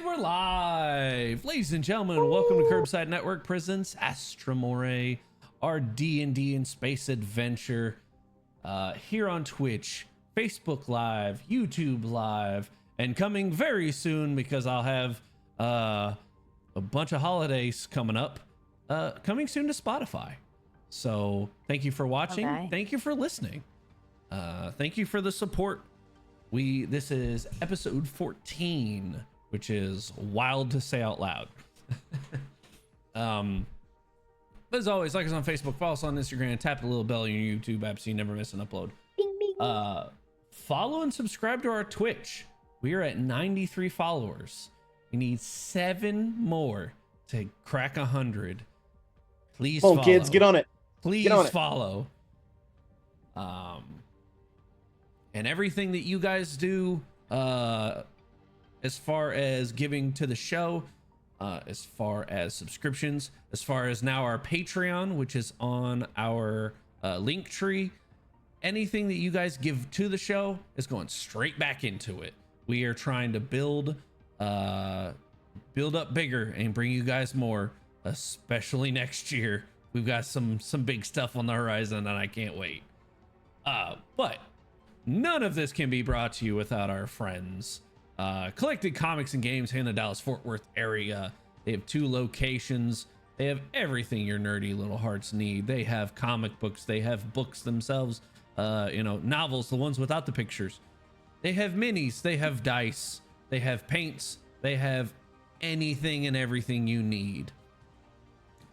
And we're live, ladies and gentlemen. Welcome to Kirbside Network presents Astra Mori, our D&D and space adventure here on Twitch, Facebook Live, YouTube Live, and coming very soon because I'll have a bunch of holidays coming up, coming soon to Spotify. So thank you for watching. Okay. Thank you for listening. Thank you for the support. This is episode 14, which is wild to say out loud. But as always, like us on Facebook, follow us on Instagram, tap the little bell on your YouTube app so you never miss an upload. Bing, bing. Follow and subscribe to our Twitch. We are at 93 followers. We need 7 more to crack 100. Please follow. Kids, get on it. Please Get on it. follow. And everything that you guys do, as far as giving to the show, as far as subscriptions, as far as now our Patreon, which is on our link tree, anything that you guys give to the show is going straight back into it. We are trying to build up bigger and bring you guys more, especially next year. We've got some big stuff on the horizon and I can't wait. But none of this can be brought to you without our friends. Collected Comics and Games here in the Dallas-Fort Worth area. They have 2 locations. They have everything your nerdy little hearts need. They have comic books. They have books themselves. Novels, the ones without the pictures. They have minis. They have dice. They have paints. They have anything and everything you need.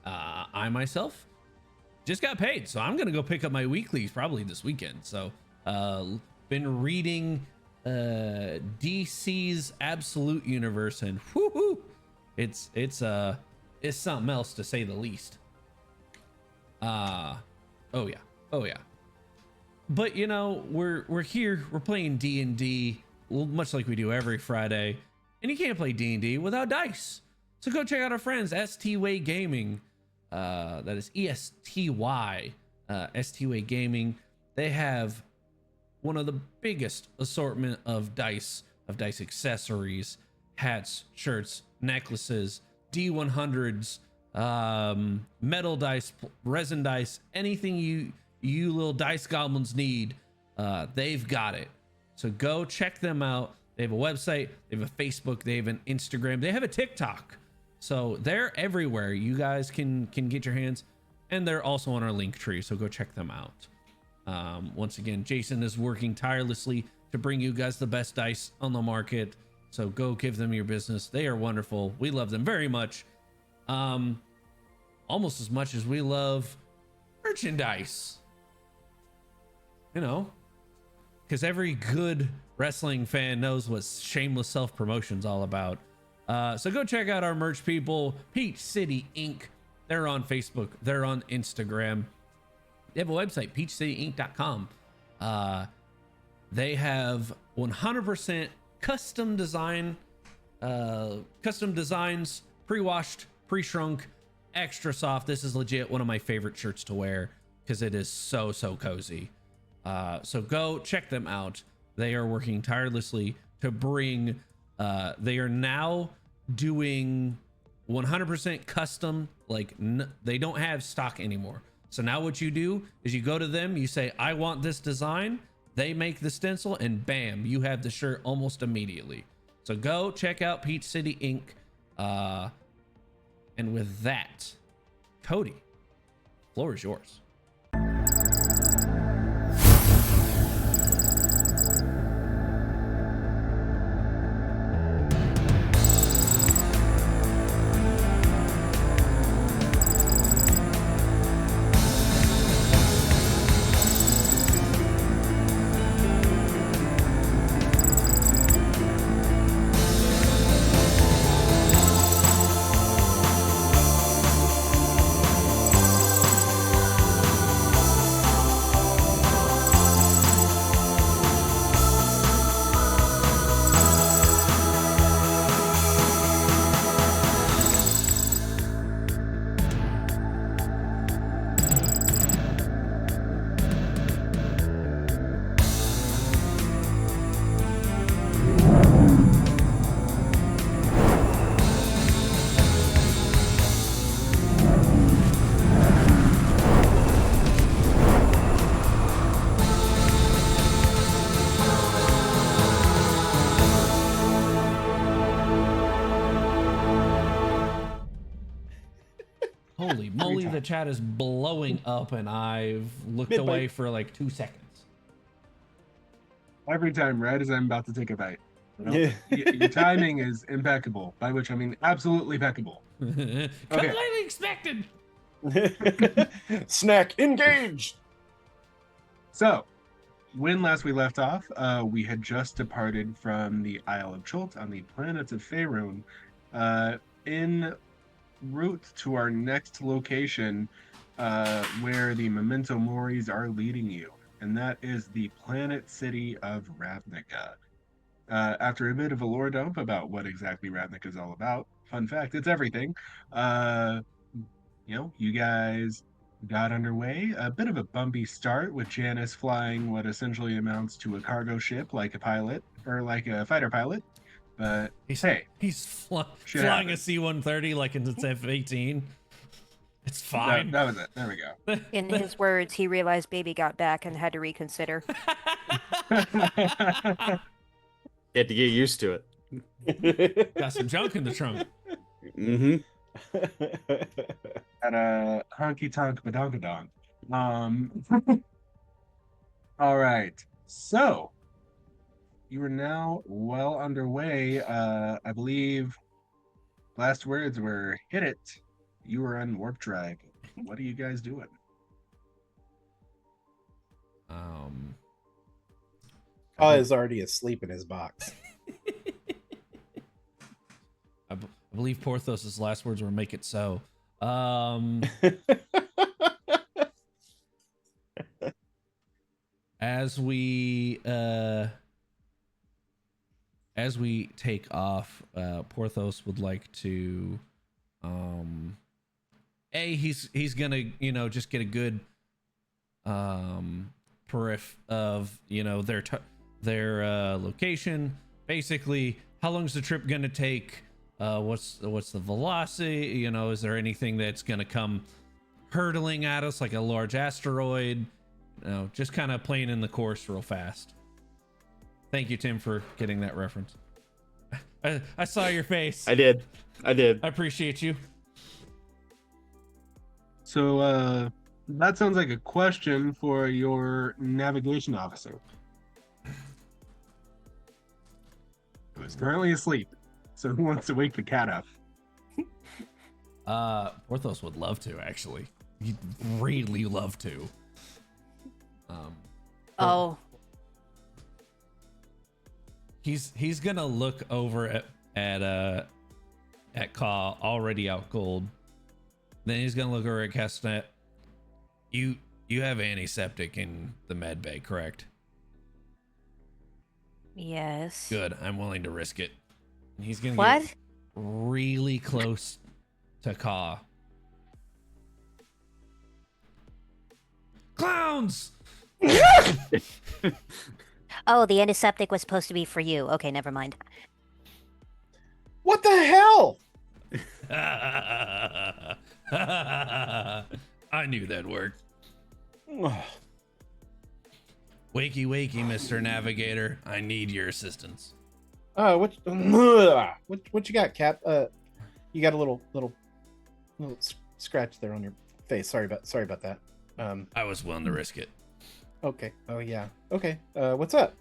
I myself just got paid, so I'm gonna go pick up my weeklies probably this weekend. So been reading DC's Absolute Universe, and whoo, it's something else to say the least. Oh yeah. But you know, we're here, we're playing D&D, much like we do every Friday, and you can't play D&D without dice. So go check out our friends STY Gaming. That is ESTY, STY Gaming. They have one of the biggest assortment of dice accessories, hats, shirts, necklaces, D100s, metal dice, resin dice, anything you little dice goblins need, they've got it. So go check them out. They have a website, they have a Facebook, they have an Instagram, they have a TikTok. So they're everywhere. You guys can get your hands, and they're also on our link tree. So go check them out. Once again, Jason is working tirelessly to bring you guys the best dice on the market. So go give them your business. They are wonderful. We love them very much. Almost as much as we love merchandise. You know, because every good wrestling fan knows what shameless self-promotion's all about. So go check out our merch people, Peach City Inc. They're on Facebook. They're on Instagram. They have a website, peachcityinc.com. They have 100% custom designs, pre-washed, pre-shrunk, extra soft. This is legit one of my favorite shirts to wear because it is so cozy. So go check them out. They are working tirelessly to bring, they are now doing 100% custom, like they don't have stock anymore. So now what you do is you go to them, you say, I want this design. They make the stencil and bam, you have the shirt almost immediately. So go check out Peach City Inc. And with that, Cody, floor is yours. Holy moly, the chat is blowing up, and I've looked away for like 2 seconds. Every time, right as I'm about to take a bite. Your timing is impeccable, by which I mean absolutely impeccable. Completely expected. Snack engaged. So, when last we left off, we had just departed from the Isle of Chult on the planet of Faerun, en route to our next location, where the Memento Moris are leading you, and that is the planet city of Ravnica. After a bit of a lore dump about what exactly Ravnica is all about, fun fact, it's everything. You guys got underway. A bit of a bumpy start with Janice flying what essentially amounts to a cargo ship like a pilot, or like a fighter pilot. But he's flying a C-130 like it's F-18. It's fine. That was it. There we go. In his words, he realized baby got back and had to reconsider. Had to get used to it. Got some junk in the trunk. Mm-hmm. At a honky tonk badonkadonk. All right. So you are now well underway. I believe last words were hit it. You were on warp drive. What are you guys doing? Paul is already asleep in his box. I believe Porthos's last words were "make it so." As we take off, Porthos would like to, he's gonna just get a good periph of their location. Basically, how long's the trip gonna take? What's the velocity? Is there anything that's gonna come hurtling at us like a large asteroid? Just kind of playing in the course real fast. Thank you, Tim, for getting that reference. I saw your face. I did. I appreciate you. So that sounds like a question for your navigation officer, who is currently asleep. So who wants to wake the cat up? Porthos would love to, actually. He'd really love to. He's gonna look over at Ka, already out cold. Then he's gonna look over at Castanet. You have antiseptic in the med bay, correct? Yes. Good. I'm willing to risk it. And he's gonna get really close to Ka. Clowns! Oh, the antiseptic was supposed to be for you. Okay, never mind. What the hell? I knew that'd work. Wakey, wakey, Mr. Navigator. I need your assistance. What you got, Cap? You got a little scratch there on your face. Sorry about that. I was willing to risk it. Okay. Oh yeah. Okay. What's up?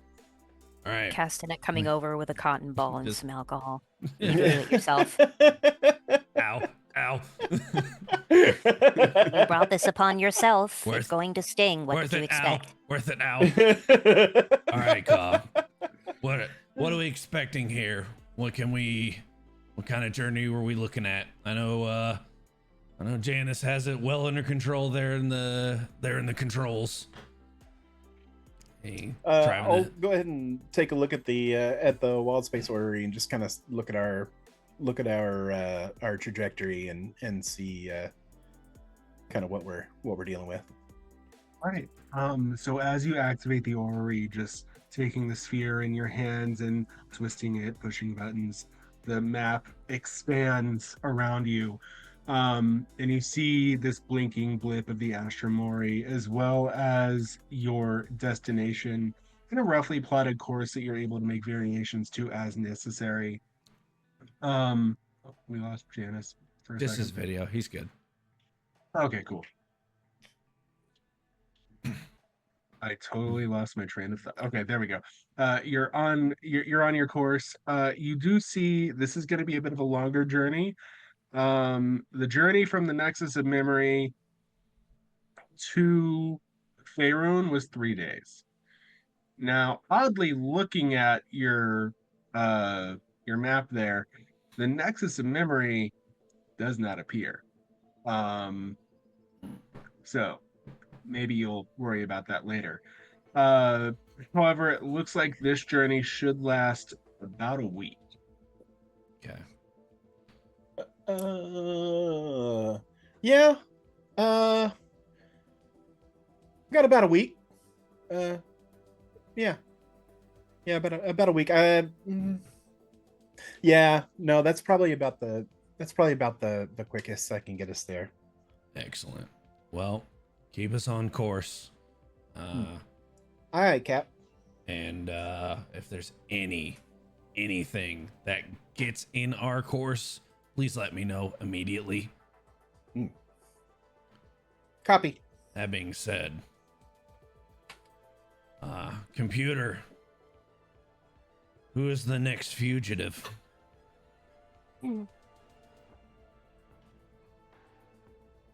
All right. Castanet coming over with a cotton ball and some alcohol. You do it yourself. Ow. You brought this upon yourself. It's going to sting. What did you expect? Worth it now. All right, Ka. What are we expecting here? What kind of journey were we looking at? I know Janice has it well under control there in the controls. I'll go ahead and take a look at the wild space orrery and just kind of look at our trajectory and see kind of what we're dealing with. All right. So as you activate the orrery, just taking the sphere in your hands and twisting it, pushing buttons, the map expands around you. And you see this blinking blip of the Astra Mori, as well as your destination in a roughly plotted course that you're able to make variations to as necessary. We lost Janice for a second. This is video. He's good. Okay, cool. I totally lost my train of thought. Okay, there we go. You're on your course. You do see this is going to be a bit of a longer journey. The journey from the Nexus of Memory to Faerun was 3 days. Now, oddly, looking at your map there, the Nexus of Memory does not appear. So maybe you'll worry about that later. Uh, However, it looks like this journey should last about a week. Okay. Yeah. Got about a week. Yeah. Yeah, about a week. Yeah, no, that's probably about the quickest I can get us there. Excellent. Well, keep us on course. All right, Cap. And if there's anything that gets in our course, please let me know immediately. Copy. That being said, computer, who is the next fugitive?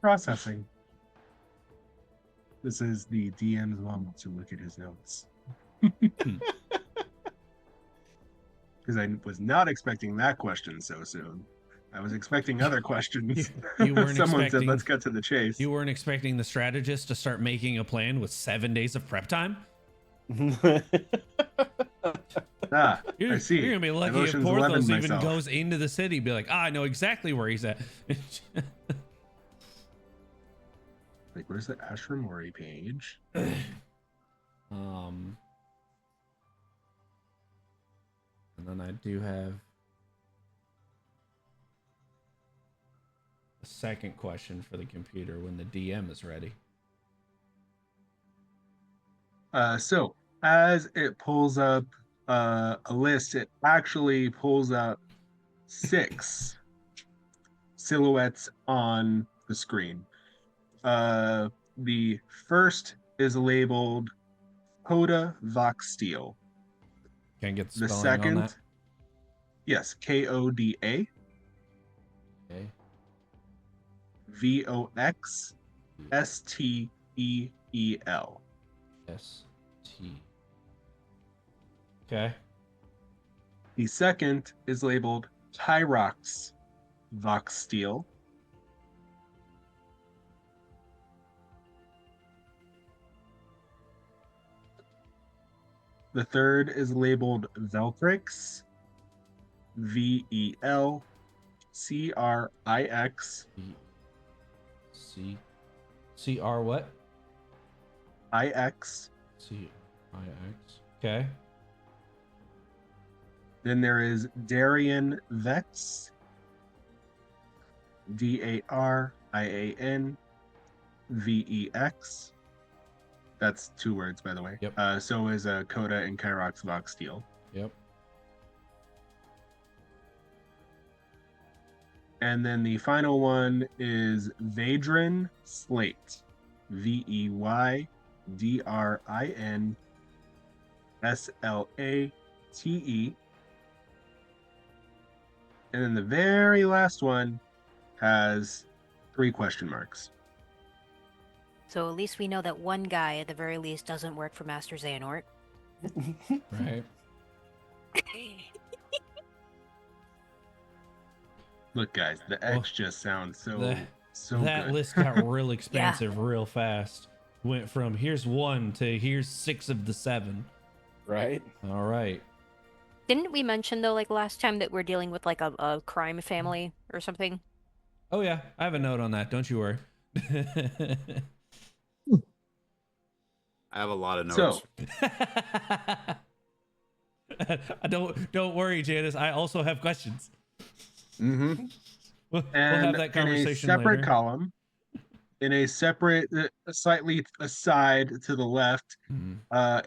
Processing. This is the DM's moment to look at his notes. Because I was not expecting that question so soon. I was expecting other questions. You weren't Someone expecting, said, let's cut to the chase. You weren't expecting the strategist to start making a plan with 7 days of prep time? I see. You're going to be lucky if Emotions Porthos 11 even myself. goes into the city, be like, I know exactly where he's at. Like, where's the Astra Mori page? And then I do have a second question for the computer when the DM is ready. So as it pulls up a list, it actually pulls up 6 silhouettes on the screen. The first is labeled Coda Vox Steel. Can I get the The spelling on second, that? yes, Koda Okay. VOXSTEEL. S-T. Okay. The second is labeled Tyrox Vox Steel. The third is labeled Velcrix, VELCRIX. C-R what? IX. C-I-X. Okay. Then there is Darian Vex, DARIANVEX. That's 2 words, by the way. Yep. So is Coda and Kyrox Vox Steel. Yep. And then the final one is Vadrin Slate, VEYDRINSLATE. And then the very last one has 3 question marks. So at least we know that one guy, at the very least, doesn't work for Master Xehanort. Right. Look, guys, the X just sounds so that good. list got real expansive real fast. Went from here's 1 to here's 6 of the 7. Right. All right. Didn't we mention, though, like last time that we're dealing with like a crime family or something? Oh yeah, I have a note on that. Don't you worry. I have a lot of notes. So, don't worry, Janice. I also have questions. Mm-hmm. We'll and have that conversation in a separate later. column, in a separate, slightly aside to the left,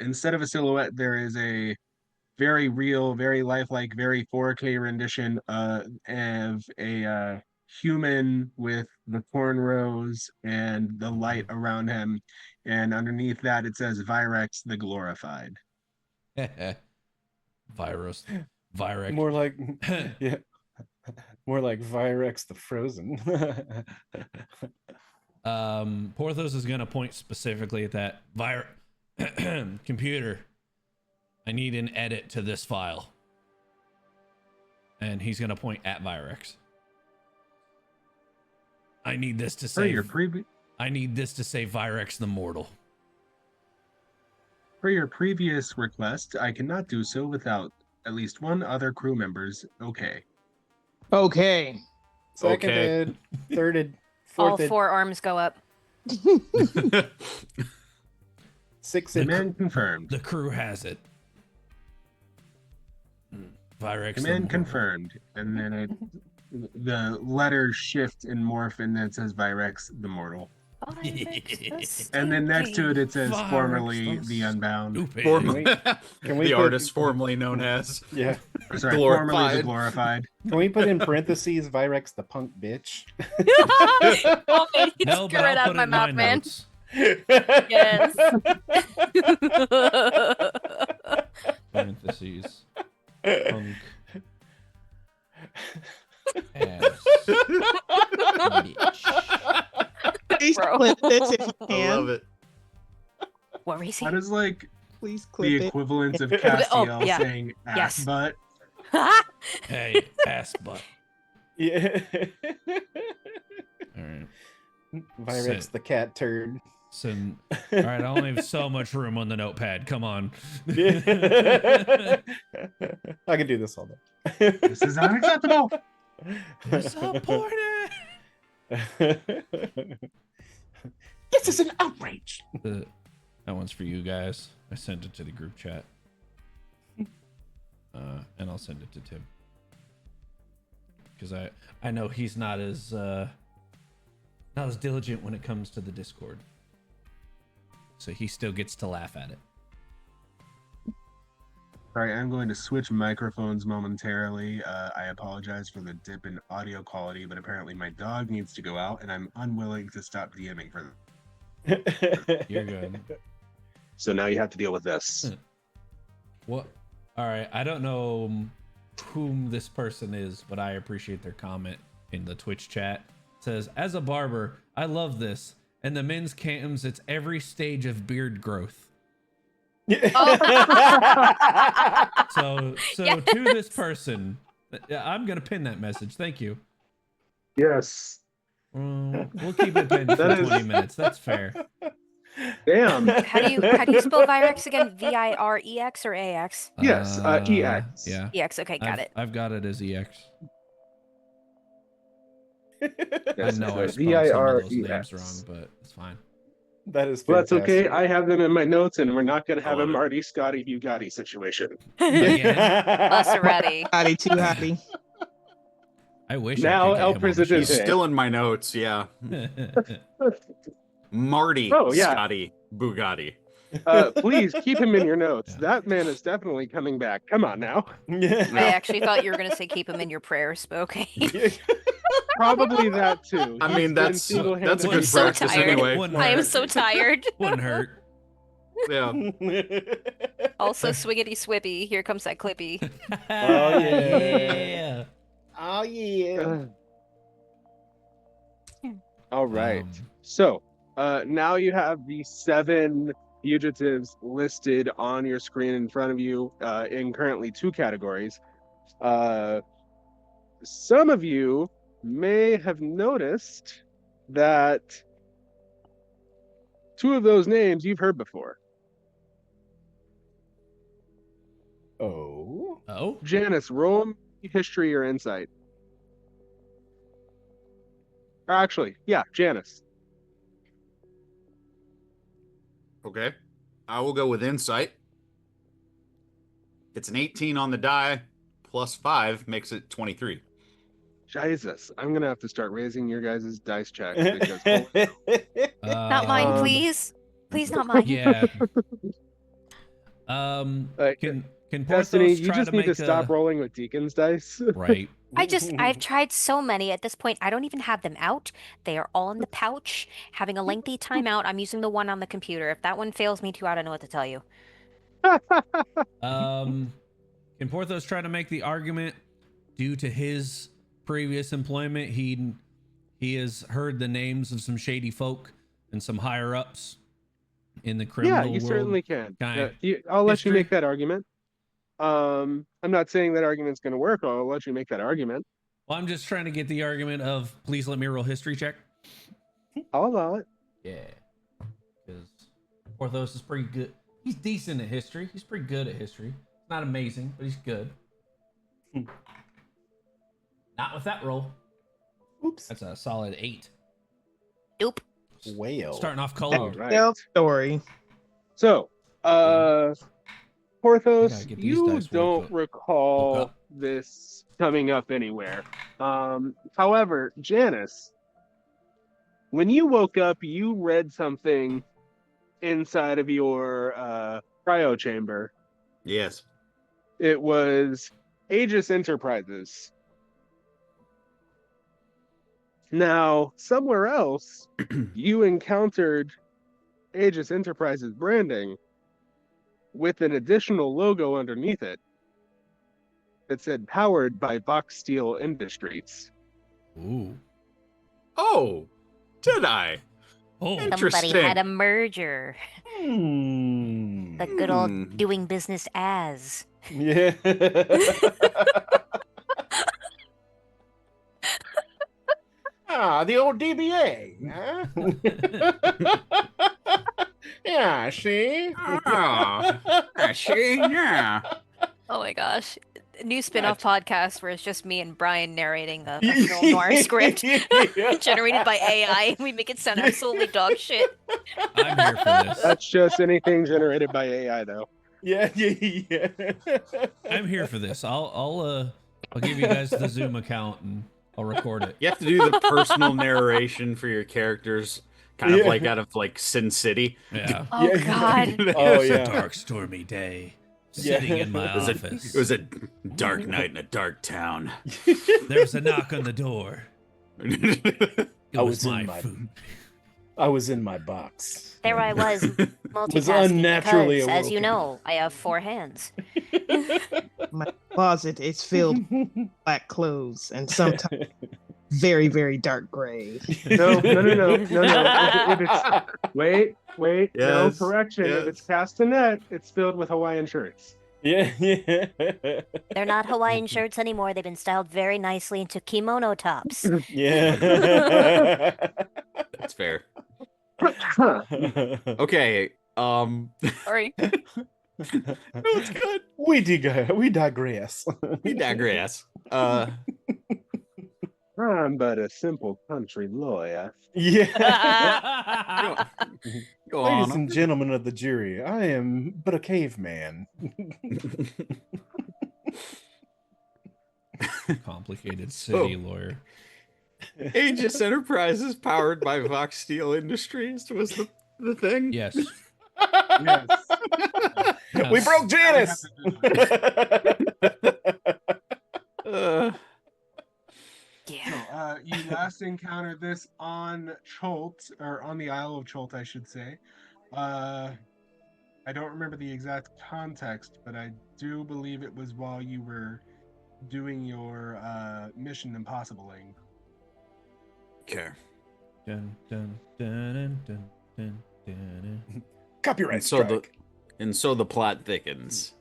instead of a silhouette, there is a very real, very lifelike, very 4K rendition of a human with the cornrows and the light around him, and underneath that it says Virex the Glorified. Virus. Virek. More like, yeah, more like Virex the Frozen. Porthos is going to point specifically at that computer. I need an edit to this file. And he's going to point at Virex. I need this to say I need this to say Virex the Mortal. For your previous request, I cannot do so without at least one other crew member's okay. Okay. Seconded, thirded, All fourthed, 4 arms go up. sixed. Command confirmed. The crew has it. Virex the Command Mortal. confirmed. And then the letters shift and morph, and then it says Virex the Mortal. And then next to it, it says Virex formerly the the Unbound. Stupid. Can we The put- artist formerly known as. Yeah. Or sorry, formerly the Glorified. Glorified. Can we put in parentheses Virex the punk bitch? Oh, man, you No, just but right I'll out put my it in my mouth, man. notes. Yes. Parentheses. Punk. Ass. Bitch. Please Bro. clip this if you I can. love it. What was he? That is like Please clip the it. equivalent of Castiel yeah. saying ass Yes. butt. Hey, ass butt. Yeah. All right. Virex Sit. the cat turd. So, all right, I only have so much room on the notepad. Come on. I can do this all day. This is unacceptable. Disappointed. This is an outrage. That one's for you guys. I sent it to the group chat. And I'll send it to Tim. Because I know he's not as diligent when it comes to the Discord. So he still gets to laugh at it. Sorry, I'm going to switch microphones momentarily. I apologize for the dip in audio quality, but apparently my dog needs to go out, and I'm unwilling to stop DMing for them. You're good. So now you have to deal with this. What? All right. I don't know whom this person is, but I appreciate their comment in the Twitch chat. It says, as a barber, I love this. And the men's cams, it's every stage of beard growth. So Yes. to this person, I'm going to pin that message. Thank you. Yes. We'll keep it pinned for That is- 20 minutes. That's fair. Damn. How do you spell Virex again? Virex or AX? Yes, EX. Yeah. EX. Okay, got it. I've got it as EX. I Yes, know I it's spelled some of those names VIREX. wrong, but it's fine. That is Well, that's okay. fantastic. I have them in my notes, and we're not going to have I a love it. Marty Scotty Bugatti situation. Again? Us already. Howdy, too happy. I wish Now I El could get him on the Presidente. He's still in my notes, yeah. show. Marty Oh, yeah. Scotty Bugatti. Please keep him in your notes. Yeah. That man is definitely coming back. Come on now. I actually thought you were going to say keep him in your prayers, but okay. Probably that too. I He's mean, been that's a single-handedly- good so practice tired. anyway. Wouldn't I am hurt. so tired. Wouldn't hurt. Yeah. Also, swiggity swippy. Here comes that clippy. Oh, yeah. Oh yeah. All right. Um, So now you have the 7 fugitives listed on your screen in front of you in currently 2 categories. Some of you may have noticed that 2 of those names you've heard before. Oh. Oh, Janice, roll me history or insight. Or actually, yeah, Janice. Okay. I will go with insight. It's an 18 on the die, plus 5 makes it 23. Jesus, I'm gonna have to start raising your guys' dice checks because holy Not mine, Um, please. Please, not mine. Yeah. Can Can Can Destiny, Porthos you try just to need to make stop rolling with Deacon's dice. right? I've tried so many at this point. I don't even have them out. They are all in the pouch, having a lengthy timeout. I'm using the one on the computer. If that one fails me too, I don't know what to tell you. Can Porthos try to make the argument due to his previous employment, he has heard the names of some shady folk and some higher ups in the Yeah, criminal you world. certainly can. Kind I'll let you history. make that argument. I'm not saying that argument's going to work. I'll let you make that argument. Well, I'm just trying to get the argument of please let me roll history check. I'll allow it. Yeah, because Porthos is pretty good. He's decent at history. He's pretty good at history. Not amazing, but he's good. Not with that roll. Oops. That's a solid 8. Nope. Whale. Starting off cold. All right. Self-story. So, I Porthos, gotta get these you dice don't woke recall up. this coming up anywhere. However, Janice, when you woke up, you read something inside of your cryo chamber. Yes. It was Aegis Enterprises. Now, somewhere else, you encountered Aegis Enterprises branding with an additional logo underneath it that said powered by Vox Steel Industries. Ooh. Oh, did I? Oh. Somebody Interesting. had a merger. Hmm. The good old doing business as. Yeah. The old DBA. Huh? Yeah, see? See, yeah. Oh my gosh. New spin-off podcast where it's just me and Brian narrating a film noir script generated by AI, and we make it sound absolutely dog shit. I'm here for this. That's just anything generated by AI, though. Yeah. I'm here for this. I'll give you guys the Zoom account and I'll record it. You have to do the personal narration for your characters, kind of like out of like Sin City. Yeah. Oh Yeah. god. Oh, It's yeah. a dark, stormy day. Sitting in my office. It was a dark night in a dark town. There was a knock on the door. It I was was in my my- food. I was in my box. There I was multitasking unnaturally because, as you awoken. know, I have 4 hands. My closet is filled with black clothes and sometimes very, very dark gray. No. If it's, wait. No, Yes, correction. If yes. it's castanet, it's filled with Hawaiian shirts. Yeah. They're not Hawaiian shirts anymore. They've been styled very nicely into kimono tops. Yeah. That's fair. Huh. Okay. Sorry. No, it's good. We digress. We digress. I'm but a simple country lawyer. Yeah. Go Ladies on. and gentlemen of the jury, I am but a caveman. Complicated city lawyer. Aegis Enterprises powered by Vox Steel Industries was the thing. Yes. Yes. We broke Janice. Yeah. So, you last encountered this on Cholt, or on the Isle of Cholt, I should say. I don't remember the exact context, but I do believe it was while you were doing your Mission Impossibling. Okay. Dun, dun, dun, dun, dun, dun, dun. Copyright So strike. the plot thickens.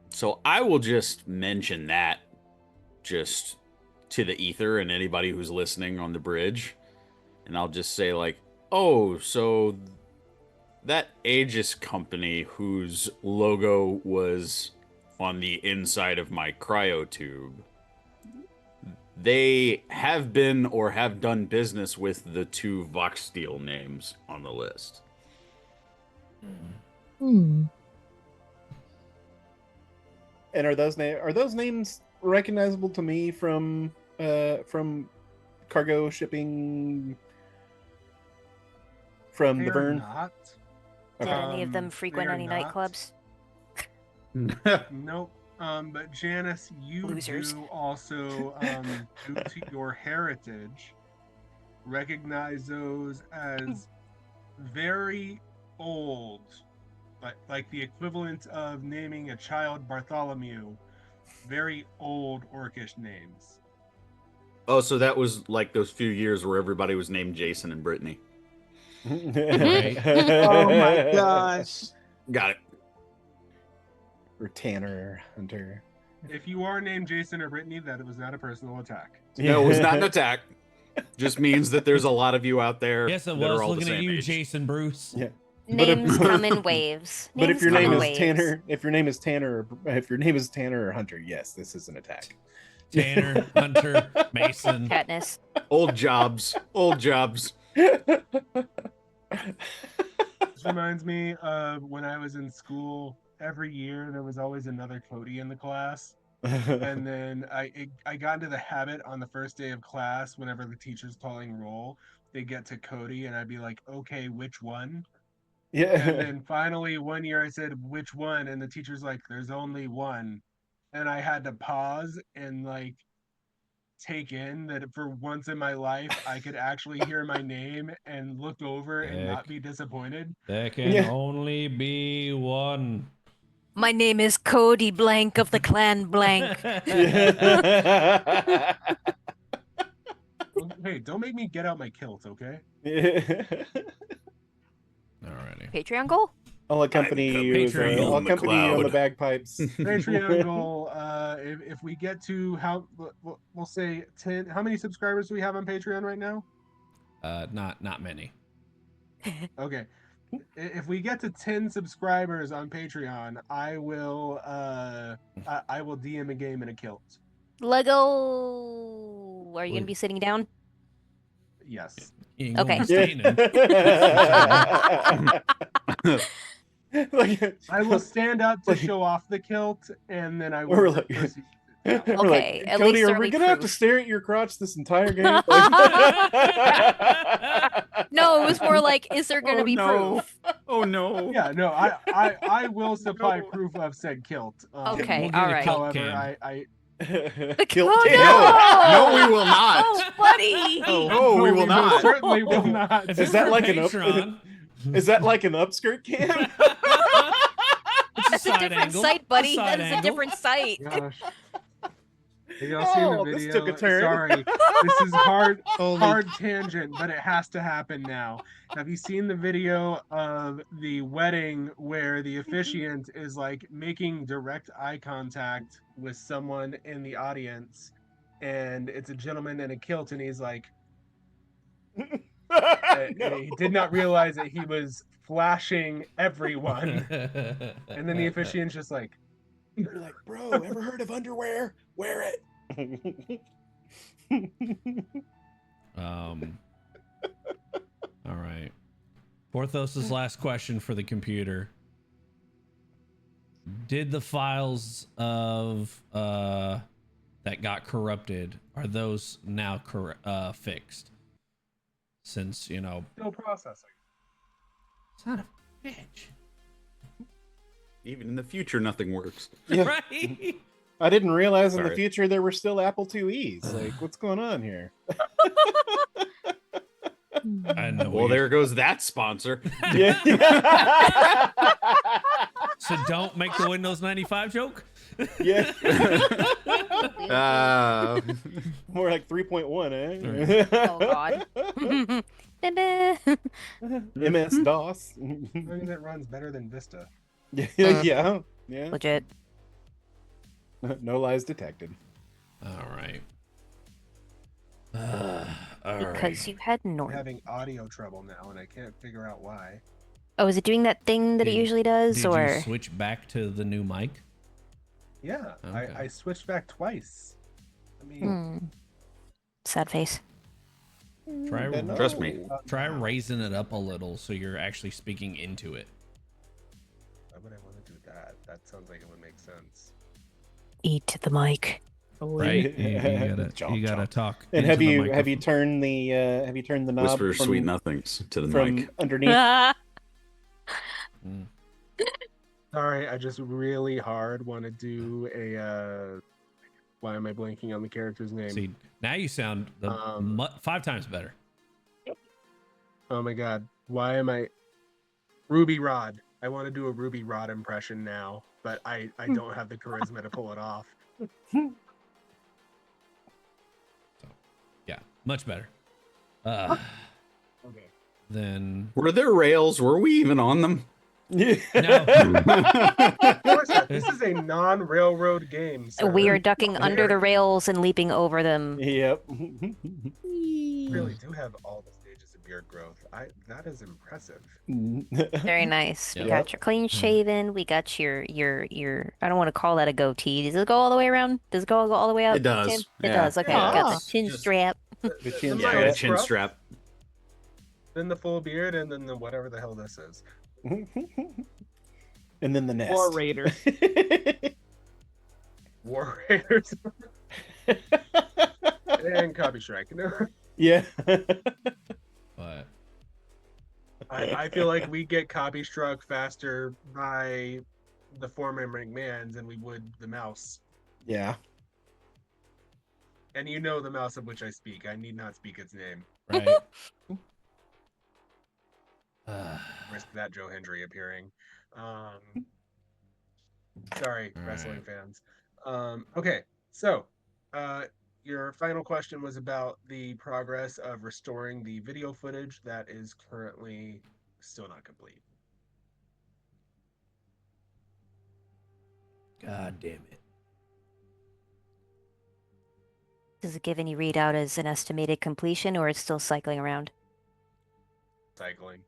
So I will just mention that just to the ether and anybody who's listening on the bridge, and I'll just say like, oh, so that Aegis company whose logo was on the inside of my cryotube, they have been or have done business with the 2 Vox Steel names on the list. Hmm. And are those names recognizable to me from cargo shipping from They the are Vern? not. Did any of them They frequent are any not. nightclubs? Nope. But Janice, you Losers. do also, due to your heritage, recognize those as very old, like the equivalent of naming a child Bartholomew, very old orcish names. Oh, so that was like those few years where everybody was named Jason and Brittany. Right. Oh my gosh. Got it. Or Tanner, Hunter. If you are named Jason or Brittany, that was not a personal attack. No, it was not an attack. Just means that there's a lot of you out there Yes, it that was are all the looking at same you, age. Jason Bruce. Yeah. Names come in waves. But if Names your come name in is waves. Tanner, if your name is Tanner or Hunter, yes, this is an attack. Tanner, Hunter, Mason. Katniss. Old jobs. Old jobs. This reminds me of when I was in school. Every year there was always another Cody in the class. And then I got into the habit on the first day of class, whenever the teacher's calling roll, they get to Cody and I'd be like, okay, which one? Yeah. And then finally one year I said, which one? And the teacher's like, there's only one. And I had to pause and like take in that for once in my life I could actually hear my name and look over and not Heck. be disappointed. There can Yeah. only be one. My name is Cody Blank of the Clan Blank. Hey, don't make me get out my kilt, okay? Alrighty. Patreon goal? I'll accompany I'm you. Patreon I'll on the accompany you on the cloud. bagpipes. Patreon goal. If we get to we'll say 10. How many subscribers do we have on Patreon right now? Not many. Okay. If we get to 10 subscribers on Patreon, I will DM a game in a kilt. Lego. Are you gonna be sitting down? Yes. You ain't gonna Okay. be standing. Like, I will stand up to show off the kilt, and then I will Or like- proceed. we're Okay, at Cody, least are there'll we be gonna have to proof. stare at your crotch this entire game? No, it was more like, is there gonna Oh, be no. proof? Oh no. Yeah, no, I will supply No. proof of said kilt. Okay, We'll get all a right. kilt However, cam. I Kill Oh, cam. No, we will not. Oh, buddy! No, we will not. Certainly will not. If Is it's that for like an up- Patreon, Is that like an upskirt cam? it's That's a side different angle. site, buddy. It's a side That is a angle. different site. Gosh. Have y'all seen the Oh, video? this took a turn. Sorry, this is hard Holy tangent, but it has to happen now. Have you seen the video of the wedding where the officiant is like making direct eye contact with someone in the audience, and it's a gentleman in a kilt, and he's like, he did not realize that he was flashing everyone, and then the officiant's just like, You're like, bro, ever heard of underwear? Wear it. All right. Porthos's last question for the computer. Did the files of that got corrupted, are those now fixed? Since, you know, still processing. son of a bitch. Even in the future, nothing works. Yeah. Right? I didn't realize in the Sorry. future there were still Apple IIe's. Like, what's going on here? I know. Well, there goes that sponsor. Yeah. So don't make the Windows 95 joke. Yeah. Uh, More like 3.1, eh? Oh, God. MS DOS. I think that runs better than Vista. Yeah. Yeah. Legit. No lies detected. All right. All Because right. you had I'm Norton. having audio trouble now, and I can't figure out why. Oh, is it doing that thing that it Did- usually does, Did or you switch back to the new mic? Yeah, Okay. I switched back twice. I mean, Hmm. Sad face. Try Trust me. Try raising it up a little so you're actually speaking into it. why would I want to do that? That sounds like it would make sense. Eat the mic. Right? You Chomp, gotta chomp. talk. And into have the you microphone. turned the knob whisper from, sweet nothings to the from mic. underneath? Mm. Sorry, I just really hard want to do a. Why am I blanking on the character's name? See, now you sound 5 times better. Oh my god, why am I? Ruby Rod. I want to do a Ruby Rod impression now, but I don't have the charisma to pull it off. So, yeah, much better. Okay. Then Were there rails? Were we even on them? no. Of course not. This is a non-railroad game. Sir. We are ducking under the rails and leaping over them. Yep. You really do have all the stages of beard growth. That is impressive. Very nice. Yep. We got your clean shaven. We got your I don't want to call that a goatee. Does it go all the way around? Does it go all the way up? It does. Tim? It Yeah. does. Okay. Yeah. Got the Ah. chin Just- strap. The chin Yeah, I got a Nice, chin bro. strap. Then the full beard, and then the whatever the hell this is. And then the nest. War Raider. War Raiders and Copy Strike. Yeah. But I feel like we get copy struck faster by the former McMahons than we would the mouse. Yeah. And you know the mouse of which I speak. I need not speak its name. right. Risk that Joe Hendry appearing. Sorry, All wrestling right. fans. Okay, so your final question was about the progress of restoring the video footage that is currently still not complete. God damn it. Does it give any readout as an estimated completion, or it's still cycling around? Cycling.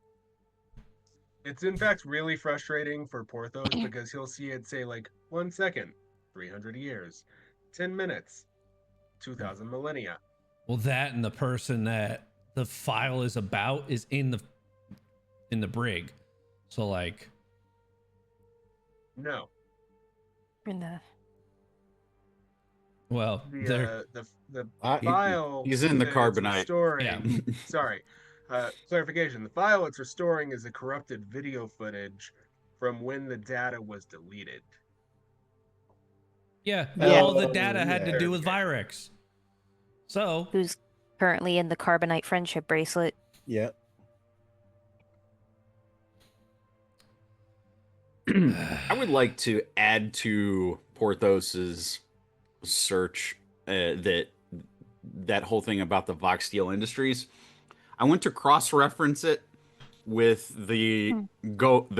It's in fact really frustrating for Porthos because he'll see it say like 1 second, 300 years, 10 minutes, 2000 millennia. Well, that and the person that the file is about is in the brig. So like, No, In the well, they're the I- file. he's in the that it's carbonite. restoring- Yeah. Sorry, clarification. The file it's restoring is a corrupted video footage from when the data was deleted. yeah, Yeah. all the data had to yeah. do with Virex. So who's currently in the carbonite friendship bracelet. Yeah. I would like to add to Porthos's search that whole thing about the Vox Steel Industries. I went to cross-reference it with the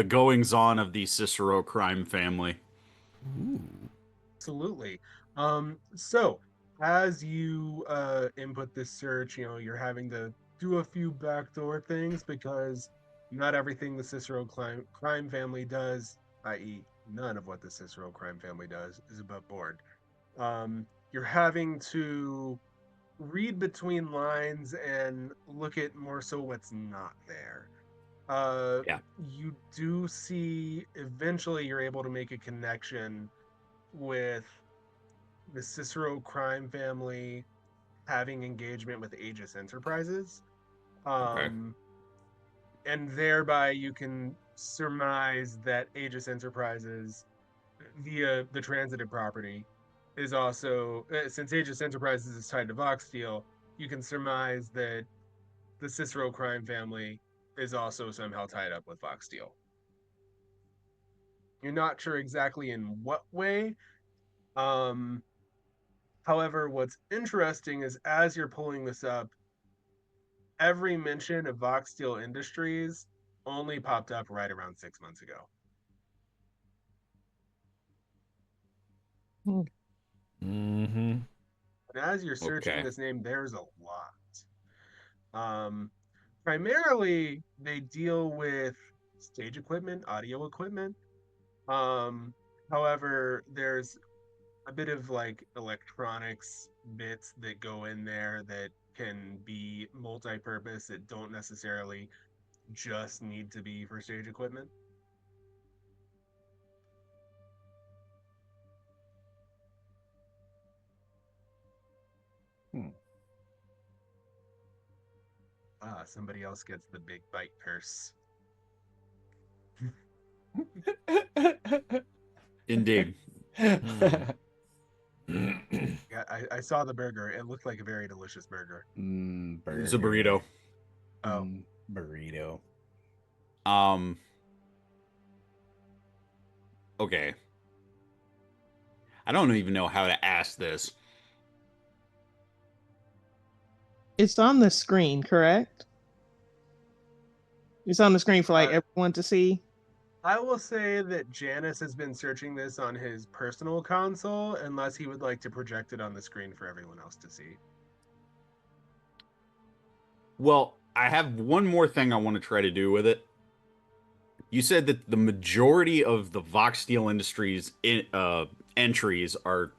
goings on of the Cicero crime family. Absolutely. So as you input this search, you're having to do a few backdoor things because not everything the Cicero crime family does, i.e., none of what the Cicero crime family does, is above board. You're having to read between lines and look at more so what's not there. Yeah. You do see eventually you're able to make a connection with the Cicero crime family having engagement with Aegis Enterprises. Okay. And thereby you can surmise that Aegis Enterprises, via the transited property, is also, since Aegis Enterprises is tied to Vox Steel, you can surmise that the Cicero crime family is also somehow tied up with Vox Steel. You're not sure exactly in what way. However, what's interesting is as you're pulling this up, every mention of Vox Steel Industries only popped up right around 6 months ago. mm-hmm. And as you're searching Okay. this name, there's a lot. Primarily, they deal with stage equipment, audio equipment. However, there's a bit of like electronics bits that go in there that can be multi-purpose that don't necessarily just need to be for stage equipment. Somebody else gets the big bite purse. Indeed. Yeah, I saw the burger. It looked like a very delicious burger. It's a burrito. Oh. Burrito. Okay. I don't even know how to ask this. It's on the screen, correct? It's on the screen for like Uh, everyone to see. I will say that Janice has been searching this on his personal console, unless he would like to project it on the screen for everyone else to see. Well, I have one more thing I want to try to do with it. You said that the majority of the Vox Steel Industries entries are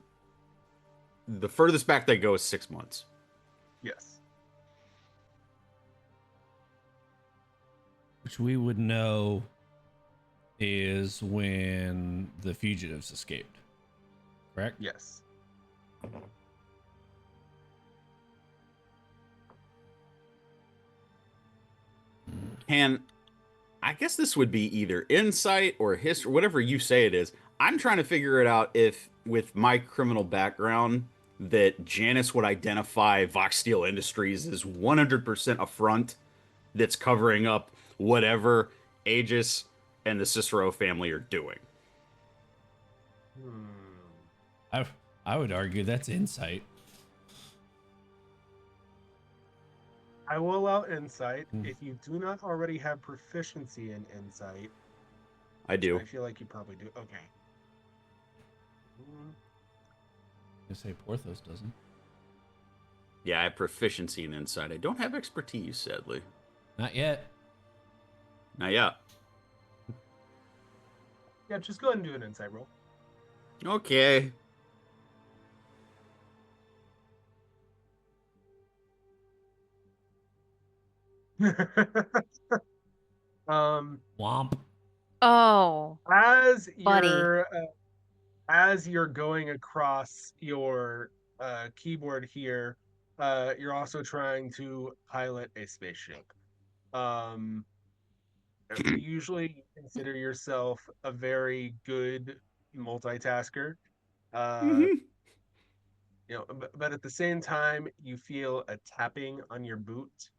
the furthest back they go is 6 months. Yes. Which we would know is when the fugitives escaped. Correct? Yes. I guess this would be either insight or history, whatever you say it is. I'm trying to figure it out if, with my criminal background, that Janice would identify Vox Steel Industries as 100% a front that's covering up whatever Aegis and the Cicero family are doing. I would argue that's insight. I will allow insight. If you do not already have proficiency in insight, I do. I feel like you probably do. Okay. I say Porthos doesn't. Yeah, I have proficiency in insight. I don't have expertise, sadly. Not yet. Not yet. Yeah, just go ahead and do an insight roll. Okay. Womp. Oh, as buddy. you're going across your keyboard here, you're also trying to pilot a spaceship. Usually you consider yourself a very good multitasker. But at the same time, you feel a tapping on your boot.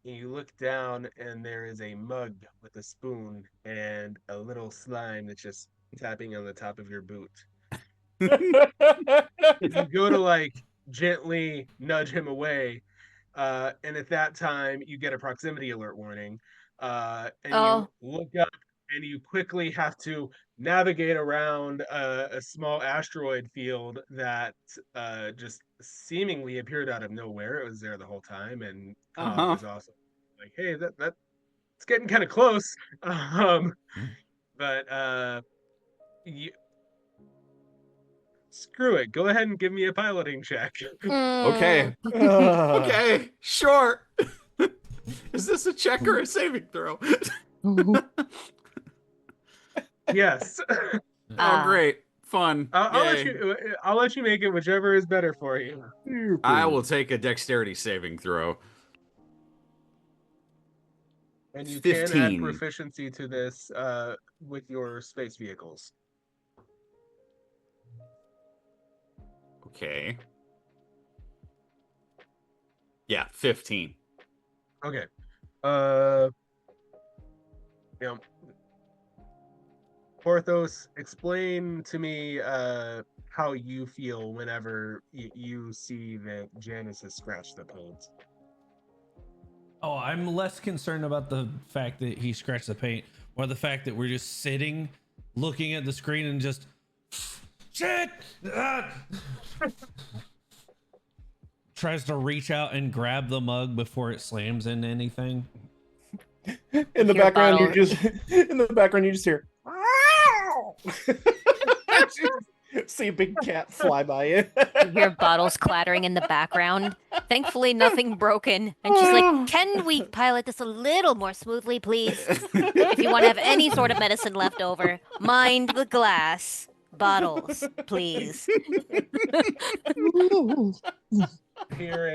You look down, and there is a mug with a spoon and a little slime that's just tapping on the top of your boot. If you go to like gently nudge him away, and at that time you get a proximity alert warning, and you look up and you quickly have to navigate around a small asteroid field that just seemingly appeared out of nowhere. It was there the whole time, and Cobb was also like, "Hey, that's getting kind of close." But you, screw it. Go ahead and give me a piloting check. Okay. Okay, sure. Is this a check or a saving throw? Yes. Oh, great. Fun. I'll let you make it whichever is better for you. I will take a dexterity saving throw. And you 15. can add proficiency to this with your space vehicles. Okay. Yeah, 15. Okay. Porthos, explain to me how you feel whenever you see that Janice has scratched the paint. Oh, I'm less concerned about the fact that he scratched the paint, or the fact that we're just sitting, looking at the screen and just shit. Tries to reach out and grab the mug before it slams into anything. In the background, you just hear. See a big cat fly by you. You hear bottles clattering in the background. Thankfully, nothing broken. And she's like, "Can we pilot this a little more smoothly, please? If you want to have any sort of medicine left over, mind the glass. Bottles, please." Hear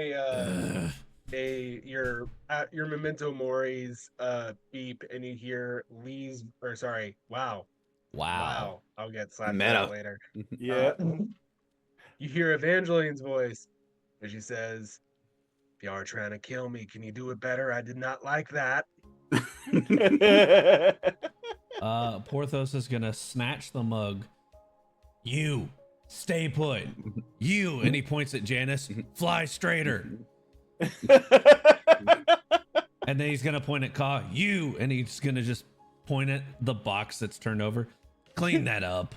your memento mori's beep, and you hear wow. I'll get slapped for Meta. that later. Yeah. You hear Evangeline's voice, and she says, "If y'all are trying to kill me, can you do it better? I did not like that." Porthos is gonna snatch the mug. You stay put. You, and he points at Janice. Fly straighter. And then he's gonna point at Ka. You, and he's gonna just point at the box that's turned over. Clean that up.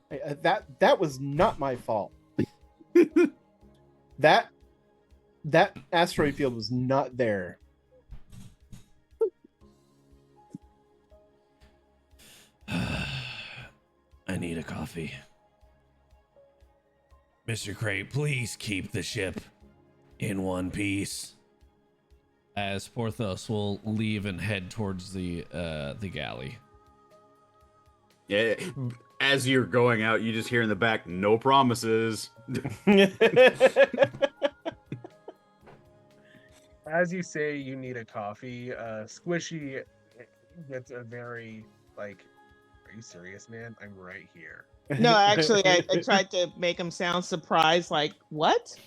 That was not my fault. that asteroid field was not there. I need a coffee. Mr. Crate, please keep the ship in one piece. As Porthos will leave and head towards the galley. Yeah. As you're going out, you just hear in the back, "No promises." As you say you need a coffee, Squishy gets a very, like, "Are you serious, man? I'm right here." No, actually, I tried to make him sound surprised, like, what?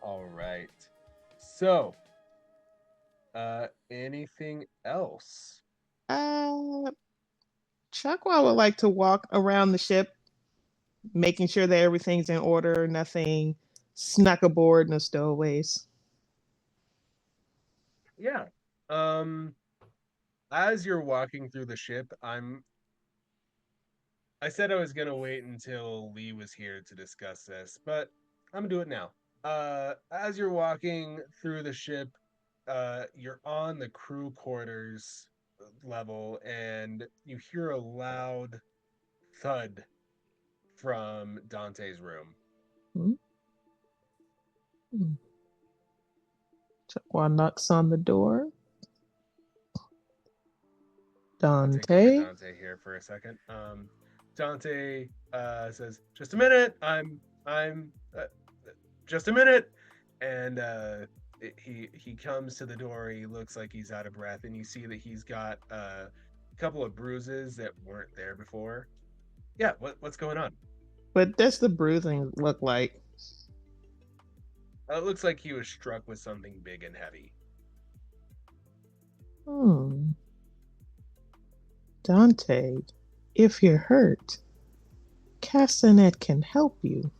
All right. So, anything else? Chuckwall would like to walk around the ship, making sure that everything's in order, nothing snuck aboard, no stowaways. Yeah. As you're walking through the ship, I said I was gonna wait until Lee was here to discuss this, but I'm gonna do it now. As you're walking through the ship, you're on the crew quarters level, and you hear a loud thud from Dante's room. Chuckwall knocks on the door. I'll take Dante. Dante here for a second. Dante says, "Just a minute. I'm just a minute." And he comes to the door. He looks like he's out of breath, and you see that he's got a couple of bruises that weren't there before. Yeah, what's going on? What does the bruising look like? It looks like he was struck with something big and heavy. Dante, if you're hurt, Castanet can help you.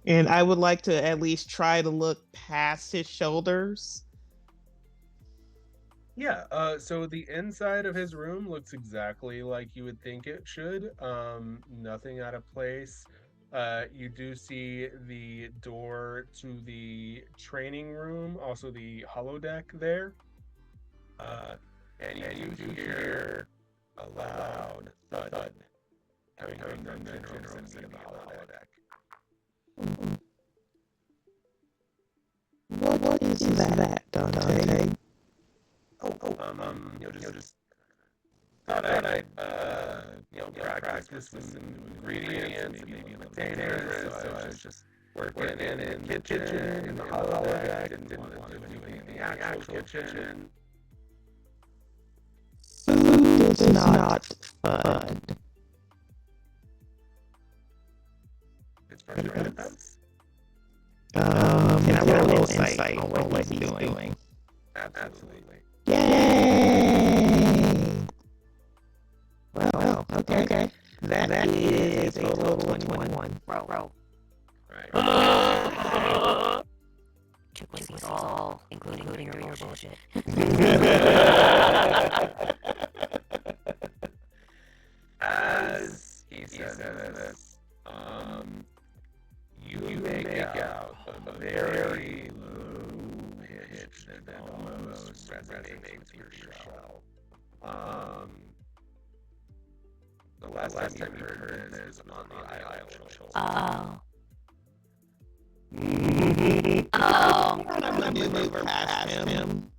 And I would like to at least try to look past his shoulders. Yeah, so the inside of his room looks exactly like you would think it should. Nothing out of place. You do see the door to the training room, also the holodeck there. And you do hear a loud thud coming from the room in the holodeck. What is that, Dante? Just thought I'd, practice with some ingredients, maybe containers. So I was just working in the kitchen, in the holodeck, and didn't want to do anything in the actual kitchen. Food is not fun. It's friends. Can I roll a little insight on what he's doing? Absolutely. Yay! Well, okay. That is a total of 21. Roll. Right. It's all, including your bullshit. As he says this, you make out a very low pitch that almost resonates with your shell. The last time you heard this was on the Isle of Children. Oh. I'm gonna move past him.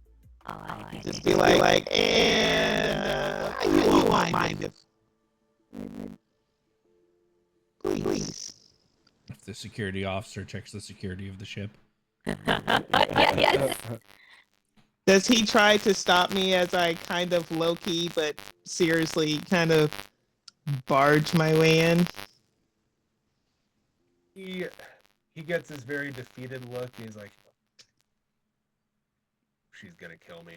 Oh, I Just be like, and you won't mind if please. If the security officer checks the security of the ship. Yes. Does he try to stop me as I kind of low key, but seriously kind of barge my way in? He gets this very defeated look. He's like, she's gonna kill me.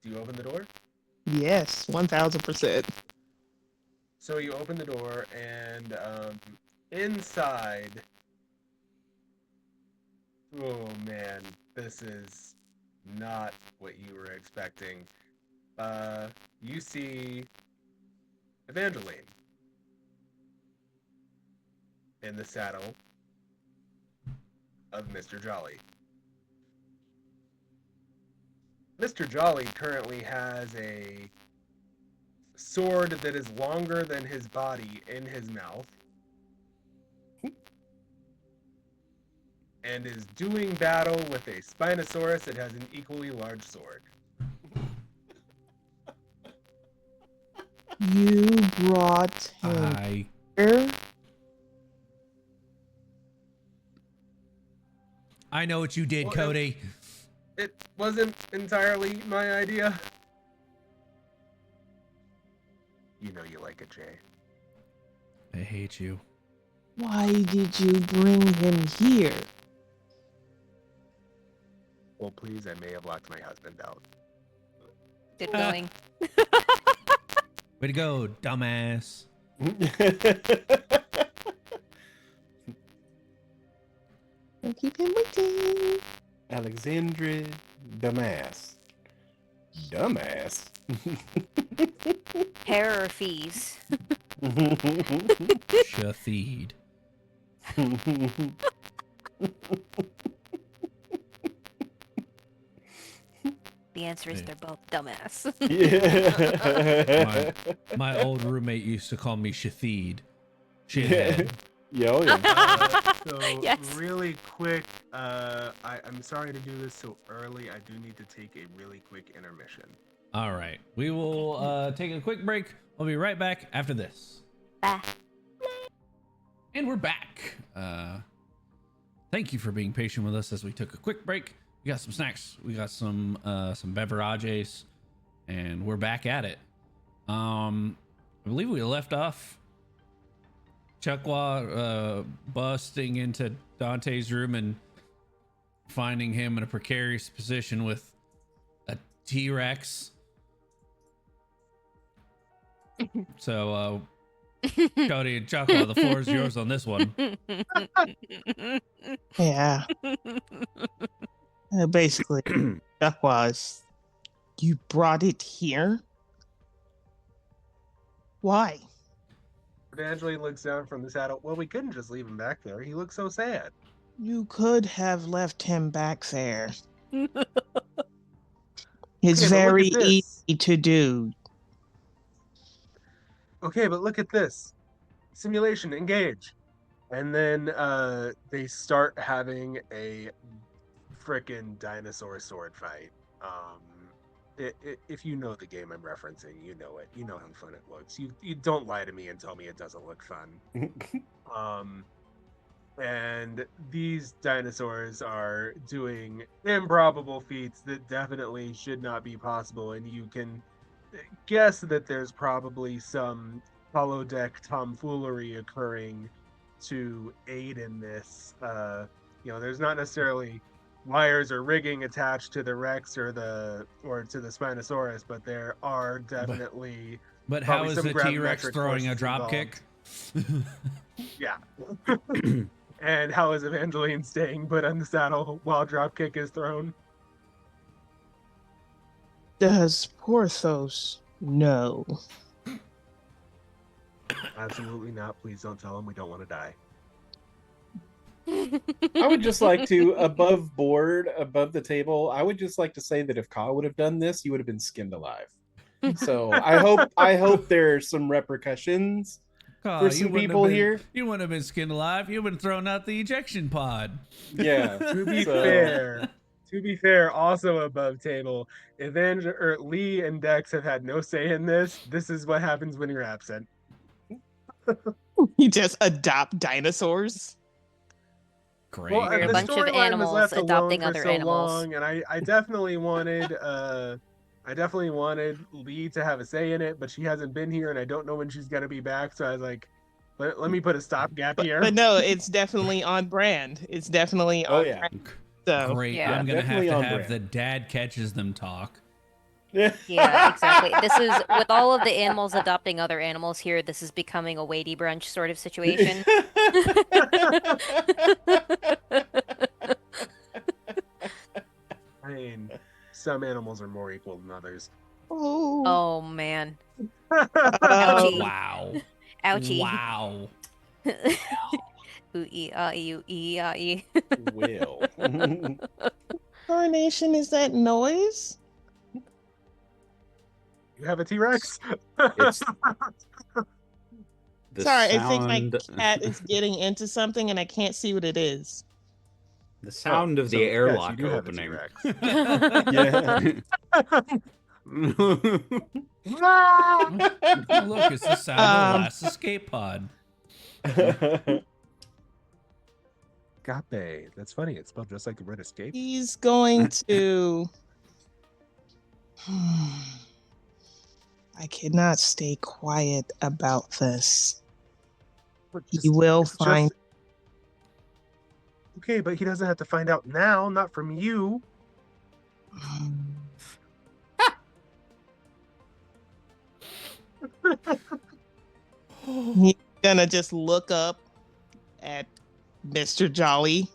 Do you open the door? Yes, 1000%. So you open the door, and inside, oh man, this is not what you were expecting. You see Evangeline in the saddle of Mr. Jolly. Mr. Jolly currently has a sword that is longer than his body in his mouth and is doing battle with a Spinosaurus that has an equally large sword. You brought him I here? know what you did, Well, Cody. It wasn't entirely my idea. You know you like it, Jay. I hate you. Why did you bring him here? Well, please, I may have locked my husband out. Good going. Way to go, dumbass. Don't keep him waiting. Alexandra, dumbass. Dumbass. Terror fees. Shafeed. The answer is Hey. they're both dumbass. Yeah. My old roommate used to call me Shafeed. Shithead. Yo, yeah. So Yes. really quick, I'm sorry to do this so early. I do need to take a really quick intermission. All right. We will take a quick break. We'll be right back after this. Bah. And we're back. Thank you for being patient with us as we took a quick break. We got some snacks. We got some beverages, and we're back at it. I believe we left off Chuckwa busting into Dante's room and finding him in a precarious position with a T-Rex. So, Cody and Chuckwa, the floor is yours on this one. Yeah. Basically, that was. You brought it here? Why? Evangeline looks down from the saddle. Well, we couldn't just leave him back there. He looks so sad. You could have left him back there. It's Okay, but look very at this. easy to do. Okay, but look at this. Simulation, engage. And then they start having a frickin' dinosaur sword fight. If you know the game I'm referencing, you know it. You know how fun it looks. You don't lie to me and tell me it doesn't look fun. And these dinosaurs are doing improbable feats that definitely should not be possible, and you can guess that there's probably some holodeck tomfoolery occurring to aid in this. There's not necessarily wires or rigging attached to the Rex or to the Spinosaurus, but there are definitely But how probably is some the T-Rex gravimetric throwing a forces drop involved. kick? Yeah. And how is Evangeline staying put on the saddle while dropkick is thrown? Does Porthos know? Absolutely not. Please don't tell him we don't want to die. I would just like to, above board, above the table, I would just like to say that if Ka would have done this, you would have been skinned alive. So I hope there's some repercussions for some people here. You wouldn't have been skinned alive. You would have been thrown out the ejection pod. Yeah. To be So- fair, also above table, Lee and Dex have had no say in this. This is what happens when you're absent. You just adopt dinosaurs. Great. Well, We're a the bunch of storyline was animals left alone adopting for other so animals. long, and I definitely wanted Lee to have a say in it, but she hasn't been here, and I don't know when she's gonna be back. So I was like, let me put a stopgap But here. no, it's definitely on brand. It's definitely Oh on yeah. brand. So Great. Yeah. I'm gonna have Definitely to on have brand. the dad catches them talk. Yeah, exactly. This is with all of the animals adopting other animals here, this is becoming a weighty brunch sort of situation. I mean, some animals are more equal than others. oh, Oh man. um, Wow. Ouchie. Wow. Ooh ee ah ee ooh ee ah ee. Will. Carnation, is that noise? You have a T-Rex? It's the Sorry, I think my sound. cat is getting into something and I can't see what it is. The sound of the So, yes, you airlock do have a opening. T-Rex. Oh, look, it's the sound of the Um, last escape pod. Gape. That's funny. It's spelled just like the word escape. He's going to. I cannot stay quiet about this. He will It's find. just okay, but he doesn't have to find out now, not from you. He's gonna just look up at Mr. Jolly.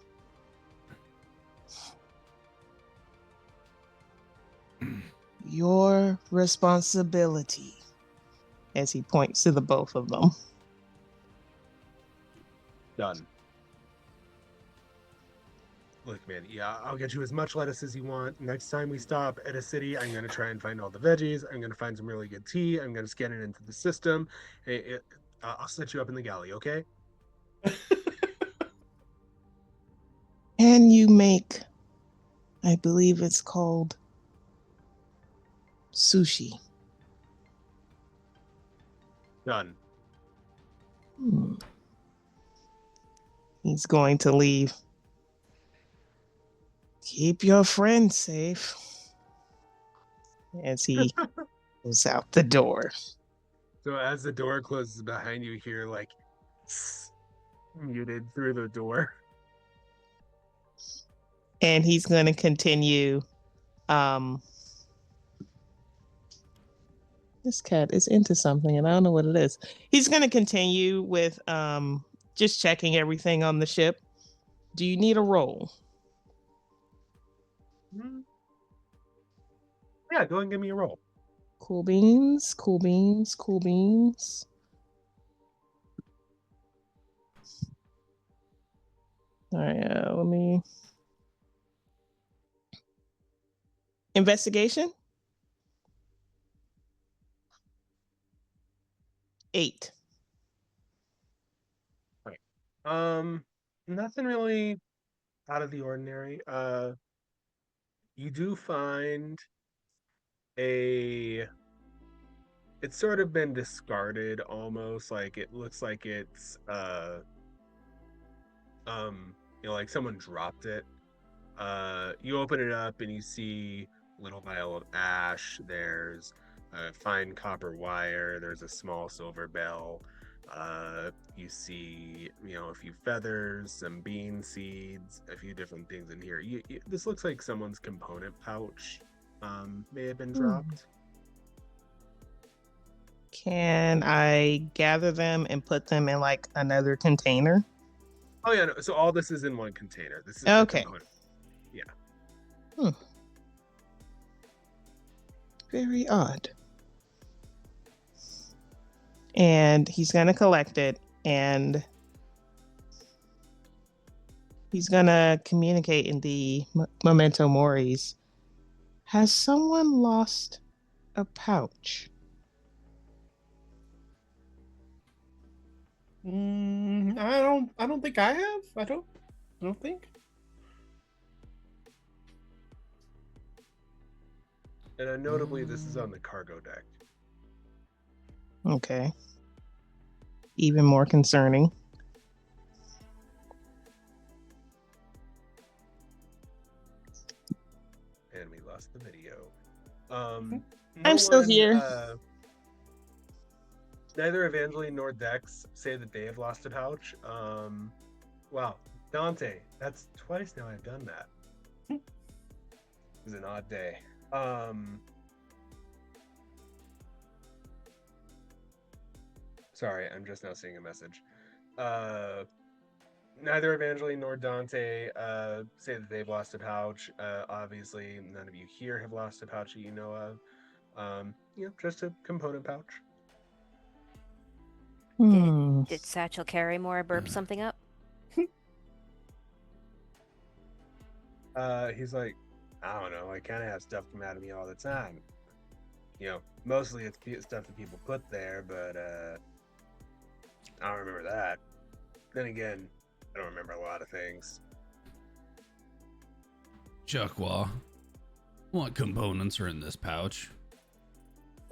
Your responsibility, as he points to the both of them. Done. Look, man, yeah, I'll get you as much lettuce as you want. Next time we stop at a city, I'm going to try and find all the veggies. I'm going to find some really good tea. I'm going to scan it into the system. I'll set you up in the galley, okay? Can you make, I believe it's called sushi? Done. He's going to leave. Keep your friend safe. As he goes out the door. So as the door closes behind you, hear like muted through the door. And he's going to continue. This cat is into something, and I don't know what it is. He's going to continue with just checking everything on the ship. Do you need a roll? Yeah, go and give me a roll. Cool beans, cool beans, cool beans. All right, let me. Investigation? 8. Nothing really out of the ordinary. You do find it's sort of been discarded almost, like it looks like it's like someone dropped it. You open it up and you see a little vial of ash. There's a fine copper wire. There's a small silver bell. You see, a few feathers, some bean seeds, a few different things in here. This looks like someone's component pouch may have been dropped. Can I gather them and put them in like another container? Oh yeah, no, so all this is in one container. This is Okay. the component. Yeah. Very odd. And he's going to collect it and he's going to communicate in the Memento Moris. Has someone lost a pouch? I don't think I have. I don't think. And notably, this is on the cargo deck. Okay. even more concerning. And we lost the video. I'm still here. Neither Evangeline nor Dex say that they have lost a pouch. Wow, Dante, that's twice now I've done that. It was an odd day. Sorry, I'm just now seeing a message. Neither Evangeline nor Dante say that they've lost a pouch. Obviously, none of you here have lost a pouch that you know of. Just a component pouch. Did Satchel Carrymore burp something up? He's like, I don't know. I kind of have stuff come out of me all the time. Mostly it's stuff that people put there, but I don't remember that. Then again, I don't remember a lot of things. Chuckwa, what components are in this pouch?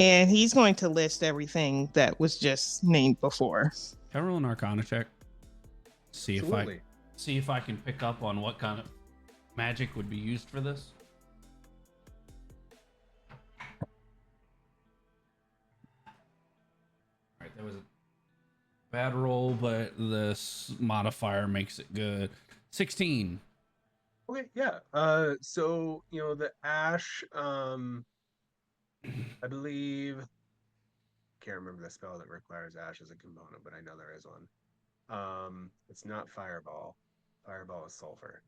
And he's going to list everything that was just named before. Can I roll an Arcana check? See Absolutely. if I can pick up on what kind of magic would be used for this. Alright, that was a bad roll, but this modifier makes it good. 16. Okay, yeah. So the ash, I believe, can't remember the spell that requires ash as a component, but I know there is one. It's not fireball. Fireball is sulfur,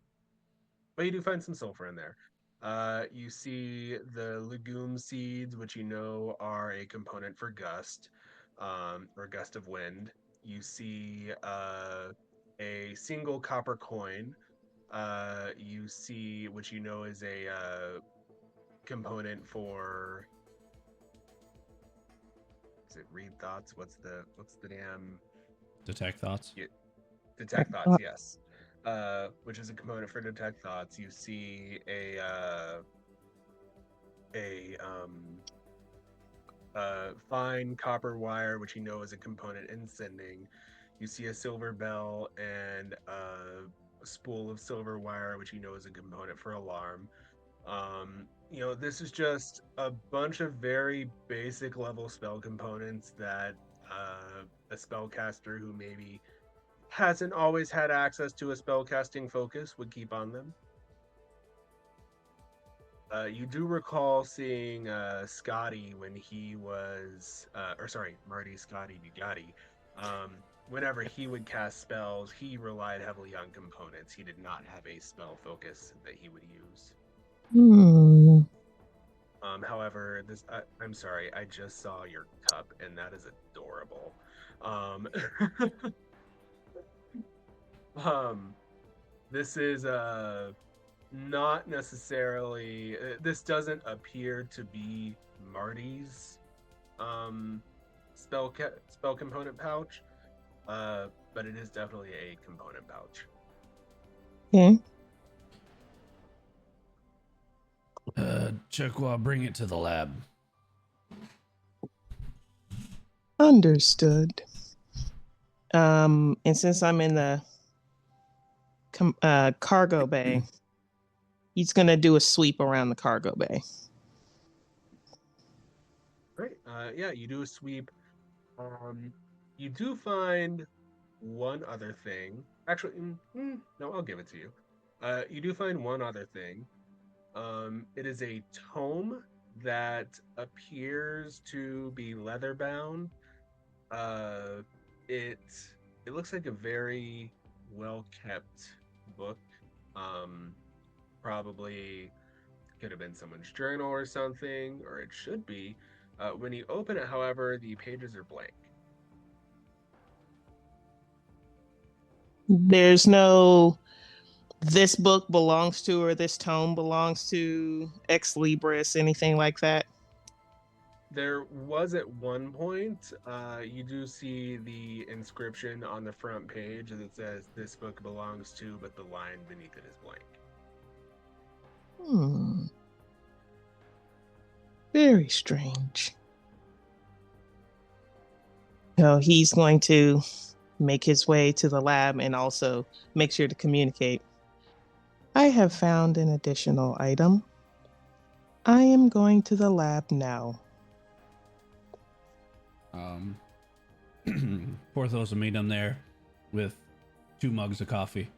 but you do find some sulfur in there. You see the legume seeds, which are a component for gust, or gust of wind. You see a single copper coin. You see, which is a component for. Is it read thoughts? What's the damn Detect thoughts. detect thoughts? Yes. Which is a component for detect thoughts. You see a fine copper wire, which is a component in sending. You see a silver bell and a spool of silver wire, which is a component for alarm. This is just a bunch of very basic level spell components that a spellcaster who maybe hasn't always had access to a spellcasting focus would keep on them. You do recall seeing Scotty when he was, Marty Scotty Bugatti. Whenever he would cast spells, he relied heavily on components. He did not have a spell focus that he would use. However, I'm sorry, I just saw your cup, and that is adorable. This is not necessarily. This doesn't appear to be Marty's spell component pouch, but it is definitely a component pouch. Okay. Chuckwa, bring it to the lab. Understood. And since I'm in the cargo bay, he's gonna do a sweep around the cargo bay. Great. Yeah, you do a sweep. You do find one other thing. Actually, no, I'll give it to you. You do find one other thing. It is a tome that appears to be leather bound. It looks like a very well kept book. Probably could have been someone's journal or something, or it should be. When you open it, however, the pages are blank. There's no this book belongs to or this tome belongs to Ex Libris, anything like that. There was at one point, you do see the inscription on the front page that says this book belongs to, but the line beneath it is blank. Very strange. So he's going to make his way to the lab and also make sure to communicate. I have found an additional item. I am going to the lab now. Porthos will meet him there with 2 mugs of coffee.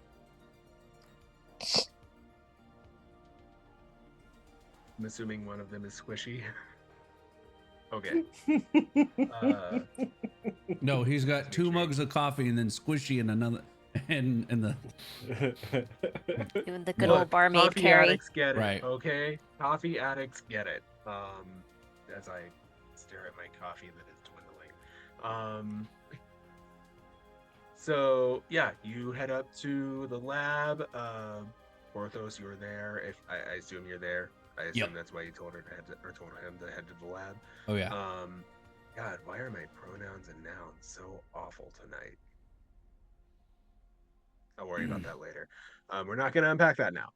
I'm assuming one of them is squishy. Okay. No, he's got 2 mugs of coffee and then squishy and another and the Doing the good Look, old barmaid coffee carry. addicts get it, Right. okay? Coffee addicts get it. As I stare at my coffee that is dwindling. So yeah, you head up to the lab. Porthos, you're there. If I assume you're there. I assume Yep. that's why you told her to head to, or told him to head to the lab. Oh yeah. God, why are my pronouns and nouns so awful tonight? I'll worry about that later. We're not going to unpack that now.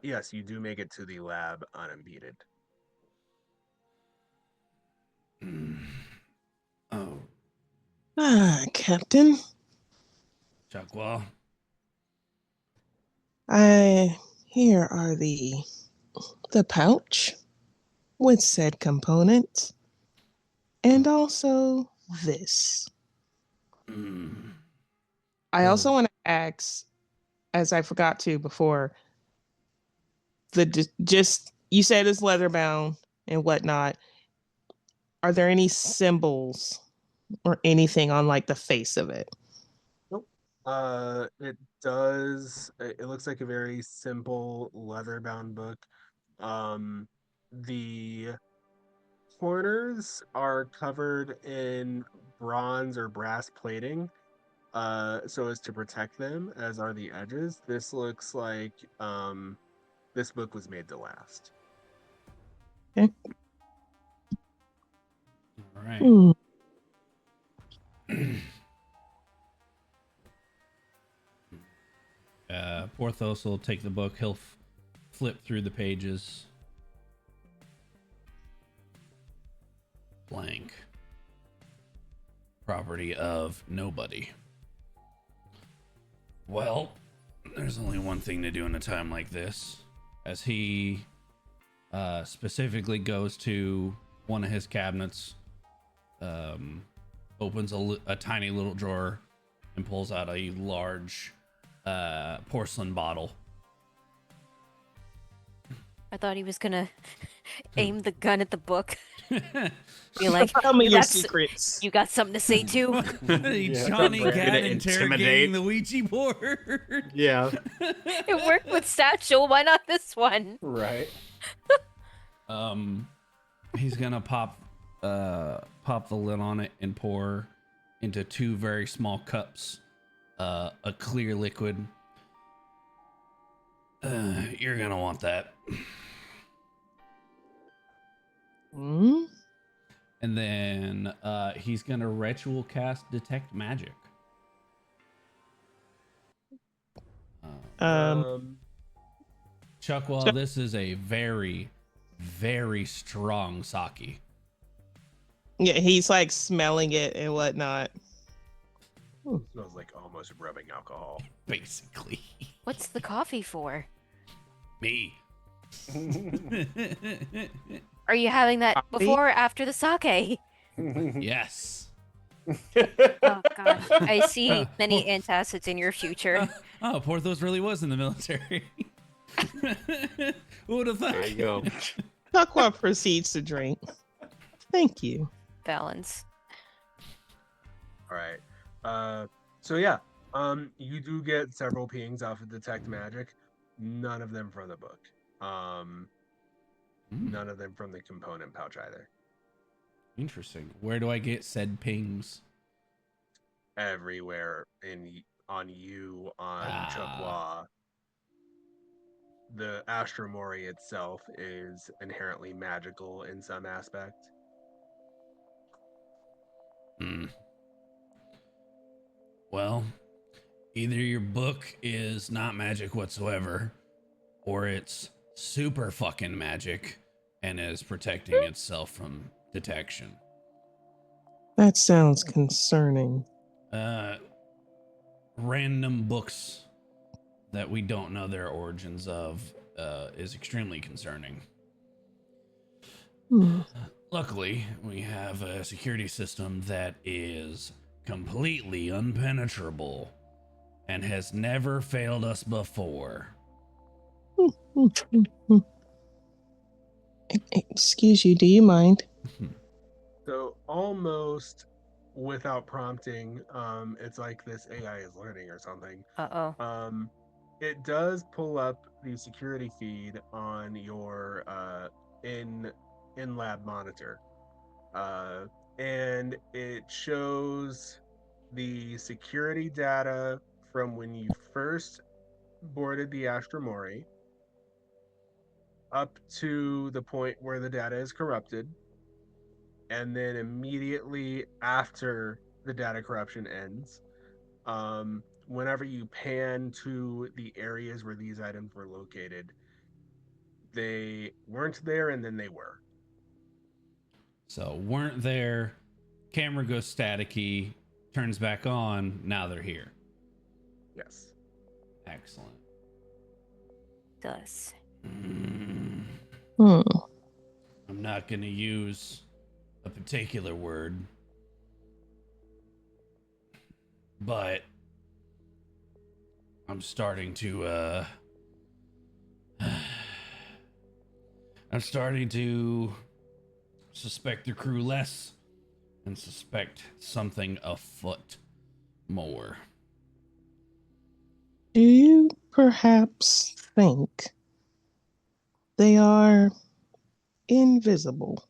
Yes, you do make it to the lab unimpeded. Oh, Captain. Chakwa. Here are the pouch with said component, and also this. I also want to ask, as I forgot to before, just you said it's leather bound and whatnot. Are there any symbols or anything on like the face of it? Nope. It does. It looks like a very simple leather-bound book. The corners are covered in bronze or brass plating, so as to protect them, as are the edges. This looks like this book was made to last. All right. Porthos will take the book. He'll flip through the pages. Blank. Property of nobody. Well, there's only one thing to do in a time like this. As he specifically goes to one of his cabinets, opens a tiny little drawer and pulls out a large porcelain bottle. I thought he was gonna aim the gun at the book. Be like, Tell me you your got secrets. you got something to say too? Johnny Gonna Gat intimidate. interrogating the Ouija board. Yeah, It worked with Satchel. Why not this one? right. He's gonna pop the lid on it and pour into 2 very small cups a clear liquid. You're gonna want that. And then he's gonna ritual cast detect magic. Chuckwall, this is a very, very strong sake. Yeah, he's like smelling it and whatnot. Smells like almost rubbing alcohol. Basically. What's the coffee for? Me. Are you having that Coffee? before or after the sake? Yes. Oh god, I see many antacids in your future. Oh, Porthos really was in the military. Who would have thought? There you go. Takwa proceeds to drink. Thank you. Balance. All right. You do get several pings off of detect magic. None of them from the book. None of them from the component pouch either. Interesting. Where do I get said pings? Everywhere on Chukwa. The Astra Mori itself is inherently magical in some aspect. Well, either your book is not magic whatsoever, or it's super fucking magic and is protecting itself from detection. That sounds concerning. Random books that we don't know their origins of is extremely concerning. Hmm. Luckily, we have a security system that is completely impenetrable and has never failed us before. Hmm, hmm, hmm, hmm. Excuse you, do you mind? So almost without prompting, it's like this AI is learning or something. Uh-oh. It does pull up the security feed on your in lab monitor, uh, and it shows the security data from when you first boarded the Astra Mori up to the point where the data is corrupted, and then immediately after the data corruption ends, whenever you pan to the areas where these items were located, they weren't there and then they were. So, weren't there, camera goes staticky, turns back on, now they're here. Yes. Excellent. Gus. Mm, Hmm. I'm not going to use a particular word, but I'm starting to I'm starting to suspect the crew less and suspect something afoot more. Do you perhaps think they are invisible?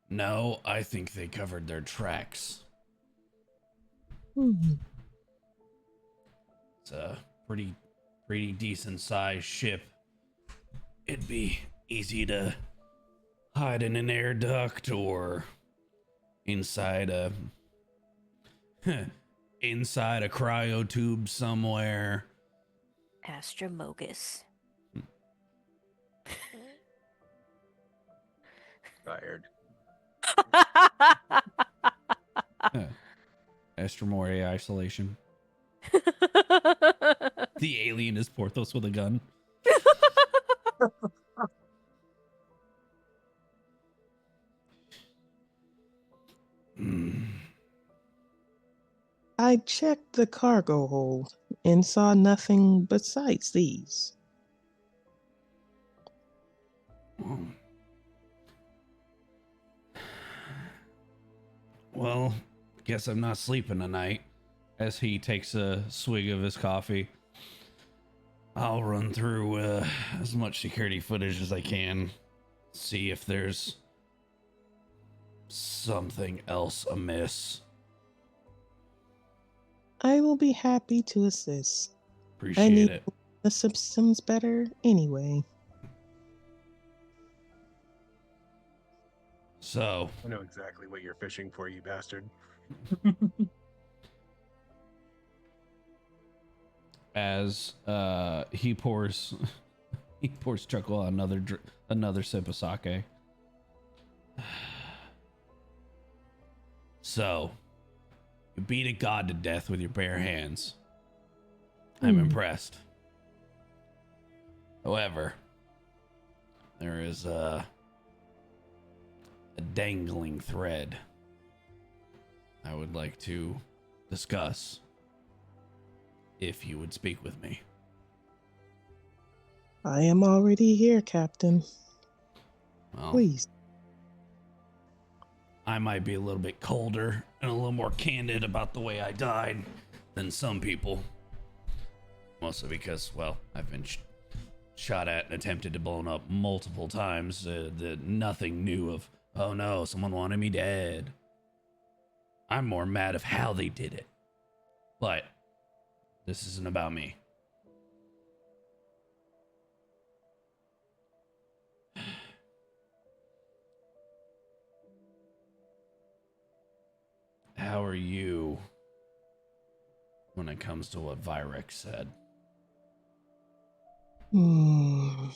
No, I think they covered their tracks. Hmm. It's a pretty decent sized ship. It'd be easy to hide in an air duct or inside a inside a cryo tube somewhere. Astra Mogus. Fired. Astra Mori isolation. The alien is Porthos with a gun. Mm. I checked the cargo hold and saw nothing besides these. Well, guess I'm not sleeping tonight. As he takes a swig of his coffee, I'll run through as much security footage as I can, see if there's something else amiss. I will be happy to assist. I Appreciate need it. the systems better anyway. So, I know exactly what you're fishing for, you bastard. as he pours Chuckle another sip of sake. So, you beat a god to death with your bare hands. I'm impressed. However, there is a dangling thread I would like to discuss if you would speak with me. I am already here, Captain. Well, Please. I might be a little bit colder and a little more candid about the way I died than some people. Mostly because, well, I've been shot at and attempted to blown up multiple times. Nothing new of, oh no, someone wanted me dead. I'm more mad of how they did it. But this isn't about me. How are you when it comes to what Virex said? Hmm.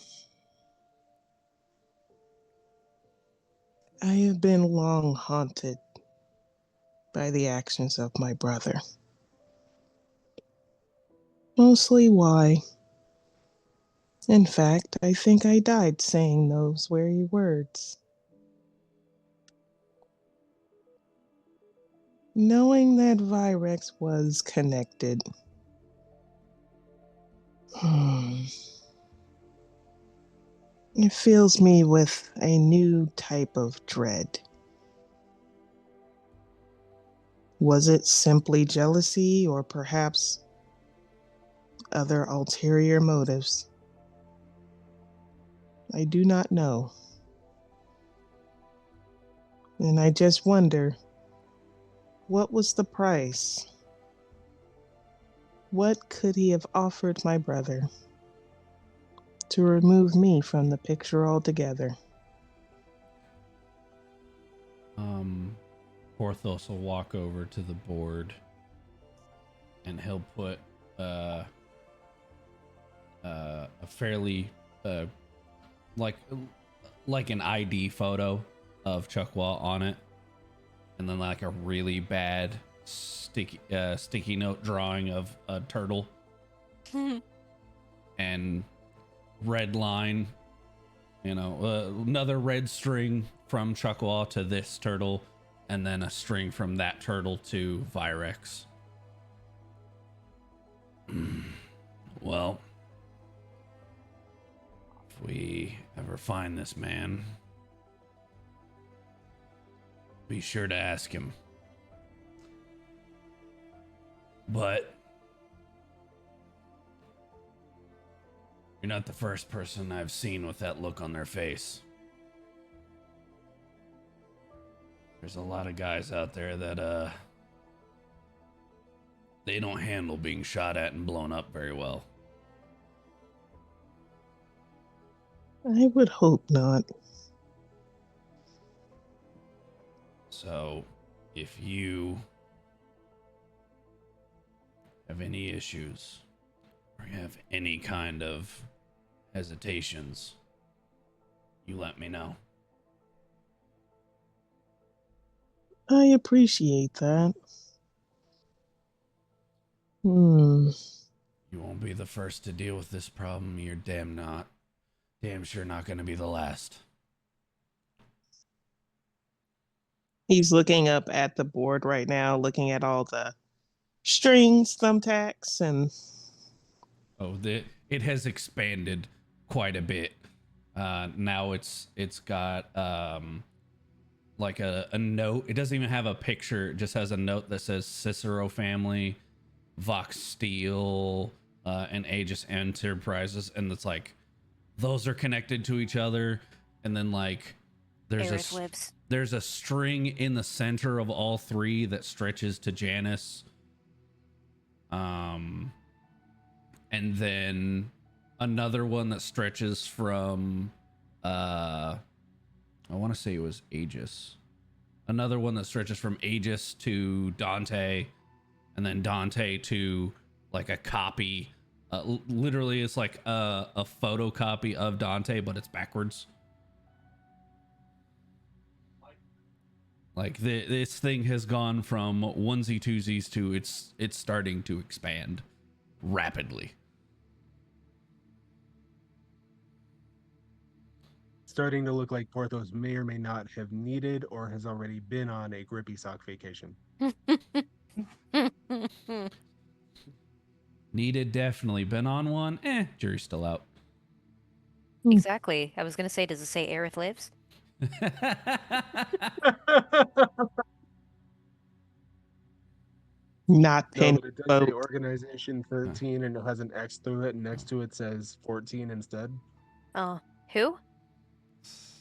have been long haunted by the actions of my brother. Mostly why. In fact, I think I died saying those very words. Knowing that Virex was connected. It fills me with a new type of dread. Was it simply jealousy or perhaps other ulterior motives? I do not know. And I just wonder, what was the price? What could he have offered my brother to remove me from the picture altogether? Porthos will walk over to the board and he'll put a fairly like an ID photo of Chuckwall on it, and then like a really bad sticky note drawing of a turtle and red line, another red string from Chuckwall to this turtle, and then a string from that turtle to Virex. Well, if we ever find this man, be sure to ask him. But you're not the first person I've seen with that look on their face. There's a lot of guys out there that they don't handle being shot at and blown up very well. I would hope not. So, if you have any issues or you have any kind of hesitations, you let me know. I appreciate that. You won't be the first to deal with this problem. You're damn sure not going to be the last. He's looking up at the board right now, looking at all the strings, thumbtacks, and It has expanded quite a bit. Now it's got like a note. It doesn't even have a picture. It just has a note that says Cicero family, Vox Steel, and Aegis Enterprises, and it's like those are connected to each other, and then like there's a string in the center of all three that stretches to Janus. And then another one that stretches from I want to say it was Aegis. Another one that stretches from Aegis to Dante, and then Dante to like a copy. Literally, it's like a photocopy of Dante, but it's backwards. Like this thing has gone from onesie twosies to it's starting to expand rapidly. Starting to look like Porthos may or may not have needed or has already been on a grippy sock vacation. Needed, definitely. Been on one? Jury's still out. Exactly. I was gonna say, does it say Aerith lives? not No, penny but it does say boat. Organization 13 and it has an X through it, and next to it says 14 instead. Oh, who?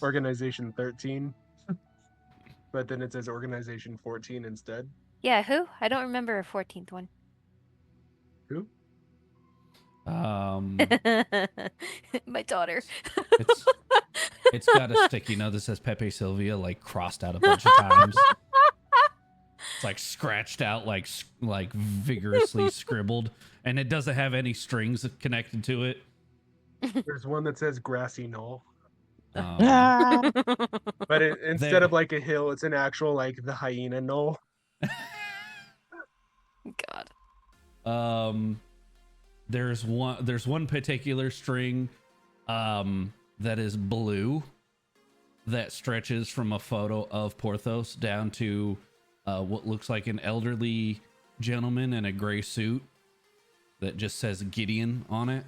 Organization 13. But then it says Organization 14 instead. Yeah, who? I don't remember a 14th one. Who? My daughter. It's got a sticky note that says Pepe Sylvia like crossed out a bunch of times. It's like scratched out, like vigorously scribbled, and it doesn't have any strings connected to it. There's one that says Grassy Knoll. Ah, But instead There- of like a hill, it's an actual like the hyena knoll. God. There's one particular string that is blue that stretches from a photo of Porthos down to what looks like an elderly gentleman in a gray suit that just says Gideon on it.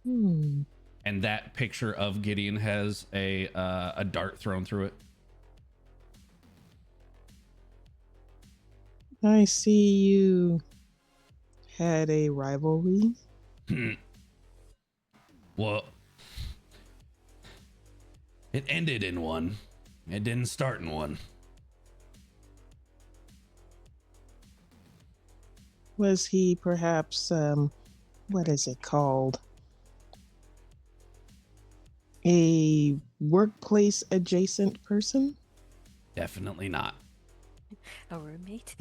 hmm. And that picture of Gideon has a dart thrown through it. I see you had a rivalry. Well, it ended in one. It didn't start in one. Was he perhaps, what is it called? A workplace adjacent person? Definitely not. A roommate?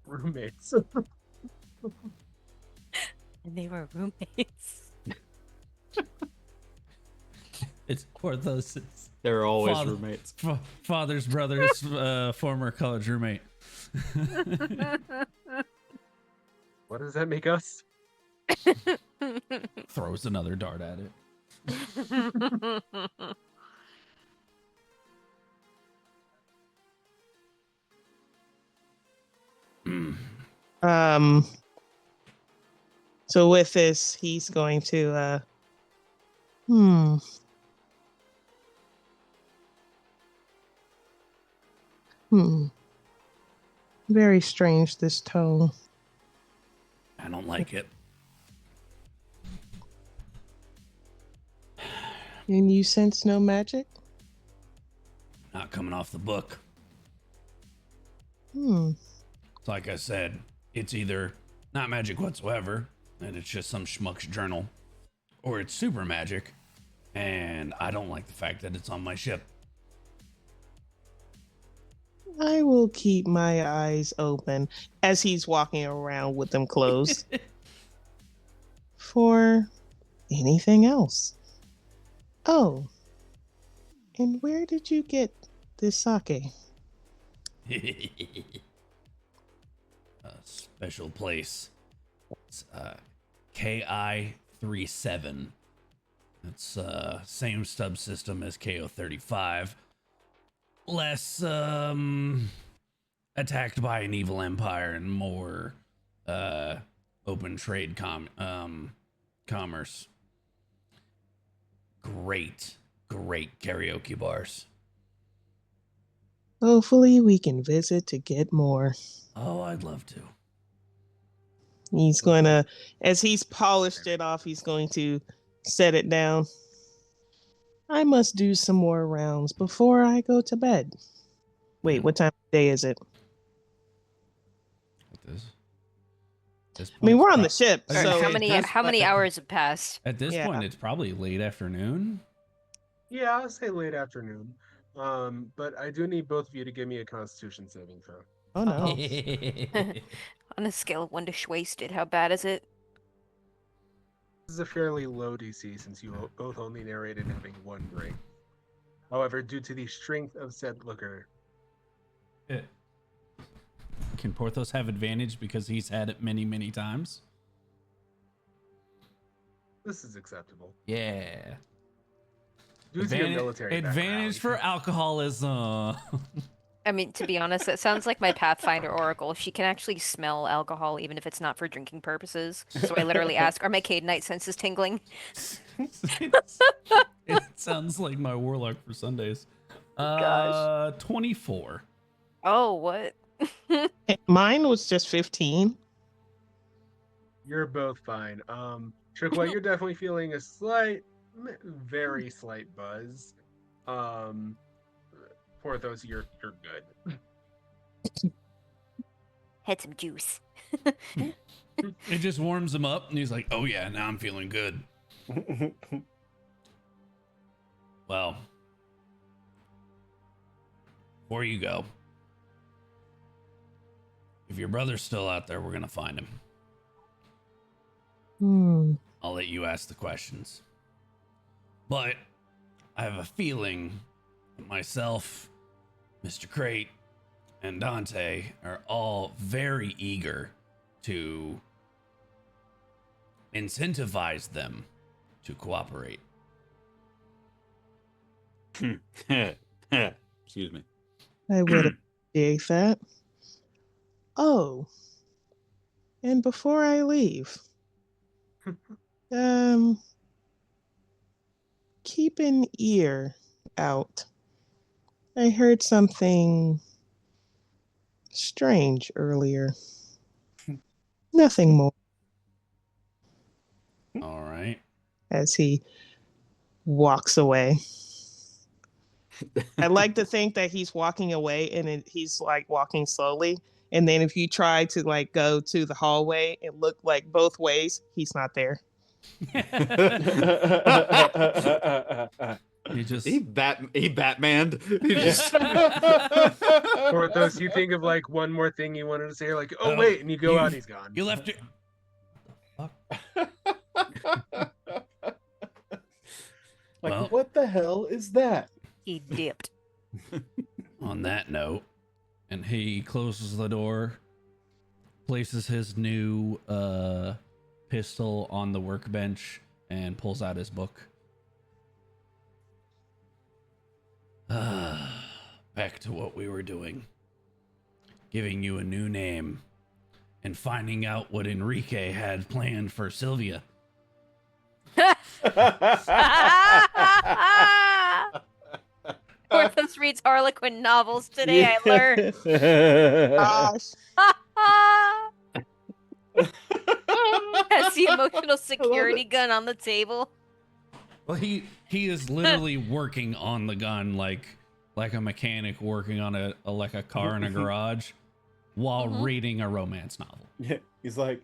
Roommates. And they were roommates. It's Porthos. They're always Father- roommates. Father's brother's former college roommate. What does that make us? Throws another dart at it. Um, so with this, he's going to, hmm. Hmm. Very strange, this tone. I don't like it. And you sense no magic? Not coming off the book. Hmm. Like I said, it's either not magic whatsoever, and it's just some schmuck's journal, or it's super magic, and I don't like the fact that it's on my ship. I will keep my eyes open as he's walking around with them closed for anything else. Oh, and where did you get this sake? A special place. It's KI-37. It's same subsystem as KO-35. Less attacked by an evil empire and more open trade commerce. Great karaoke bars. Hopefully we can visit to get more. Oh, I'd love to. He's going to, as he's polished it off, he's going to set it down. I must do some more rounds before I go to bed. Wait, what time of day is it? This I mean, point's we're on pro- the ship, I was so gonna say, How many hours have passed? At this Yeah. point, it's probably late afternoon. Yeah, I'll say late afternoon. But I do need both of you to give me a Constitution saving throw. oh no. On a scale of 1 to wasted, how bad is it? This is a fairly low DC since you both only narrated having one break. However, due to the strength of said looker, Can Porthos have advantage because he's had it many, many times? this is acceptable. Yeah. Due to your military advantage for background. alcoholism. I mean, to be honest, that sounds like my Pathfinder Oracle. She can actually smell alcohol even if it's not for drinking purposes. So I literally ask, are my Cadenite senses tingling? It sounds like my warlock for Sundays. Gosh. 24. Oh, what? Mine was just 15. You're both fine. Chikwa, you're definitely feeling a slight, very slight buzz. Porthos, you're good. Had some juice. It just warms him up, and he's like, "Oh yeah, now I'm feeling good." Well, before you go, if your brother's still out there, we're gonna find him. I'll let you ask the questions. But I have a feeling that myself, Mr. Crate, and Dante are all very eager to incentivize them to cooperate. Excuse me. I would appreciate that. Oh, and before I leave, keep an ear out. I heard something strange earlier. Nothing more. All right. As he walks away. I like to think that he's walking away and he's like walking slowly. And then if you try to like go to the hallway and look like both ways, he's not there. He just he Batmaned. He just Porthos, you think of like one more thing you wanted to say, like, oh wait, and you go out and he's gone. You left it. Like, Well- what the hell is that? He dipped. On that note, and he closes the door, places his new pistol on the workbench, and pulls out his book. Back to what we were doing. Giving you a new name and finding out what Enrique had planned for Sylvia. Porthos reads Harlequin novels today, I learned. Gosh. Has the emotional security gun on the table. Well, he is literally working on the gun like a mechanic working on a car in a garage while reading a romance novel. Yeah, he's like,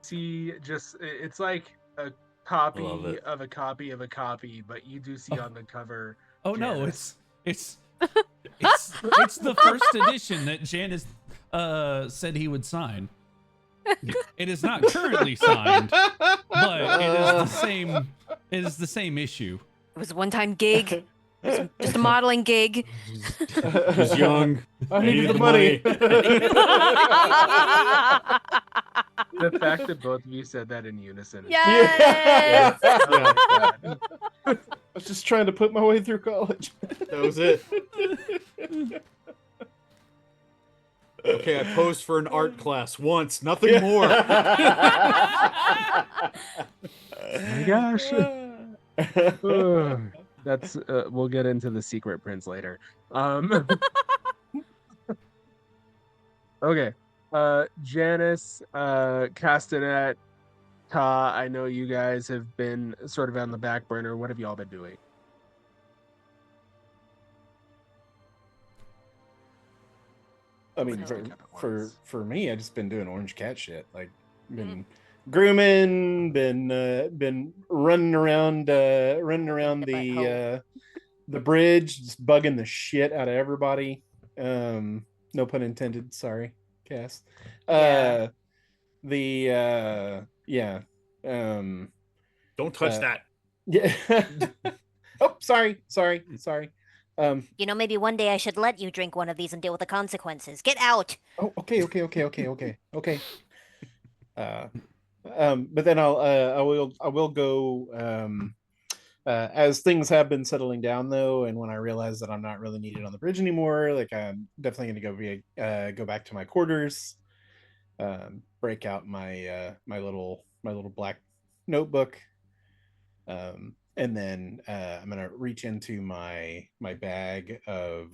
See, just it's like a copy Love it. of a copy of a copy, but you do see on the cover. Oh no, Janice. it's the first edition that Janice said he would sign. It is not currently signed, but it is the same. It is the same issue. It was a one-time gig. It was just a modeling gig. was young. I needed the money. The fact that both of you said that in unison. Yes. Oh my God. I was just trying to put my way through college. That was it. Okay, I posed for an art class once, nothing more. Oh my gosh. Ugh. That's we'll get into the secret prints later. Okay. Janice, Castanet, Ta, I know you guys have been sort of on the back burner. What have y'all been doing? I mean, Let's pick up at for once. for me, I just been doing orange cat shit. Like, been grooming, been running around The the bridge, just bugging the shit out of everybody. No pun intended. Sorry, Cass. Yeah. Yeah. Don't touch Uh, that. Yeah. Oh, sorry. You know, maybe one day I should let you drink one of these and deal with the consequences. Get out. Oh, okay. But then I will go as things have been settling down though, and when I realize that I'm not really needed on the bridge anymore, like I'm definitely going to go back to my quarters, break out my my little black notebook, and then I'm gonna reach into my bag of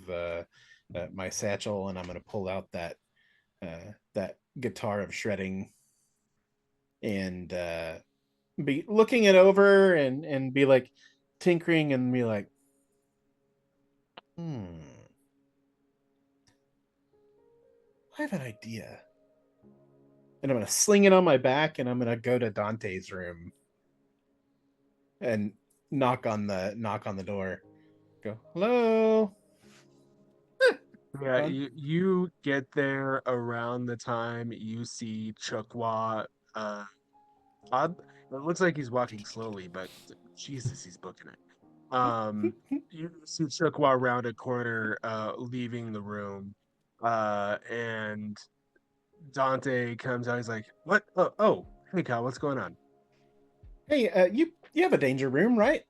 my satchel, and I'm gonna pull out that guitar of shredding, and be looking it over and be like tinkering and be like, I have an idea. And I'm gonna sling it on my back, and I'm gonna go to Dante's room and knock on the door. Go, hello. Yeah, you get there around the time you see Chukwa Bob. It looks like he's walking slowly, but Jesus, he's booking it. You see Chukwa around a corner, leaving the room, and Dante comes out. He's like, "What? Oh, hey, Kyle, what's going on?" Hey, you have a danger room, right?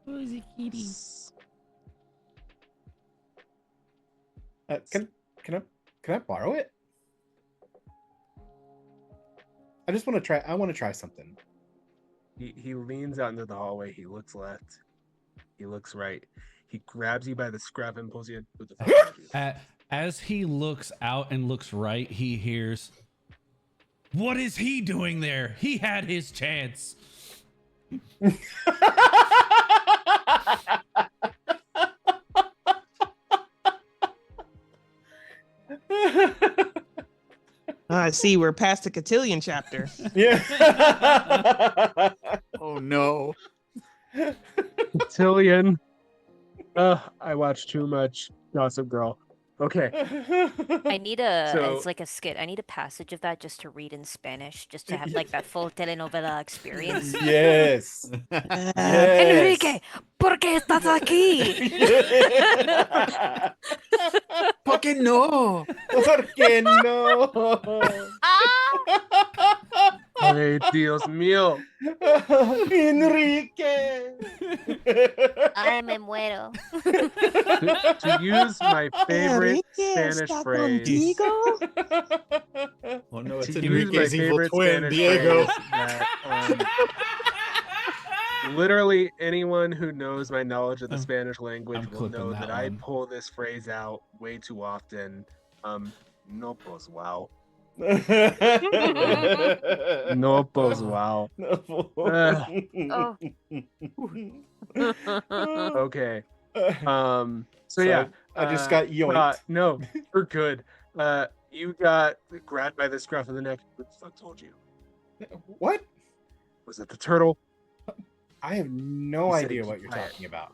Who's a kitty? Can I borrow it? I just want to try. I want to try something. He leans out into the hallway. He looks left. He looks right. He grabs you by the scruff and pulls you in with the fuck. As he looks out and looks right, he hears, "What is he doing there? He had his chance." I see we're past the cotillion chapter. Yeah. Oh no. Tillian. I watch too much Gossip Girl. Okay. I need So- it's like a skit. I need a passage of that just to read in Spanish, just to have like that full telenovela experience. Yes. Enrique, ¿por qué estás aquí? Fucking no. ¿Por qué no? Ay, Dios mío. Enrique. Ay, me muero. To use my favorite Enrique Spanish está phrase. contigo? Oh no, it's To use my Enrique's evil favorite twin, Spanish Diego. phrase that, literally anyone who knows my knowledge of the I'm- Spanish language I'm will clipping know that that I one. pull this phrase out way too often. No pues wow. No pues wow. Oh. Okay. So So yeah, I just got yoinked. no, we're good. You got grabbed by the scruff of the neck. Who the fuck told you? What? Was it the turtle? I have no You said idea keep what you're quiet. talking about.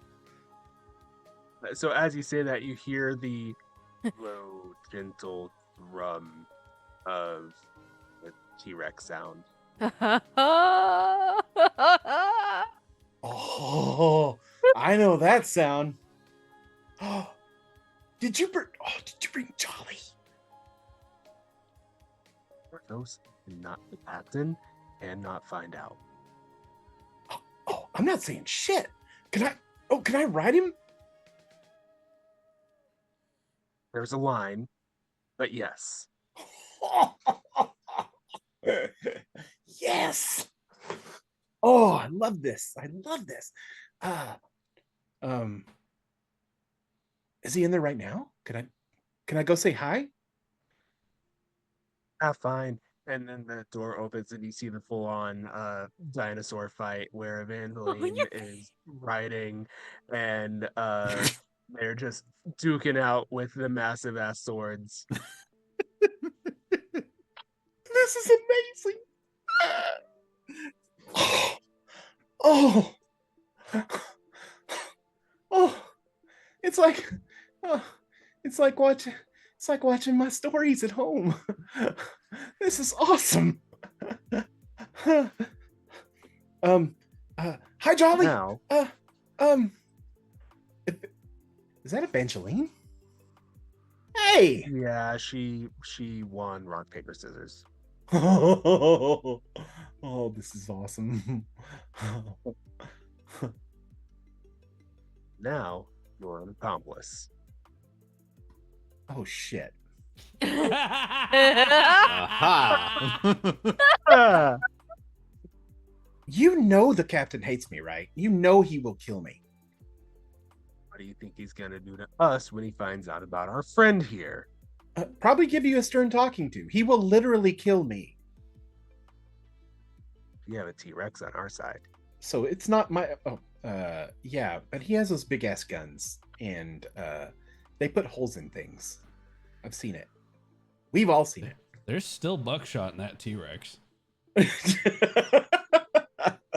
So as you say that, you hear the low, gentle thrum of the T-Rex sound. Oh, I know that sound. Did you bring Jolly? Porthos and not the captain cannot find out. Oh, I'm not saying shit. Can I ride him? There's a line, but yes. Yes. Oh, I love this. Is he in there right now? Can I go say hi? Fine. And then the door opens and you see the full-on dinosaur fight where Evangeline is riding and they're just duking out with the massive ass swords. This is amazing. Oh. Oh. It's like watching my stories at home. This is awesome. Hi Jolly. Now, Is that Evangeline? Hey. yeah, she won rock, paper, scissors. Oh, this is awesome. Now you're an accomplice. Oh shit. Aha. You know the captain hates me, right? You know he will kill me. What do you think he's gonna do to us when he finds out about our friend here? Probably give you a stern talking to. He will literally kill me. We have a T-Rex on our side. So it's not my yeah, but he has those big ass guns and they put holes in things. I've seen it. We've all seen it. There's still buckshot in that T-Rex.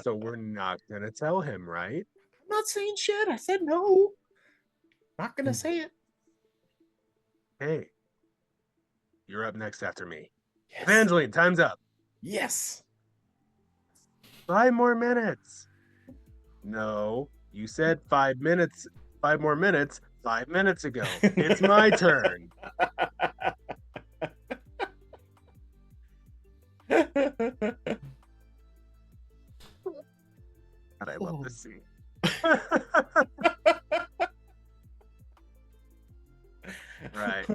So we're not gonna tell him, right? I'm not saying shit. I said no. Not gonna say it. Hey, you're up next after me. Yes. Evangeline, time's up. Yes. 5 more minutes. No, you said 5 minutes. 5 more minutes 5 minutes ago. It's my turn. God, I love this scene. Right.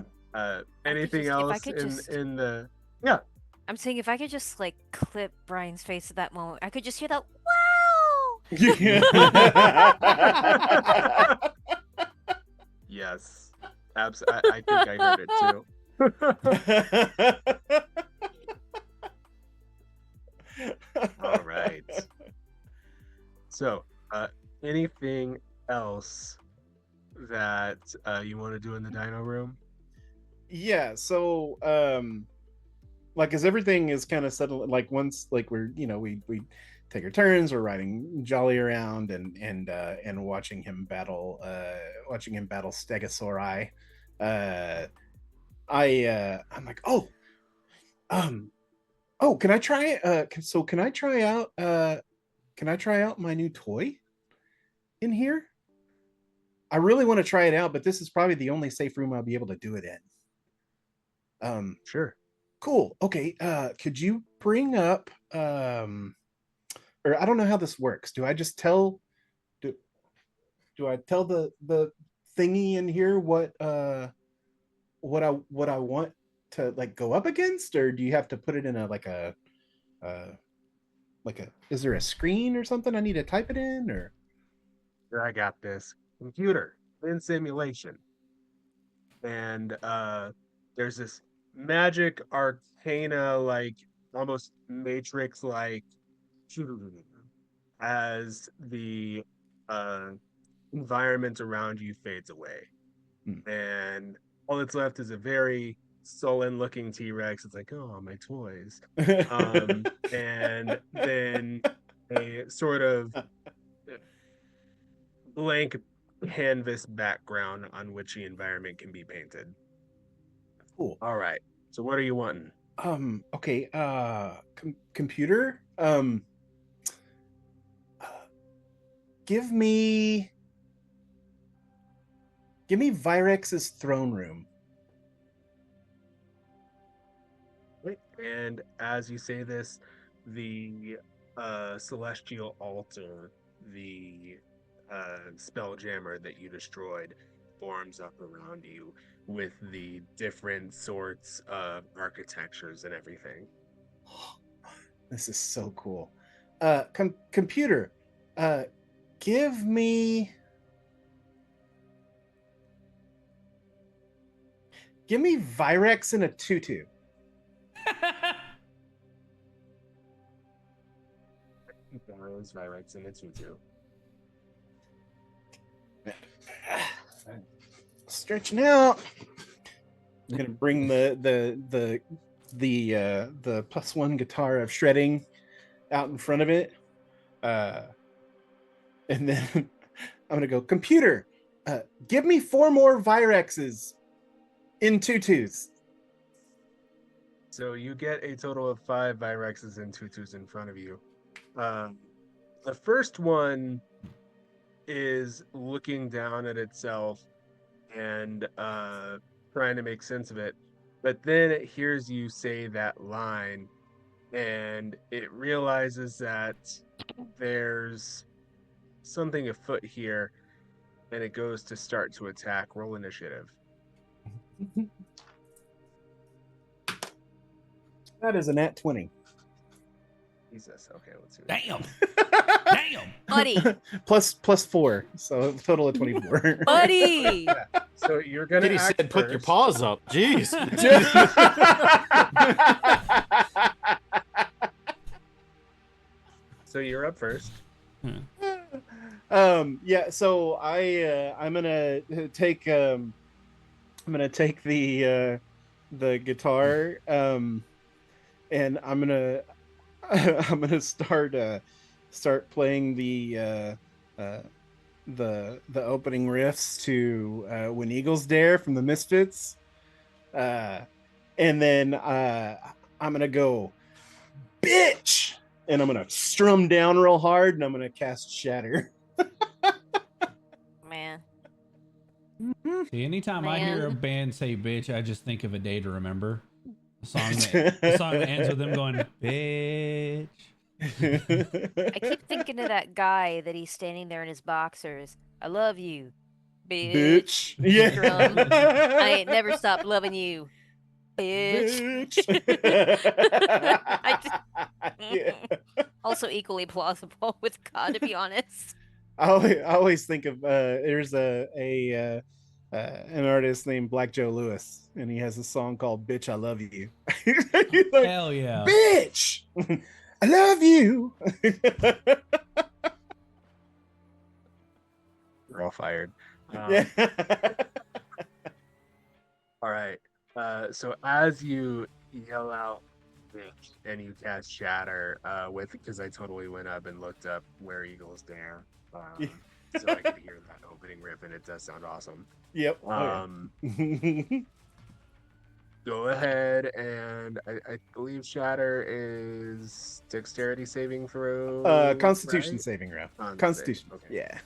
Anything if I else could in just- in the yeah. I'm saying if I could just like clip Brian's face at that moment, I could just hear that wow. Yes. I think I heard it too. All right. So, anything else that you want to do in the dino room? Yeah, so like as everything is kind of settled, like once like we're we take our turns, we're riding Jolly around and watching him battle Stegosauri. I'm like, can I try can I try out my new toy in here? I really want to try it out, but this is probably the only safe room I'll be able to do it in. Sure. Cool. Okay. Could you bring up or I don't know how this works. Do I just tell do I tell the thingy in here what I want to like go up against, or do you have to put it in a is there a screen or something I need to type it in, or I got this. Computer in simulation. And there's this magic arcana, like almost matrix like as the environment around you fades away. And all that's left is a very sullen looking T-Rex. It's like, oh, my toys. And then a sort of blank canvas background on which the environment can be painted. cool. All right. So what are you wanting? Okay. Computer. Give me Virex's throne room. And as you say this, the celestial altar, the spelljammer that you destroyed, forms up around you with the different sorts of architectures and everything. This is so cool. Computer, give me Virex in a tutu. Virex and a tutu. Stretching out. I'm gonna bring the +1 guitar of shredding out in front of it, and then I'm gonna go, computer, give me 4 more Virexes in tutus. So you get a total of 5 Virexes and tutus in front of you. The first one is looking down at itself and trying to make sense of it, but then it hears you say that line and it realizes that there's something afoot here, and it goes to start to attack. Roll initiative. That is a nat 20. Jesus. Okay, let's see. Damn. Damn. Buddy. plus 4, so a total of 24. Buddy. So you're gonna Kitty act said, "Put your first. paws up." Jeez. So you're up first. Yeah, so I'm gonna take the guitar, and I'm gonna start playing the opening riffs to When Eagles Dare from the Misfits, and then I'm gonna go, bitch, and I'm gonna strum down real hard, and I'm gonna cast Shatter. Man. See, anytime I hear a Man. band say "bitch," I just think of "A Day to Remember," the song that ends with them going "bitch." I keep thinking of that guy that he's standing there in his boxers. I love you, bitch. Yeah. Drum. I ain't never stopped loving you, bitch. Yeah. Also equally plausible with God, to be honest. I always think of there's an artist named Black Joe Lewis, and he has a song called "Bitch I Love You." He's like, Hell yeah. bitch, I love you. We're all fired. Yeah. All right. So as you yell out bitch and you cast Shatter, because I totally went up and looked up Where Eagles Dare, so I could hear that opening riff, and it does sound awesome. Yep. Go ahead, and I believe Shatter is dexterity saving throw. Constitution right? saving row. Con Constitution. save, okay. Yeah.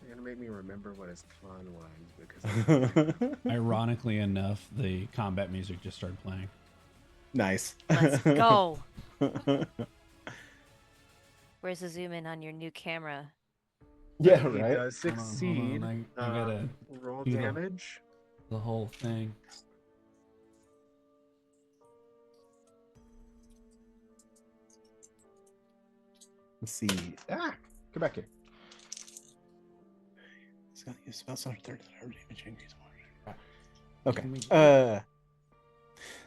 You're gonna make me remember what his con was because Ironically enough, the combat music just started playing. Nice. Let's go. Where's the zoom in on your new camera? Yeah, he right. does succeed. Hold on, I gotta roll do the- damage. the whole thing. Let's see. Come back here. It's got to use spell on third damage increase. Okay.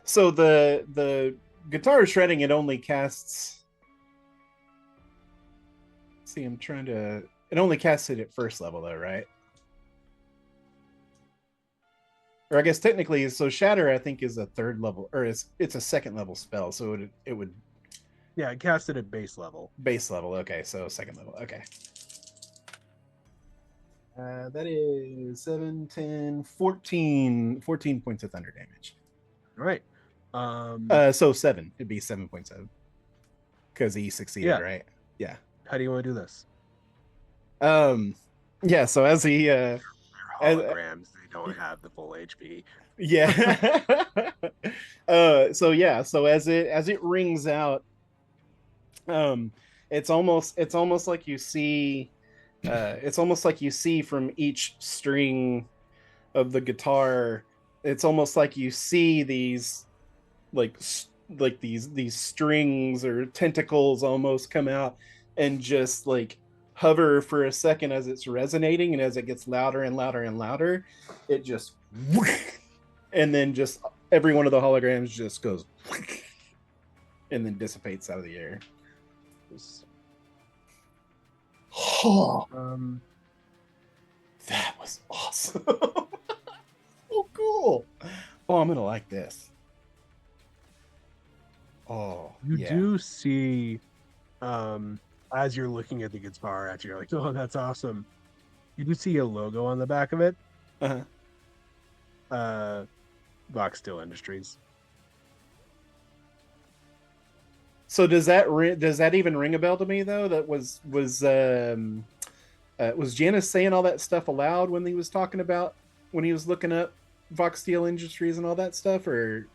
So the guitar shredding, it only casts. See, I'm trying to. It only casts it at first level, though, right? Or I guess technically, so Shatter, I think, is a third level, or it's a second level spell, so it would. Yeah, I cast it at base level. Base level, okay, so second level, okay. That is 7, 10, 14 points of thunder damage. All right. So 7. It'd be 7.7. Because he succeeded, Yeah. right? Yeah. How do you want to do this? Yeah, so as he They're holograms, they don't have the full HP. yeah. So as it rings out, it's almost like you see from each string of the guitar, it's almost like you see these like these strings or tentacles almost come out and just like hover for a second as it's resonating, and as it gets louder and louder and louder, it just and then just every one of the holograms just goes and then dissipates out of the air. Oh, that was awesome. So cool. Oh, I'm gonna like this. Oh, You yeah. do see, as you're looking at the guitar, after you're like, oh, that's awesome. You do see a logo on the back of it. Uh-huh. Box Steel Industries. So does that even ring a bell to me though? That was Janice saying all that stuff aloud when he was talking about when he was looking up Vox Steel Industries and all that stuff, or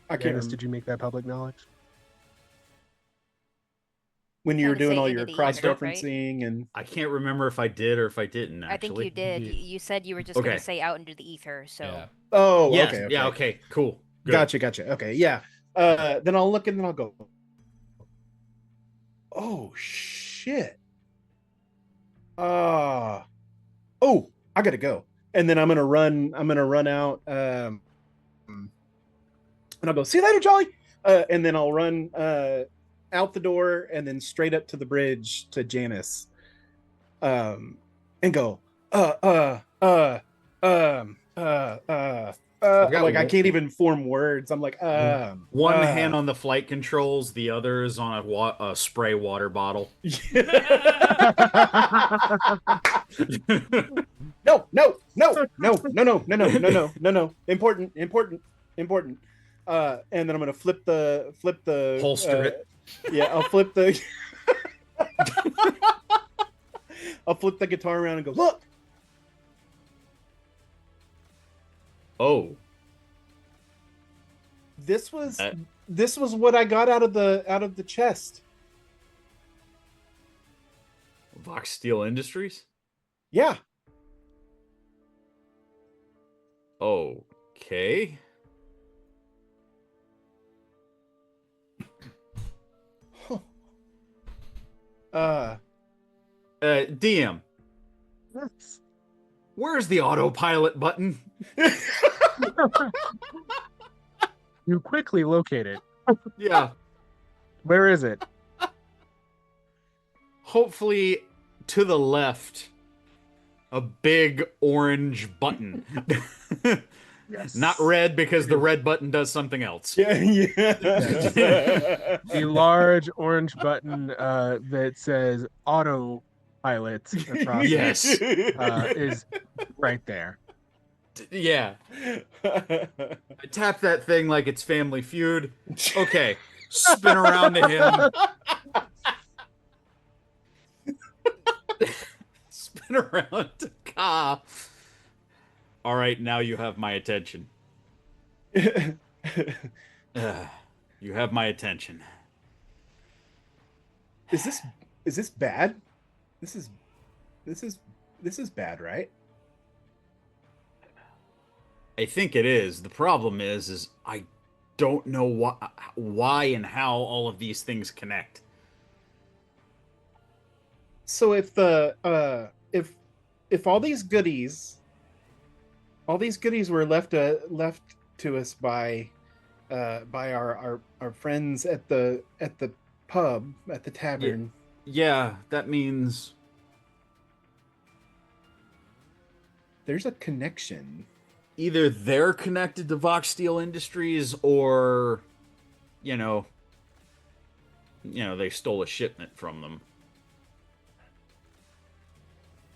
I can't Janice, remember. did you make that public knowledge? When you were Kinda doing say all into your the ether, cross-referencing and I can't remember if I did or if I didn't. I think Actually, you did. did. You said you were just Okay. gonna say out into the ether. So Yeah. oh, Yes, okay, yeah, okay, cool. Good. Gotcha. Okay, yeah. Then I'll look and then I'll go, oh shit. Oh, I gotta go. And then I'm gonna run out, and I'll go, see you later, Jolly. And then I'll run out the door and then straight up to the bridge to Janice. And go, got like I one- can't even form words. I'm like, One hand on the flight controls, the other is on a spray water bottle. no. No. Important. And then I'm gonna flip the Holster it. Yeah, I'll flip the I'll flip the guitar around and go, look. Oh, This was what I got out of the chest. Vox Steel Industries? Yeah. Okay. DM, Yes. where's the autopilot button? You quickly locate it. Yeah. Where is it? Hopefully to the left. A big orange button. Yes. Not red because the red button does something else. Yeah. A large orange button that says autopilot across Yes. it is right there. Yeah. I tap that thing like it's Family Feud. Okay. Spin around to him. Spin around to Ka. All right, now you have my attention. You have my attention. Is this bad? This is bad, right? I think it is. The problem is I don't know why and how all of these things connect. So if all these goodies were left to us by our friends at the pub, at the tavern. Yeah, that means There's a connection. either they're connected to Vox Steel Industries or you know, they stole a shipment from them.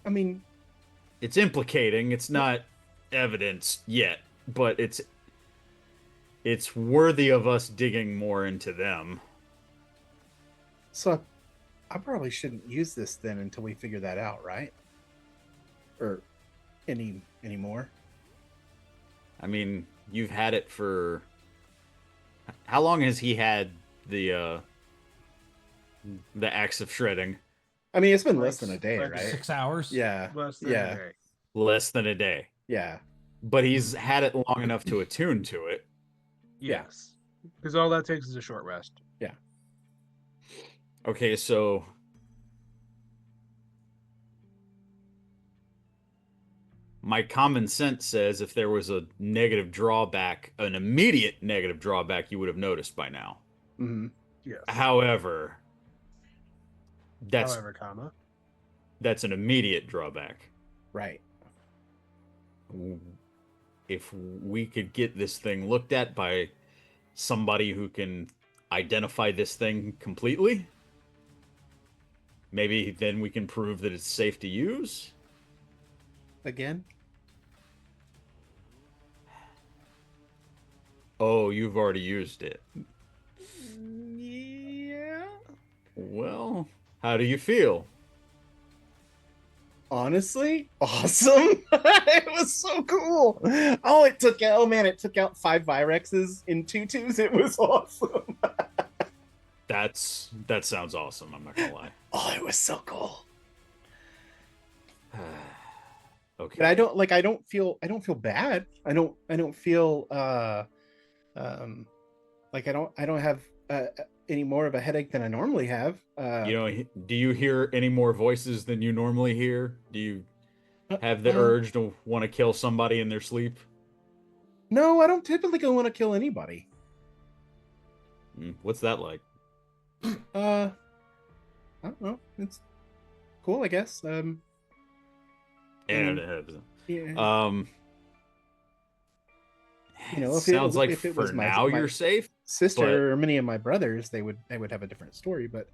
I mean, It's implicating. It's not evidence yet, but it's worthy of us digging more into them. so I probably shouldn't use this then until we figure that out, right? Or any more. I mean, you've had it for how long has he had the axe of shredding? I mean, it's been less than a day, like right? 6 hours. Yeah. Less than Yeah. a day. Less than a day. Yeah. But he's had it long enough to attune to it. Yes. Because all that takes is a short rest. Okay, so my common sense says if there was a negative drawback, an immediate negative drawback, you would have noticed by now. Mm-hmm. Yes. However, that's comma. that's an immediate drawback. Right. If we could get this thing looked at by somebody who can identify this thing completely, maybe then we can prove that it's safe to use. Again? Oh, you've already used it. Yeah. Well, how do you feel? Honestly, awesome. It was so cool. It took out 5 Virexes in 2 twos. It was awesome. That sounds awesome, I'm not gonna lie. Oh, it was so cool. Okay. But I don't feel bad. I don't feel like I don't have any more of a headache than I normally have. Do you hear any more voices than you normally hear? Do you have the urge to want to kill somebody in their sleep? No, I don't typically want to kill anybody. What's that like? I don't know. It's cool, I guess. And Yeah. sounds like if it for was my you're safe. sister or many of my brothers, they would have a different story. But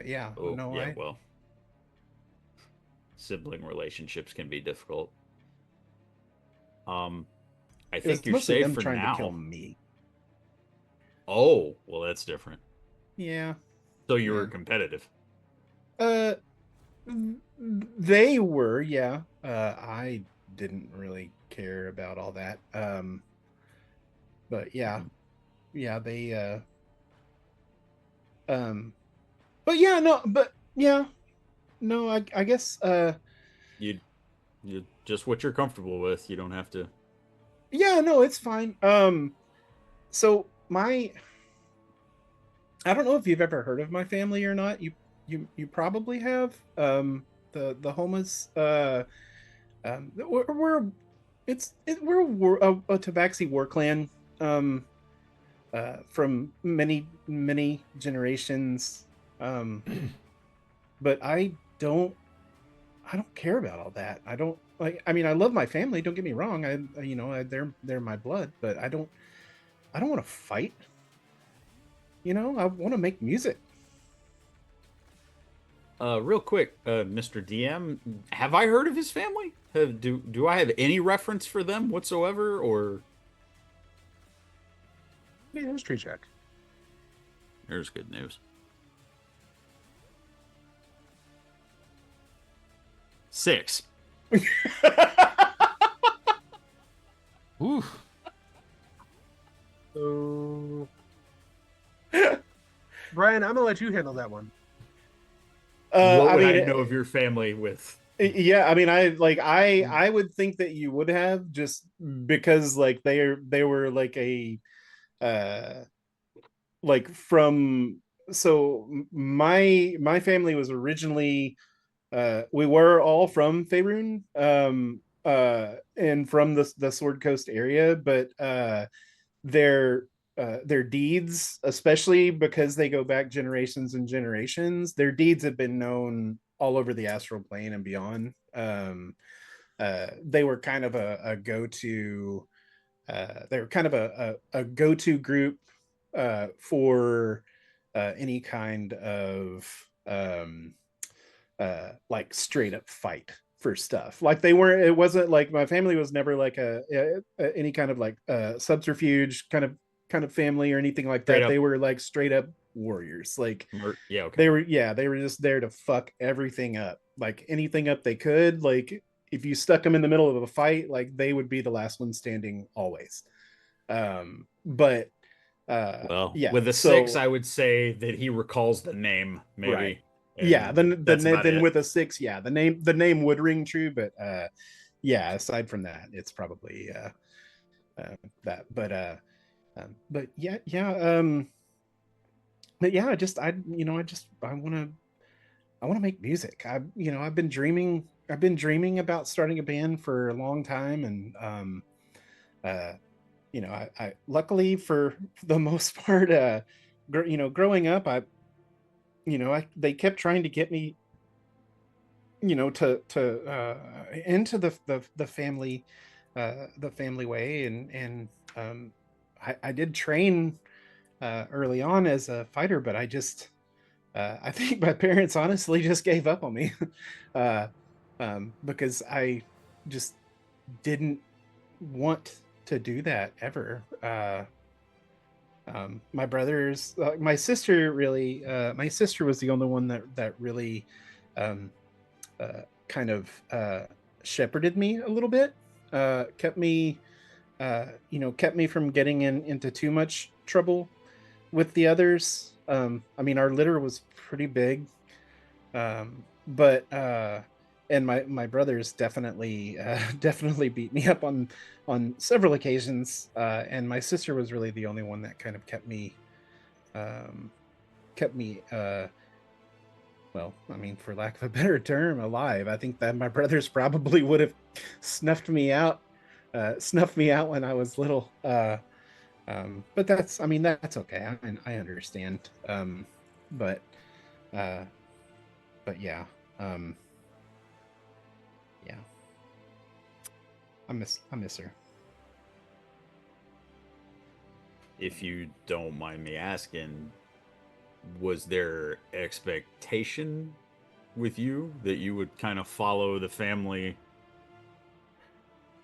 yeah, Oh, no, yeah, well, sibling relationships can be difficult. I It think was you're mostly safe them for trying now. to kill me. Oh, well, that's different. Yeah. So you were Yeah. competitive. Uh, they were, yeah. I didn't really care about all that. But yeah, yeah, they um but yeah, no, but yeah, no, I guess You, you just what you're comfortable with. You don't have to. yeah, no, it's fine. So my I don't know if you've ever heard of my family or not. You probably have. The Homas we're we're a Tabaxi war clan from many generations. Um but I don't care about all that. I don't like. I mean, I love my family. Don't get me wrong. They're my blood, but I don't want to fight. I want to make music. Real quick, Mr. DM, have I heard of his family? Do I have any reference for them whatsoever? Or Yeah, history check. there's good news. 6. Ooh. So, Brian, I'm gonna let you handle that one. What I would mean, I know of your family with? yeah. I mean, I would think that you would have just because like they were like a uh like from so my family was originally we were all from Faerun and from the Sword Coast area, but their their deeds, especially because they go back generations and generations, their deeds have been known all over the astral plane and beyond. They were kind of a go-to. They were kind of a go-to group for any kind of like straight up fight for stuff. Like they weren't. It wasn't like my family was never like any kind of like subterfuge kind of family or anything like Straight that. up. They were like straight up warriors. Like Yeah, okay. they were just there to fuck everything up, like anything up they could. Like if you stuck them in the middle of a fight, like they would be the last one standing always. But Well, yeah, with a 6, so I would say that he recalls the name, right. maybe. Yeah, And that's about then it. with a 6, yeah, the name would ring true, but yeah, aside from that, it's probably that. But yeah, I want to make music. I've been dreaming about starting a band for a long time, and uh I luckily for the most part growing up they kept trying to get me to into the family way, and I did train early on as a fighter, but I think my parents honestly just gave up on me uh, because I just didn't want to do that ever. My brothers, my sister was the only one that really um, kind of shepherded me a little bit, kept me from getting into too much trouble with the others. I mean, our litter was pretty big, but and my brothers definitely definitely beat me up on several occasions, and my sister was really the only one that kind of um, kept me well, I mean, for lack of a better term, alive. I think that my brothers probably would have snuffed me out when I was little. But I mean, that's okay. I understand. But, uh, but yeah, um, yeah, I miss her. If you don't mind me asking, was there expectation with you that you would kind of follow the family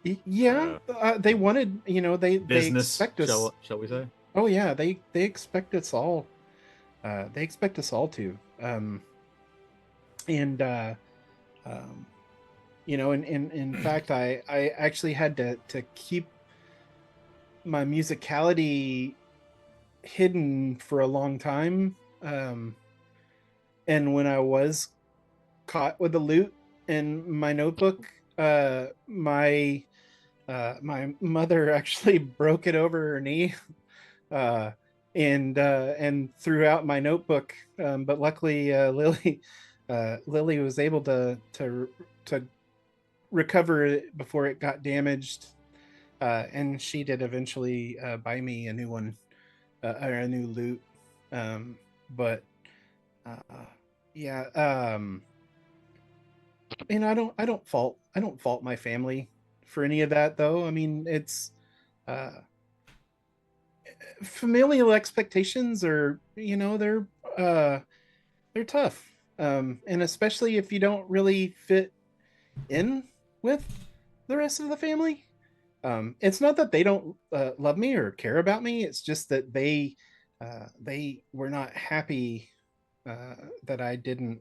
Yeah, they wanted, they business, expect us. shall we say? Oh yeah, they expect us all. They expect us all to. And um, in fact, I actually had to keep my musicality hidden for a long time. And when I was caught with the loot in my notebook, my mother actually broke it over her knee, uh, and threw out my notebook. But luckily, Lily was able to recover it before it got damaged, and she did eventually buy me a new one, or a new loot. But uh, yeah, and I don't fault my family for any of that, though. I mean, it's uh, familial expectations are, they're tough, and especially if you don't really fit in with the rest of the family. It's not that they don't love me or care about me. It's just that they were not happy that I didn't.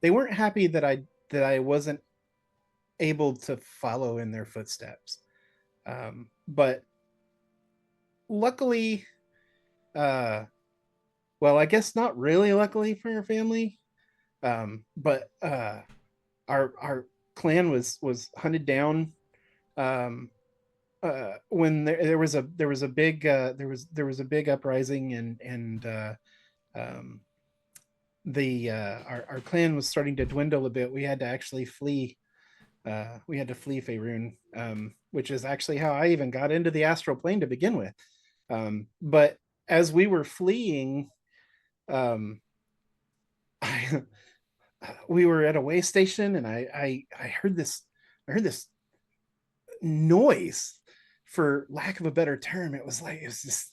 They weren't happy that I wasn't able to follow in their footsteps. But luckily, uh, well, I guess not really luckily for our family. But our clan was hunted down, um, when there was a big there was a big uprising, and um, the our clan was starting to dwindle a bit. We had to actually flee. We had to flee Faerun, which is actually how I even got into the astral plane to begin with. But as we were fleeing, um, I, we were at a way station, and I heard this noise, for lack of a better term. It was just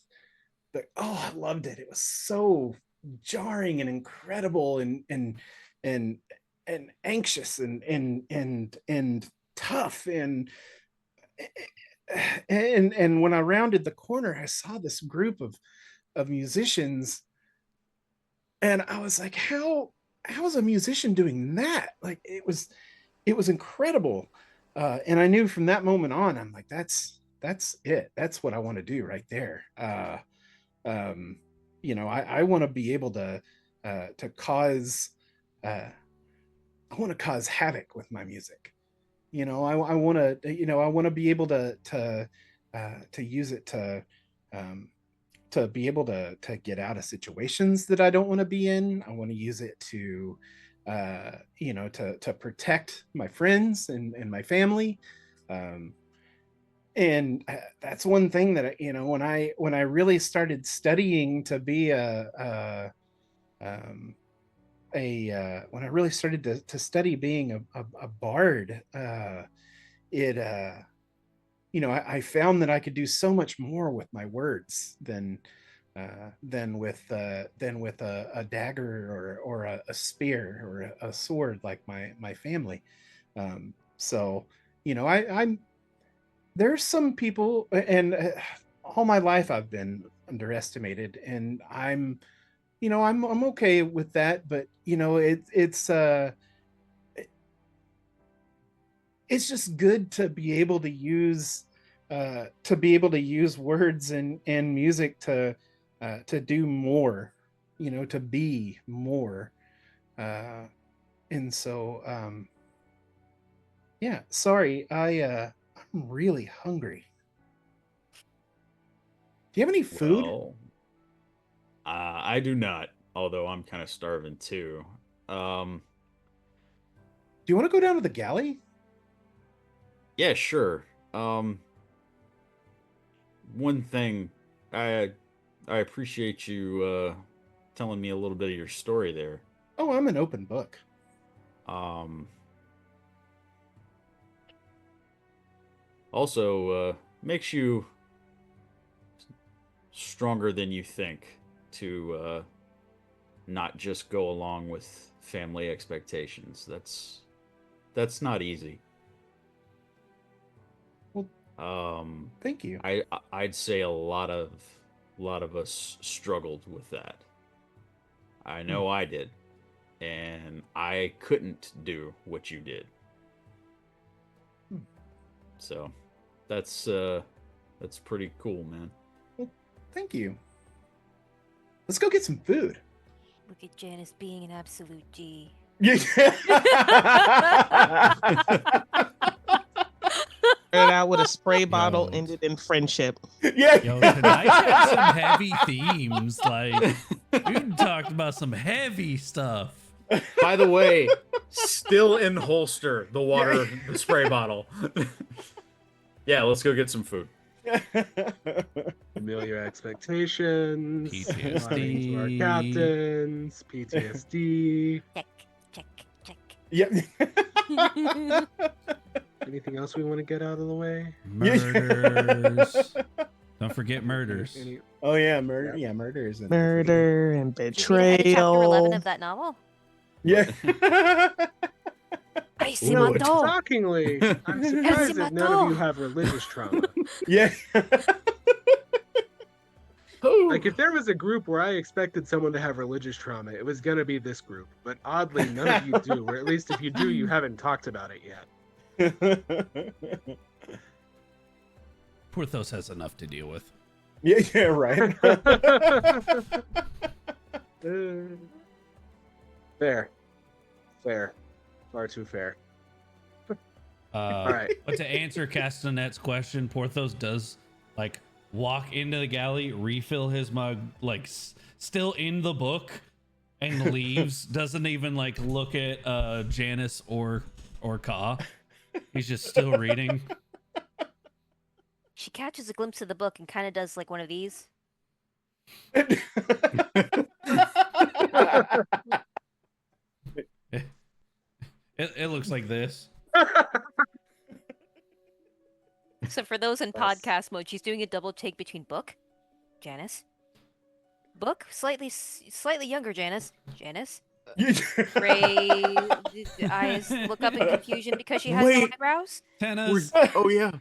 like, oh, I loved it. It was so jarring and incredible, and and anxious, and tough, and when I rounded the corner, I saw this group of musicians, and I was like, how is a musician doing that? Like, it was incredible. And I knew from that moment on, I'm like, that's it. That's what I want to do right there. Um, I want to be able to cause uh, I want to cause havoc with my music. I want to be able to use it to be able to get out of situations that I don't want to be in. I want to use it to protect my friends and my family. Um, and that's one thing that when I really started studying to be um, when I really started to study being a bard, it I found that I could do so much more with my words than with a dagger, or a spear, or a sword, like my family. So I'm there's some people, and all my life I've been underestimated, and I'm okay with that. But it's just good to be able to use words and music to do more, to be more. And so yeah, sorry, I'm really hungry. Do you have any food? Do Well, I do not, although I'm kind of starving too. Um, you want to go down to the galley? yeah, sure. One thing, I I appreciate you telling me a little bit of your story there. Oh, I'm an open book. Um, Also, makes you stronger than you think to not just go along with family expectations. That's not easy. Thank you. I'd say a lot of us struggled with that. I know I did, and I couldn't do what you did. So that's pretty cool, man. Thank you. Let's go get some food. Look at Janice being an absolute G. Yeah. Started out with a spray bottle, ended in friendship. Yeah. Yo, tonight's had some heavy themes. Like, we talked about some heavy stuff. By the way, still in holster, the water, the spray bottle. Yeah, let's go get some food. Familiar expectations. PTSD. Lying to our captains. PTSD. Check, check, check. Yep. Anything else we want to get out of the way? Murders. Don't forget murders. Oh yeah, murder. Yeah, murder is in there. Murder and Did you read ahead of chapter 11 betrayal. of that novel? Yeah. I see Ooh, my it's dog. Shockingly, I'm surprised that none of you have religious trauma. Yeah. Like, if there was a group where I expected someone to have religious trauma, it was going to be this group. But oddly, none of you do. Or at least if you do, you haven't talked about it yet. Porthos has enough to deal with. Yeah, right. Fair. Fair. Far too fair. All right. But to answer Castanet's question, Porthos does like walk into the galley, refill his mug, like still in the book, and leaves. Doesn't even like look at Janice or Ka. He's just still reading. She catches a glimpse of the book and kind of does like one of these. It looks like this. So for those in podcast mode, she's doing a double take between book, Janice. Book, slightly younger Janice. Janice. Gray eyes look up in confusion because she has no Wait. eyebrows. Tennis. Oh yeah.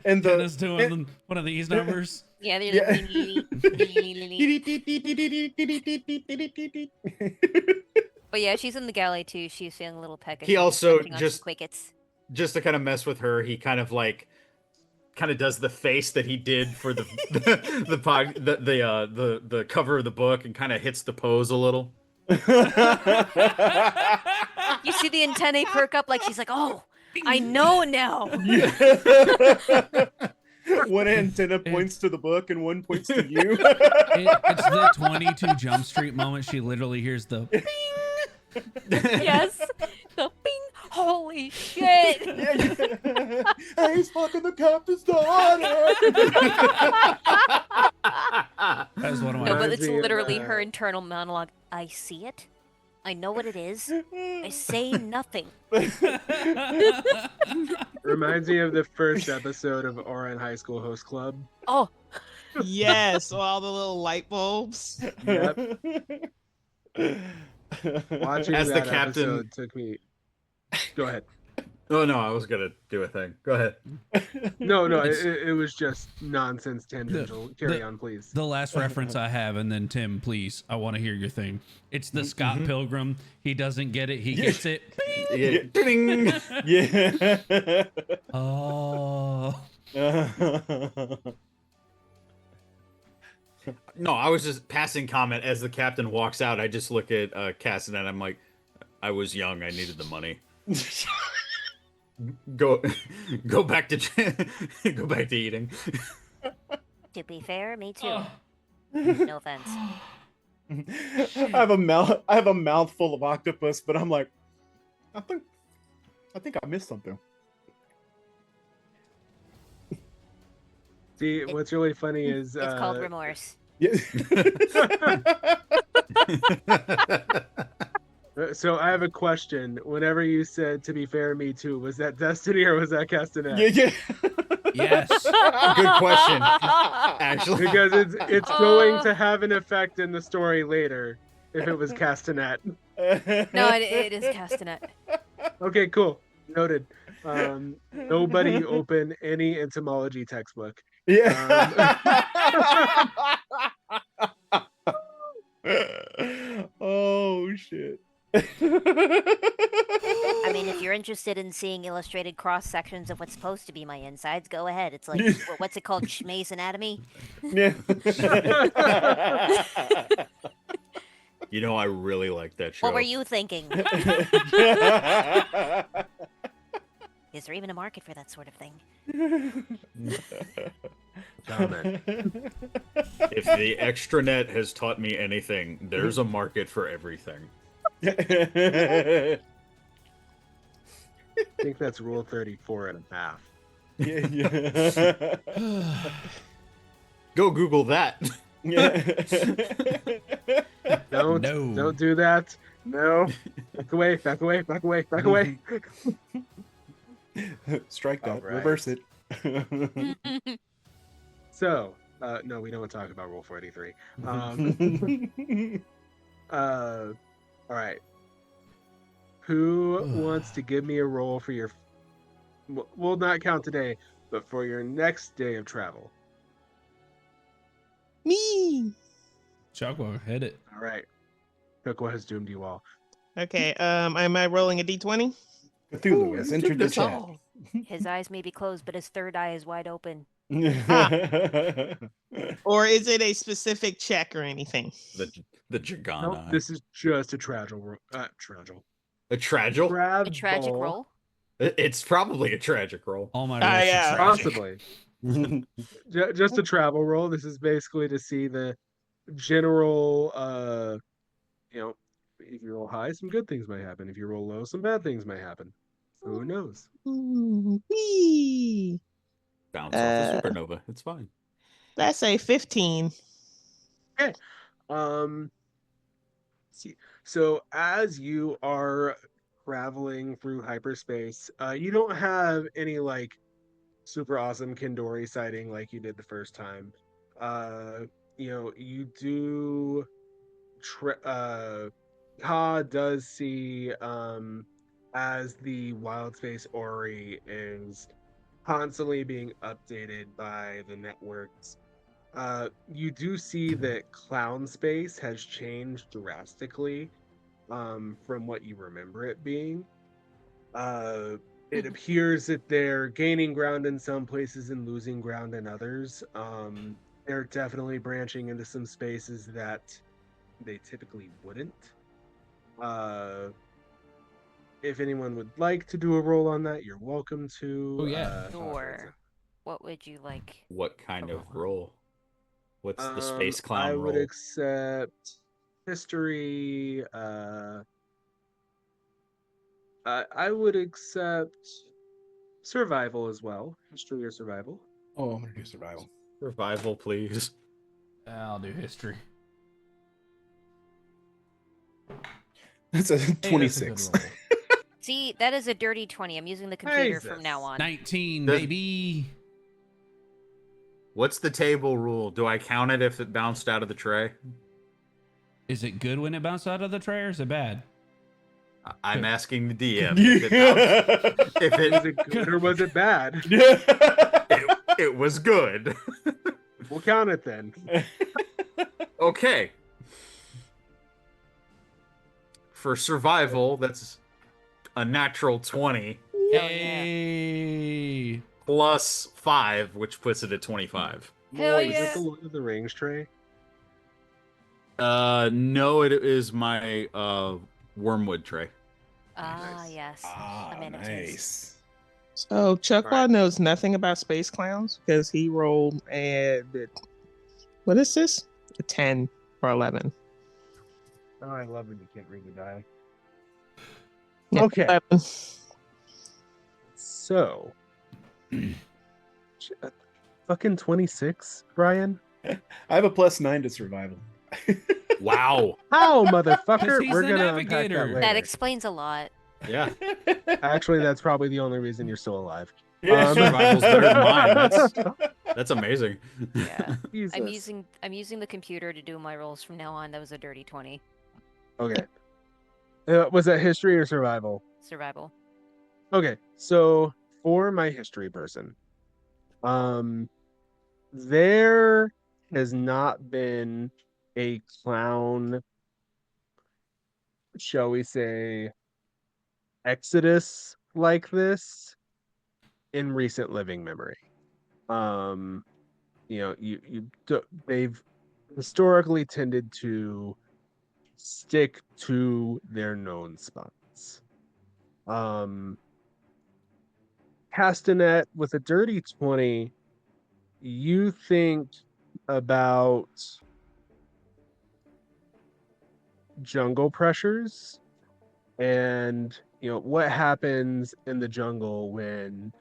And Tennis doing one of these numbers. Yeah, they're Yeah. like, but yeah, she's in the galley too. She's feeling a little peckish. He She's also munching on some just- Quickets. Just to kind of mess with her, he kind of does the face that he did for the the cover of the book, and kind of hits the pose a little. You see the antennae perk up, like she's like, "Oh, I know now." One antenna points to the book and one points to you. It's the 22 Jump Street moment. She literally hears the bing. Yes, the bing. Holy shit! He's fucking the captain's daughter. That's one of my No, but it's Reminds me of, literally her internal monologue. I see it. I know what it is. I say nothing. Reminds me of the first episode of Oran High School Host Club. Oh, Yes, all the little light bulbs. Yep. Watching As the that captain- episode took me. Go ahead. Oh no, I was gonna do a thing. Go ahead. No, It's- it was just nonsense tangential. Carry on, please. The last reference I have, and then Tim, please, I want to hear your thing. It's the Scott Pilgrim. He doesn't get it. He gets it. Yeah. Ding! Yeah. Oh. No, I was just passing comment as the captain walks out. I just look at Cassidy, I'm like, I was young. I needed the money. Go back to go back to eating. to be fair, me too. Oh. No offense. I have a mouthful of octopus, but I'm like, I think I missed something. See, what's really funny is It's called remorse. Yeah. So I have a question. Whenever you said "to be fair, me too," was that Destiny or was that Castanet? Yeah. Yes. Good question. Actually, Because it's going to have an effect in the story later if it was Castanet. No, it is Castanet. Okay, cool. Noted. Nobody open any entomology textbook. Yeah. Oh shit. I mean, if you're interested in seeing illustrated cross sections of what's supposed to be my insides, go ahead. It's like what's it called? Schmay's Anatomy. Yeah. You know, I really like that show. What were you thinking? Is there even a market for that sort of thing? Comment. If the extranet has taught me anything, there's a market for everything. I think that's rule 34 and a half. Yeah. Go Google that. Don't do that. No. Back away, back away, back away, back away. Strike that. All right. Reverse it. So, no, we don't talk about rule 43. All right. Who wants to give me a roll for your... We'll not count today, but for your next day of travel. Me. Chakwa, hit it. All right. Coco has doomed you all. Okay. Am I rolling a d20? Cthulhu has entered the chat. His eyes may be closed, but his third eye is wide open. Or is it a specific check or anything? The Jagan No, eye. this is just a tragical. Tragical. A tragel? A tragic roll. It's probably a tragic roll. Oh my gosh. yeah. Possibly. Just a travel roll. This is basically to see the general, if you roll high, some good things might happen. If you roll low, some bad things might happen. Who knows? Wee. Bounce off the supernova. It's fine. That's a 15. See, so as you are traveling through hyperspace, you don't have any like super awesome Kindori sighting like you did the first time. You do. Ka does see as the wild space Ori is constantly being updated by the networks. You do see that clown space has changed drastically from what you remember it being. It appears that they're gaining ground in some places and losing ground in others. They're definitely branching into some spaces that they typically wouldn't. If anyone would like to do a roll on that, you're welcome to. Oh, yeah. Sure. What would you like? What kind of roll? What's the space clown I roll? would accept history. I would accept survival as well. History or survival. Oh, I'm gonna do survival. Survival, please. I'll do history. That's a Hey, that's a 26. good roll. See, that is a dirty 20. I'm using the computer from Jesus. now on. 19, Does- baby. What's the table rule? Do I count it if it bounced out of the tray? Is it good when it bounced out of the tray or is it bad? I'm asking the DM. If it, bounced, if Was it good or was it bad? it was good. We'll count it then. Okay. For survival, that's a natural 20 Hey. plus 5, which puts it at 25. Hell Is yeah. it the Lord of the Rings tray? No, it is my wormwood tray. Ah, Nice. yes. Ah, Amenities. nice. So Chuckwad Alright. knows nothing about space clowns because he rolled what is this? A 10 or 11. Oh, I love when you can't read the die. Yeah, Okay. 11. So, fucking 26, Brian. I have a +9 to survival. Wow. How, 'Cause motherfucker? he's We're the gonna unpack that navigator. later. That explains a lot. Yeah. Actually, that's probably the only reason you're still alive. Survival's better than mine. That's amazing. Yeah. Jesus. I'm using the computer to do my rolls from now on. That was a dirty 20. Okay. Was that history or survival? Survival. Okay, so for my history person, there has not been a clown, shall we say, exodus like this in recent living memory. Um, they've historically tended to stick to their known spots. Um, Castanet with a dirty 20, you think about jungle pressures and what happens in the jungle when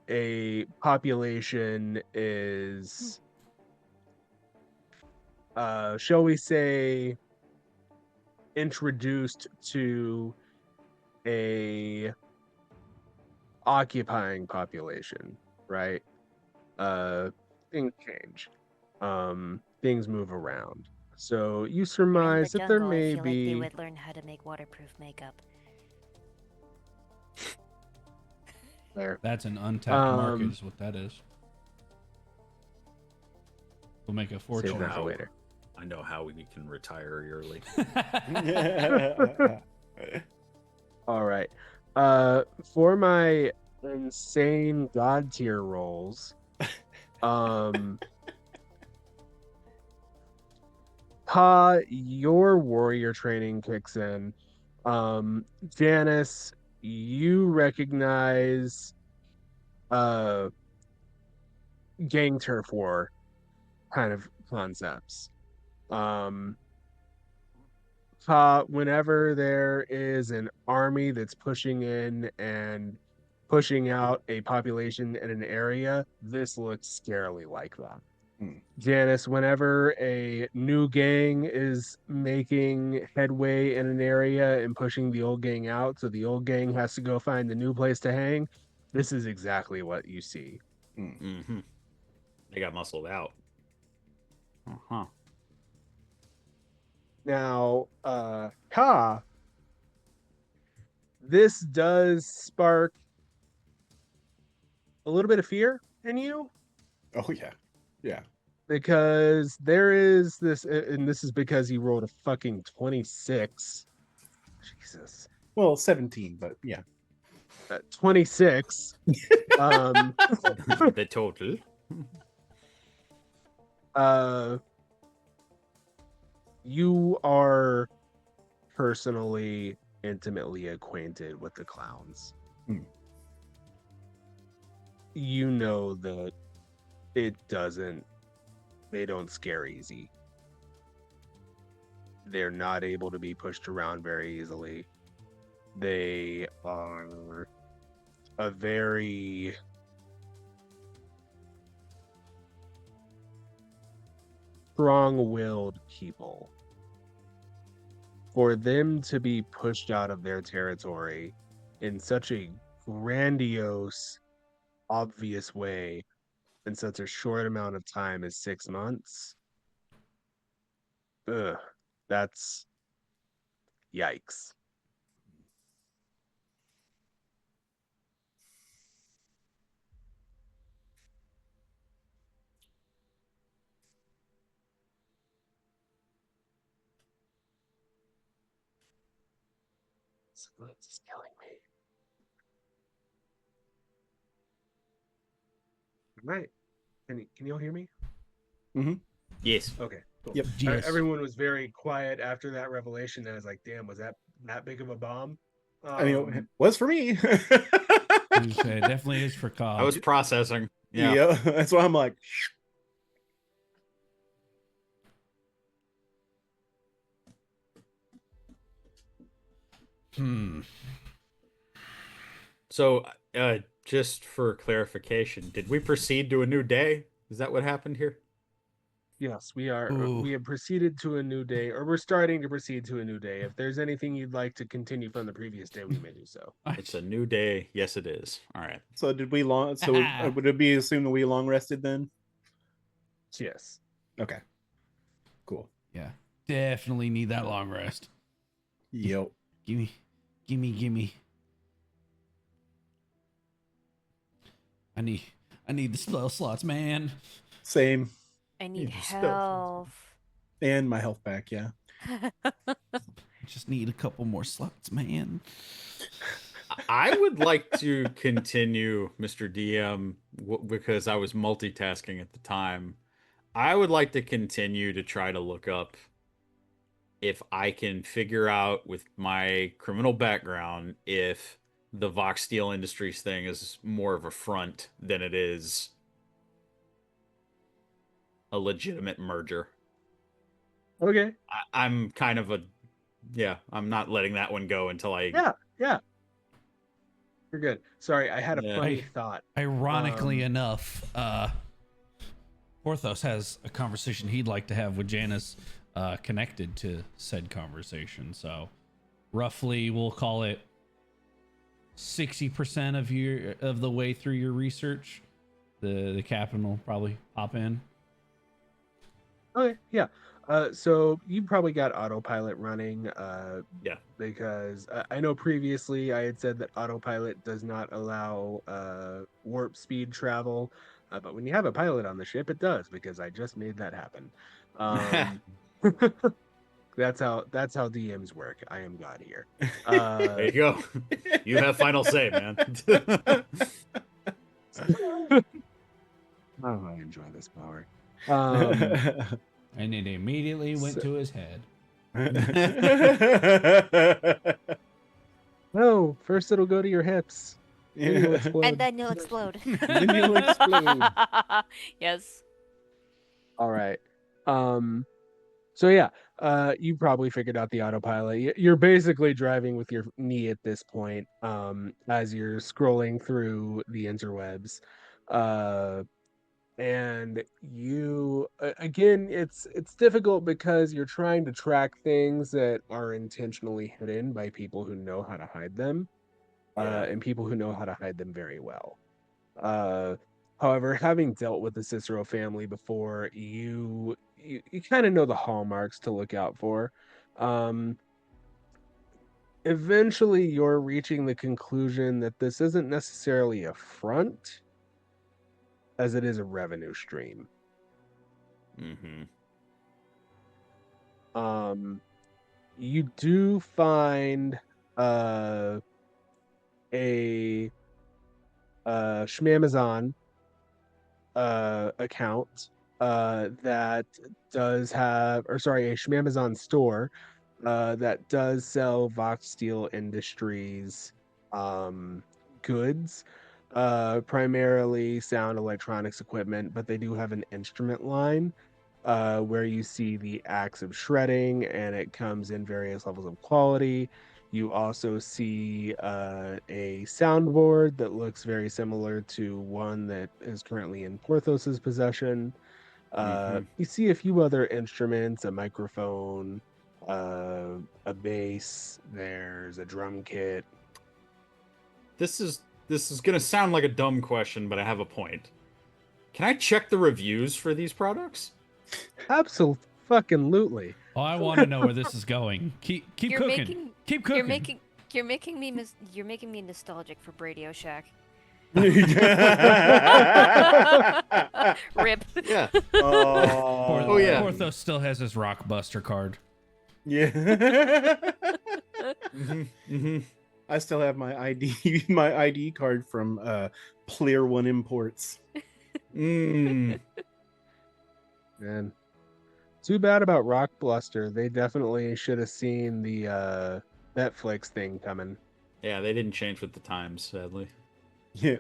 a population is shall we say introduced to a occupying population, right? uh Things change, things move around, so you And in the surmise that there jungle, I may feel like they be would learn how to make waterproof makeup. there. That's an untapped market, Um, is what that is. We'll make a save fortune. that for later. I know how we can retire early. All right. For my insane god tier rolls, um, your warrior training kicks in. Janice, you recognize uh gang turf war kind of concepts. Um, Whenever there is an army that's pushing in and pushing out a population in an area, this looks scarily like that. Janice, whenever a new gang is making headway in an area and pushing the old gang out, so the old gang has to go find the new place to hang, this is exactly what you see. Mm-hmm. They got muscled out. Uh-huh. Now, Ka, this does spark a little bit of fear in you Oh yeah, yeah. because there is this, and this is because he rolled a fucking 26. Jesus. Well, 17, but yeah. 26. The total. You are personally intimately acquainted with the clowns. You know that they don't scare easy. They're not able to be pushed around very easily. They are a very strong-willed people. For them to be pushed out of their territory in such a grandiose, obvious way in such a short amount of time as 6 months, that's yikes. Silence is killing me. All right. Can you all hear me? Yes. Okay, cool. Yep. Yes. Everyone was very quiet after that revelation. I was like, damn, was that big of a bomb? I mean, it was for me. It definitely is for Cobb. I was processing. Yeah. Yeah, that's why I'm like, So, just for clarification, did we proceed to a new day? Is that what happened here? Yes, we are. Ooh. We have proceeded to a new day, or we're starting to proceed to a new day. If there's anything you'd like to continue from the previous day, we may do so. It's a new day. Yes, it is. All right. so did we long? So would it be assumed that we long rested then? Yes. Okay, cool. Yeah, definitely need that long rest. Yep. Gimme. I need the spell slots, man. Same. I need Yeah, spell health. And my health back, yeah. Just need a couple more slots, man. I would like to continue, Mr. DM, because I was multitasking at the time. I would like to continue to try to look up if I can figure out with my criminal background if the Vox Steel Industries thing is more of a front than it is a legitimate merger. Okay. I'm kind of I'm not letting that one go until I. Yeah. You're good. Sorry, I had a Yeah. funny thought. Ironically enough, Porthos has a conversation he'd like to have with Janice connected to said conversation. So roughly we'll call it 60% of the way through your research. The captain will probably pop in. Okay, yeah. So you probably got autopilot running. Yeah. Because I know previously I had said that autopilot does not allow warp speed travel, but when you have a pilot on the ship, it does because I just made that happen. That's how DMs work. I am God here. There you go. You have final say, man. Oh, I enjoy this power. And it immediately went to his head. No, first it'll go to your hips. Then you'll explode. And then you'll explode. Then you'll explode. Yes. All right. So yeah, you probably figured out the autopilot. You're basically driving with your knee at this point, as you're scrolling through the interwebs. And you again, it's difficult because you're trying to track things that are intentionally hidden by people who know how to hide them, Yeah. and people who know how to hide them very well. However, having dealt with the Cicero family before, you kind of know the hallmarks to look out for. Eventually, you're reaching the conclusion that this isn't necessarily a front, as it is a revenue stream. Mm-hmm. You do find a Shmamazon account that does have, or sorry, a Shmamazon store that does sell Vox Steel Industries goods, primarily sound electronics equipment, but they do have an instrument line where you see the axe of shredding, and it comes in various levels of quality. You also see a soundboard that looks very similar to one that is currently in Porthos's possession. You see a few other instruments, a microphone, a bass. There's a drum kit. This is gonna sound like a dumb question, but I have a point. Can I check the reviews for these products? Absolutely. Oh, I want to know where this is going. Keep You're cooking. making- Keep cooking. You're making me nostalgic for Radio Shack. Rip. Yeah. Oh, yeah. Porthos still has his Rockbuster card. Yeah. Mm-hmm. I still have my ID card from Player One Imports. Man, too bad about Rock Bluster. They definitely should have seen the Netflix thing coming. Yeah, they didn't change with the times, sadly. Yeah.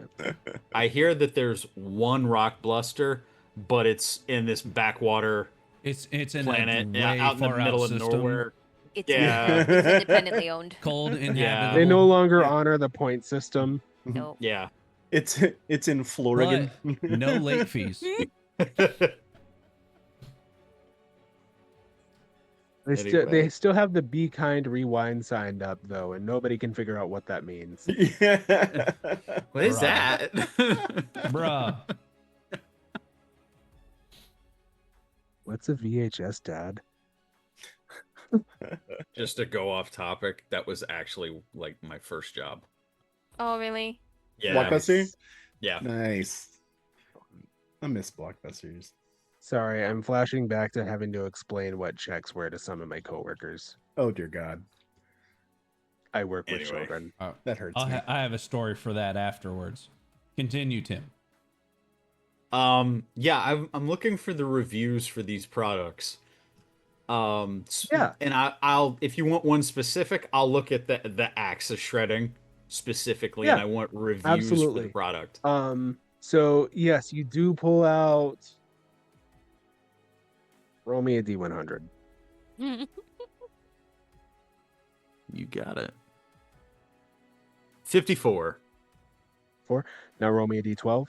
I hear that there's one rock bluster, but it's in this backwater It's in planet a way out in the far middle out of system. nowhere. It's, Yeah. it's independently owned. Cold Yeah. inhabitable. They no longer honor the point system. No. Yeah. It's in Florida. No late fees. They still have the Be Kind Rewind signed up though, and nobody can figure out what that means. Yeah. What is Bruh. that? Bruh. What's a VHS, Dad? Just to go off topic, that was actually like my first job. Oh, really? Yeah. Blockbuster? Yeah. Nice. I miss blockbusters. Sorry, I'm flashing back to having to explain what checks were to some of my coworkers. Oh dear God, I work with Anyway. children. that hurts me. I have a story for that afterwards. Continue, Tim. Yeah, I'm looking for the reviews for these products. Yeah. And I'll if you want one specific, I'll look at the axe of shredding specifically, and Yeah, I want reviews for absolutely. the product. So yes, you do pull out. Roll me a D100. You got it. 54. 4. Now roll me a D12.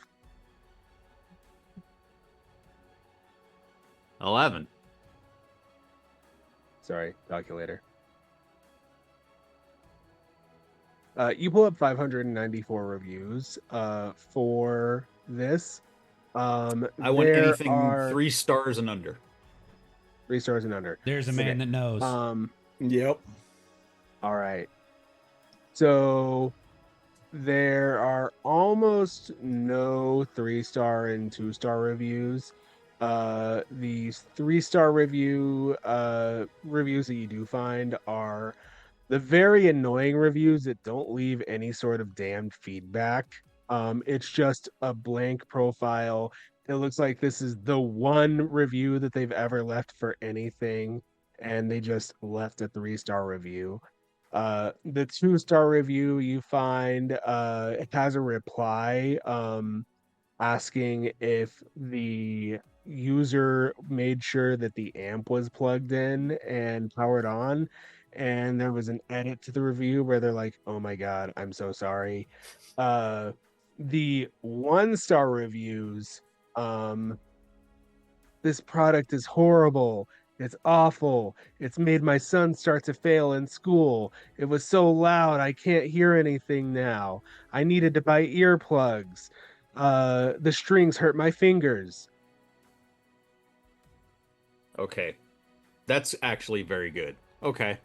11. Sorry, calculator. You pull up 594 reviews for this. I want there anything are 3 stars and under. 3 stars and under. There's a man that knows. Yep. All right. So there are almost no 3-star and 2-star reviews. These 3-star reviews that you do find are the very annoying reviews that don't leave any sort of damned feedback. It's just a blank profile. It looks like this is the one review that they've ever left for anything, and they just left a 3-star review. The 2-star review you find it has a reply asking if the user made sure that the amp was plugged in and powered on, and there was an edit to the review where they're like, oh my god, I'm so sorry. The 1-star reviews, this product is horrible, it's awful, it's made my son start to fail in school, it was so loud I can't hear anything now, I needed to buy earplugs, the strings hurt my fingers. Okay. That's actually very good. Okay.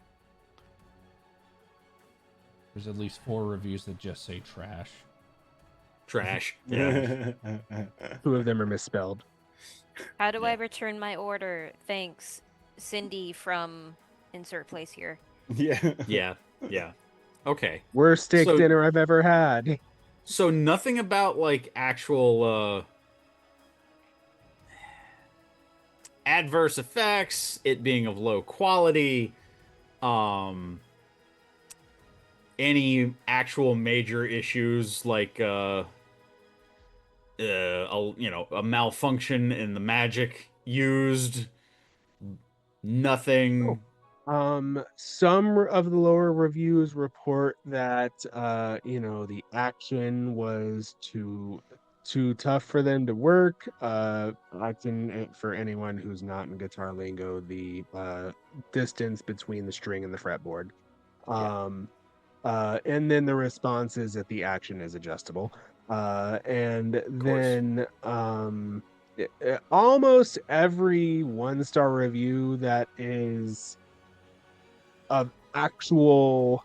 There's at least 4 reviews that just say trash. Trash. Yeah. 2 of them are misspelled. How do I Yeah. return my order? Thanks, Cindy from insert place here. Yeah. Yeah. Yeah. Okay. Worst steak So- dinner I've ever had. So nothing about like actual adverse effects, it being of low quality, any actual major issues like a malfunction in the magic used, nothing. Some of the lower reviews report that the action was too tough for them to work. Action, for anyone who's not in guitar lingo, the distance between the string and the fretboard. And then the response is that the action is adjustable. And then almost every 1-star review that is of actual,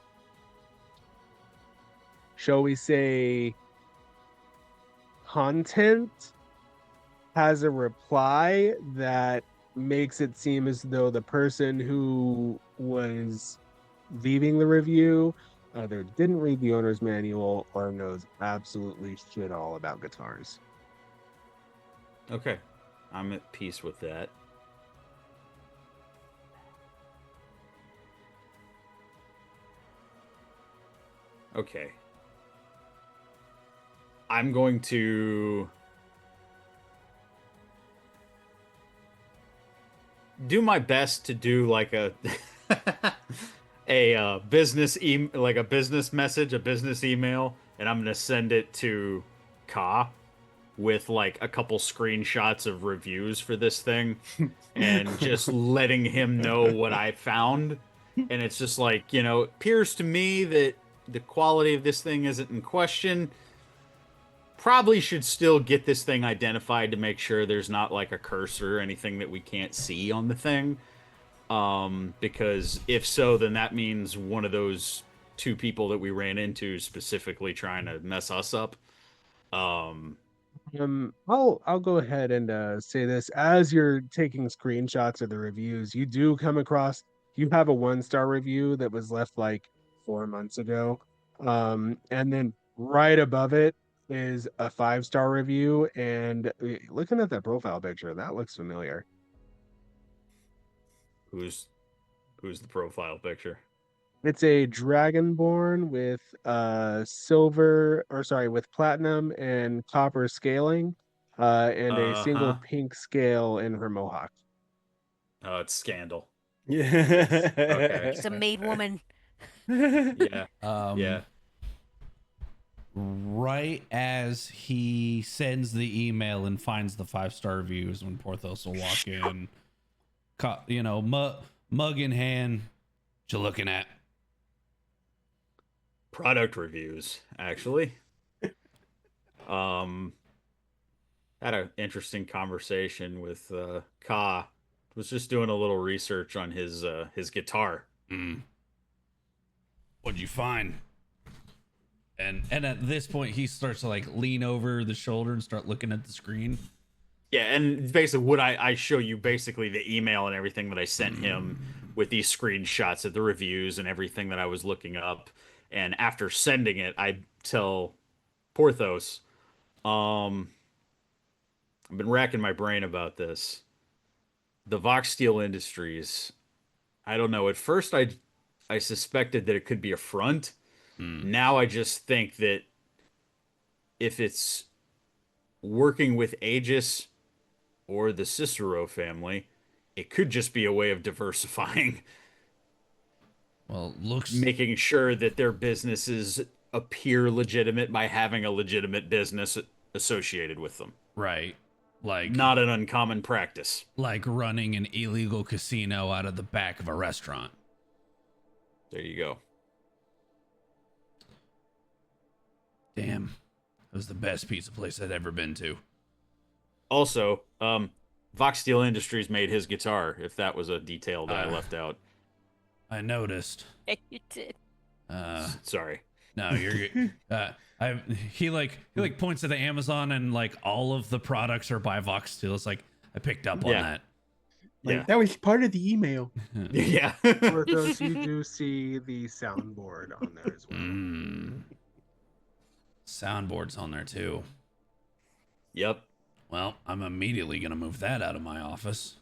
shall we say, content has a reply that makes it seem as though the person who was leaving the review either didn't read the owner's manual or knows absolutely shit all about guitars. Okay. I'm at peace with that. Okay. I'm going to do my best to do like a a business like a business message, a business email, and I'm gonna send it to Ka with like a couple screenshots of reviews for this thing and just letting him know what I found. And it's just like, it appears to me that the quality of this thing isn't in question. Probably should still get this thing identified to make sure there's not like a cursor or anything that we can't see on the thing. Because if so, then that means one of those 2 people that we ran into specifically trying to mess us up. I'll go ahead and say this. As you're taking screenshots of the reviews, you do come across, you have a 1-star review that was left like 4 months ago. And then right above it is a 5-star review. And looking at that profile picture, that looks familiar. Who's the profile picture? It's a dragonborn with with platinum and copper scaling, and a single Uh-huh. pink scale in her mohawk. Oh, it's Scandal. Yeah. Okay. She's a maid woman. Yeah. Yeah. Right as he sends the email and finds the 5-star reviews, when Porthos will walk in, mug in hand. What you looking at? Product reviews, actually. Had an interesting conversation with Ka. Was just doing a little research on his guitar. What'd you find? And at this point, he starts to like lean over the shoulder and start looking at the screen. Yeah, and basically what I show you basically the email and everything that I sent him with these screenshots of the reviews and everything that I was looking up. And after sending it, I tell Porthos, I've been racking my brain about this. The Vox Steel Industries, I don't know. At first I suspected that it could be a front. Now I just think that if it's working with Aegis or the Cicero family, it could just be a way of diversifying. Well, looks Making sure that their businesses appear legitimate by having a legitimate business associated with them. right, like Not an uncommon practice. like running an illegal casino out of the back of a restaurant. There you go. Damn, it was the best pizza place I'd ever been to. Also, Vox Steel Industries made his guitar, if that was a detail that I left out. I noticed. You did. Sorry. No, you're good. He points to the Amazon and like all of the products are by Vox Steel. It's like I picked up on Yeah. that. Yeah. That was part of the email. Yeah. Porthos, you do see the soundboard on there as well. Soundboard's on there too. Yep. Well, I'm immediately gonna move that out of my office.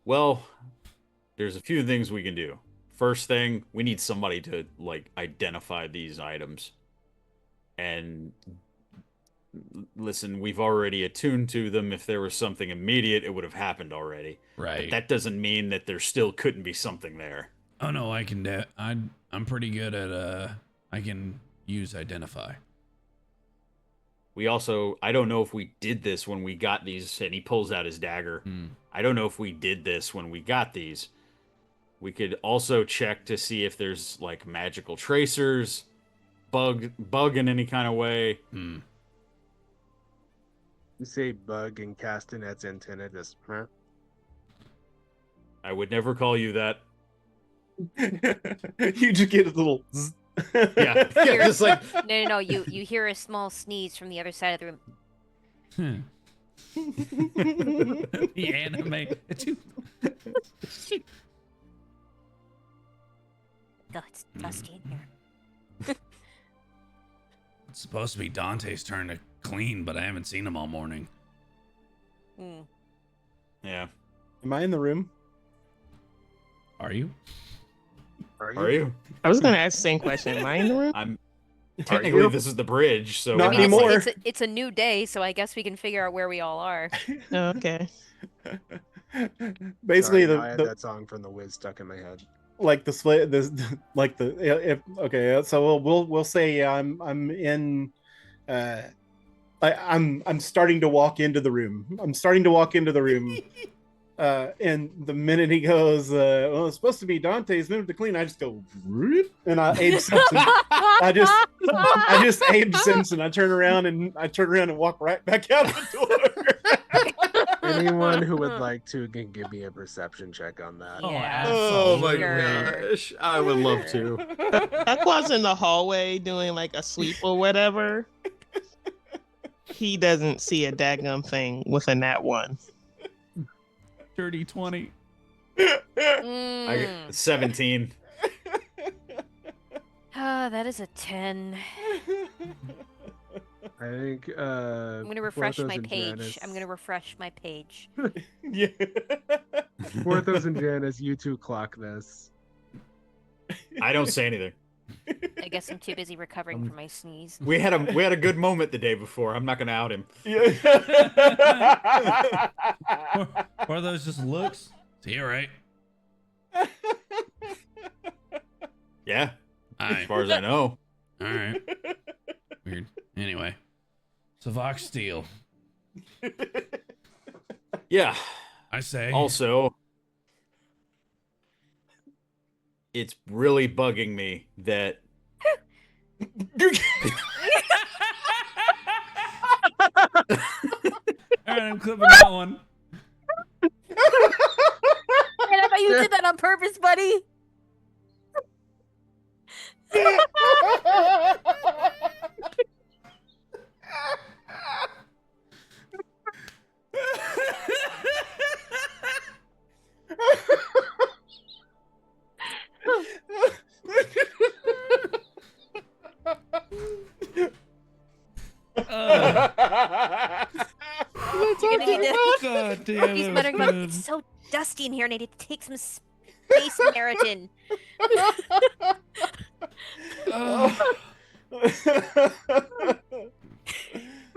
Well, there's a few things we can do. First thing, we need somebody to like identify these items. And listen, we've already attuned to them. If there was something immediate, it would have happened already. Right. But that doesn't mean that there still couldn't be something there. Oh no, I can do. I'm pretty good at I can use identify. We also, I don't know if we did this when we got these, and he pulls out his dagger. I don't know if we did this when we got these. We could also check to see if there's like magical tracers, bug in any kind of way. You say bug and Castanet's antenna just, huh? I would never call you that. You just get a little. Zzz. Yeah, just like No. You hear a small sneeze from the other side of the room. The anime. Oh, it's dusty in here. It's supposed to be Dante's turn to clean, but I haven't seen him all morning. yeah. Am I in the room? Are you? Are you? I was going to ask the same question. Am I in the room? I'm technically this is the bridge, so Not I mean, anymore. it's a new day, so I guess we can figure out where we all are. Oh, okay. Basically, Sorry, I had the that song from The Wiz stuck in my head. like the split, like the if okay. So we'll say I'm in. I'm starting to walk into the room. And the minute he goes, well, it's supposed to be Dante's minute to clean, I just go, "Whoop," and I Abe Simpson. I just Abe Simpson. I turn around and walk right back out the door. Anyone who would like to can give me a perception check on that. Oh, Yeah. Oh my Sure. gosh, I would love to. I was in the hallway doing like a sweep or whatever. He doesn't see a daggum thing with a nat 1. Dirty 20. I Mm. got 17. Ah, that is a 10. I think I'm gonna refresh Porthos my and page. Janice- I'm gonna refresh my page. Yeah. Porthos and Janice, you two clock this. I don't say anything. I guess I'm too busy recovering from my sneeze. We had a good moment the day before. I'm not gonna out him. Or those just looks. See, right? Yeah, as Aye. far as I know. All right. Weird. Anyway. So Vox Steel. Yeah. I say. Also, it's really bugging me that All right, I'm clipping that one. Man, I thought you did that on purpose, buddy. You're gonna need to. God damn, He's that was muttering about good. it's so dusty in here, and I need to take some space Meriton. Oh,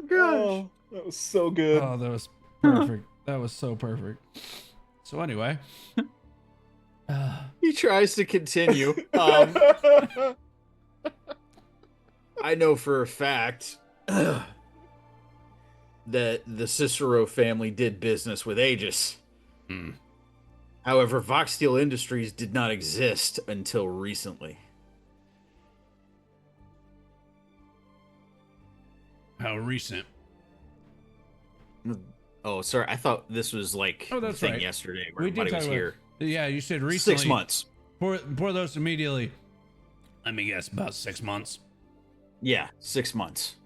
Oh, that was so good. oh, that was perfect. That was so perfect. So anyway. he tries to continue. I know for a fact that the Cicero family did business with Aegis. Hmm. However, Vox Steel Industries did not exist until recently. How recent? Oh, sorry. I thought this was like Oh, the that's thing right. yesterday where We did everybody talk was about. here. Yeah, you said recently. 6 months. Pour those immediately. Let me guess, about 6 months. Yeah, 6 months.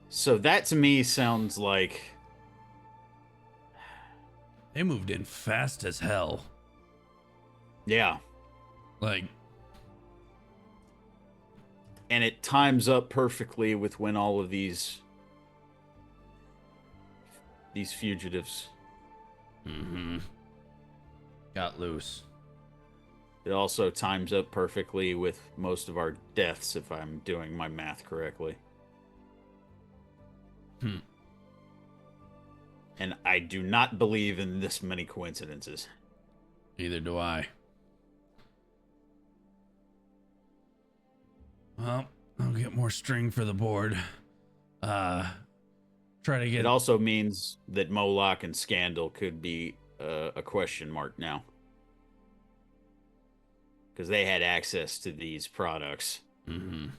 So that to me sounds like They moved in fast as hell. yeah, Like, and it times up perfectly with when all of these fugitives. got loose. It also times up perfectly with most of our deaths, if I'm doing my math correctly. And I do not believe in this many coincidences. Neither do I. Well, I'll get more string for the board. Try to get. It also means that Moloch and Scandal could be a question mark now. Because they had access to these products.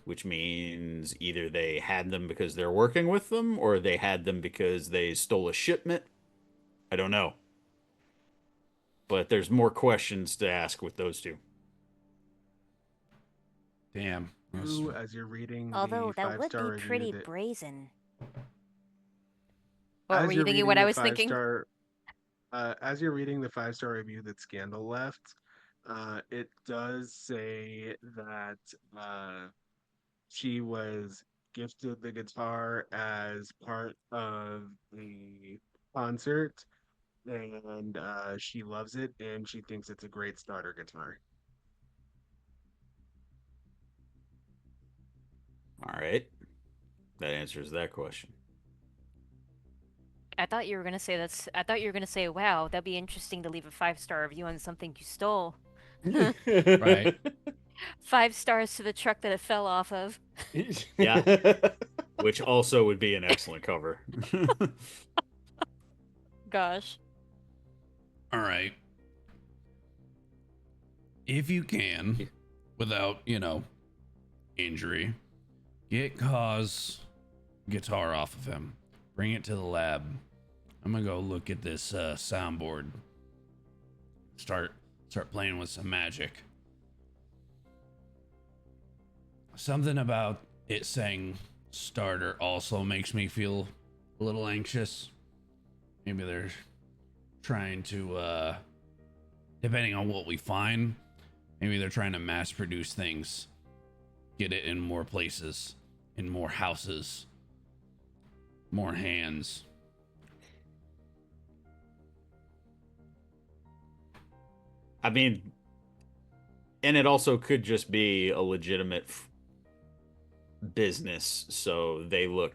Which means either they had them because they're working with them, or they had them because they stole a shipment. I don't know. But there's more questions to ask with those two. Damn. You, as you're reading Although the that would five-star be review pretty that- brazen. What as were you you're thinking? reading What I the was thinking? five-star- as you're reading the 5-star review that Scandal left, it does say that she was gifted the guitar as part of the concert, and she loves it, and she thinks it's a great starter guitar. All right. That answers that question. I thought you were gonna say that's. I thought you were gonna say, "Wow, that'd be interesting to leave a 5-star review on something you stole." Right. 5 stars to the truck that it fell off of. Yeah. Which also would be an excellent cover. Gosh. All right. If you can, without, injury, get Kaw's guitar off of him. Bring it to the lab. I'm gonna go look at this soundboard. Start playing with some magic. Something about it saying starter also makes me feel a little anxious. Maybe they're trying to, depending on what we find, maybe they're trying to mass produce things, get it in more places, in more houses, more hands. I mean, and it also could just be a legitimate business, so they look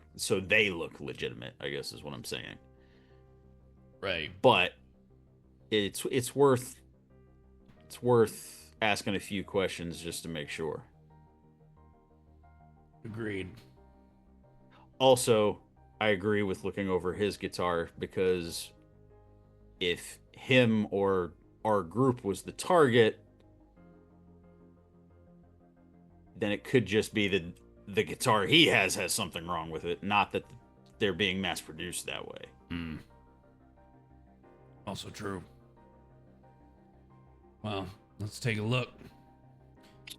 legitimate, I guess is what I'm saying. Right. But it's worth asking a few questions just to make sure. Agreed. Also, I agree with looking over his guitar, because if him or our group was the target, then it could just be that the guitar he has something wrong with it, not that they're being mass produced that way. Hmm. Also true. Well, let's take a look.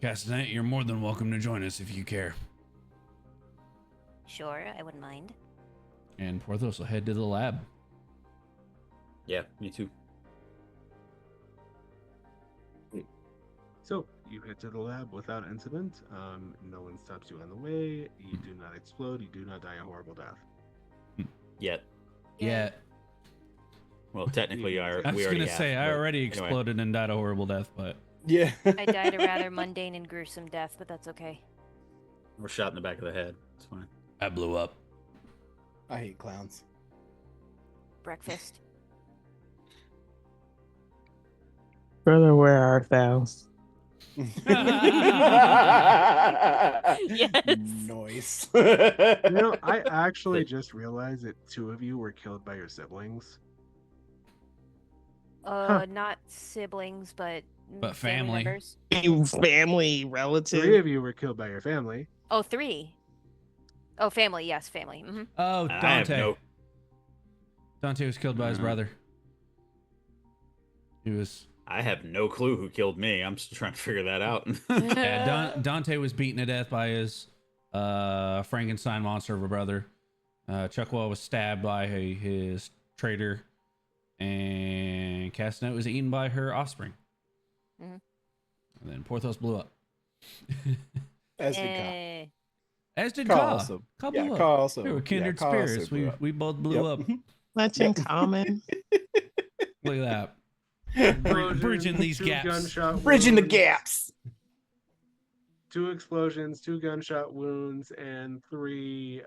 Castanet, you're more than welcome to join us if you care. Sure, I wouldn't mind. And Porthos will head to the lab. Yeah, me too. So you head to the lab without incident. No one stops you on the way. You do not explode. You do not die a horrible death. Yet. Yeah. Well, technically, I was we already gonna have, say I but already anyway. exploded and died a horrible death, but Yeah. I died a rather mundane and gruesome death, but that's okay. We're shot in the back of the head. It's fine. I blew up. I hate clowns. Breakfast. Brother, where art thou? Yes. Noise. I actually just realized that 2 of you were killed by your siblings. Not siblings, but family. members. You family, 3 relative. of you were killed by your family. Oh, 3. Oh, family. Yes, family. Mm-hmm. Oh, I have Dante. no. Dante was killed by his brother. He was. I have no clue who killed me. I'm still trying to figure that out. Yeah, Dante was beaten to death by his Frankenstein monster of a brother. Chuckwell was stabbed by his traitor, and Castanet was eaten by her offspring. Mhm. And then Porthos blew up. As did Ka. Eh, As did Ka Ka. also. Ka Yeah, blew Ka up. also. We were kindred Ka also spirits. blew up. We both blew up. Much in common. Look at that. Bridging these 2 gaps. gunshot Bridging the wounds, gaps. 2 explosions, 2 gunshot wounds, and 3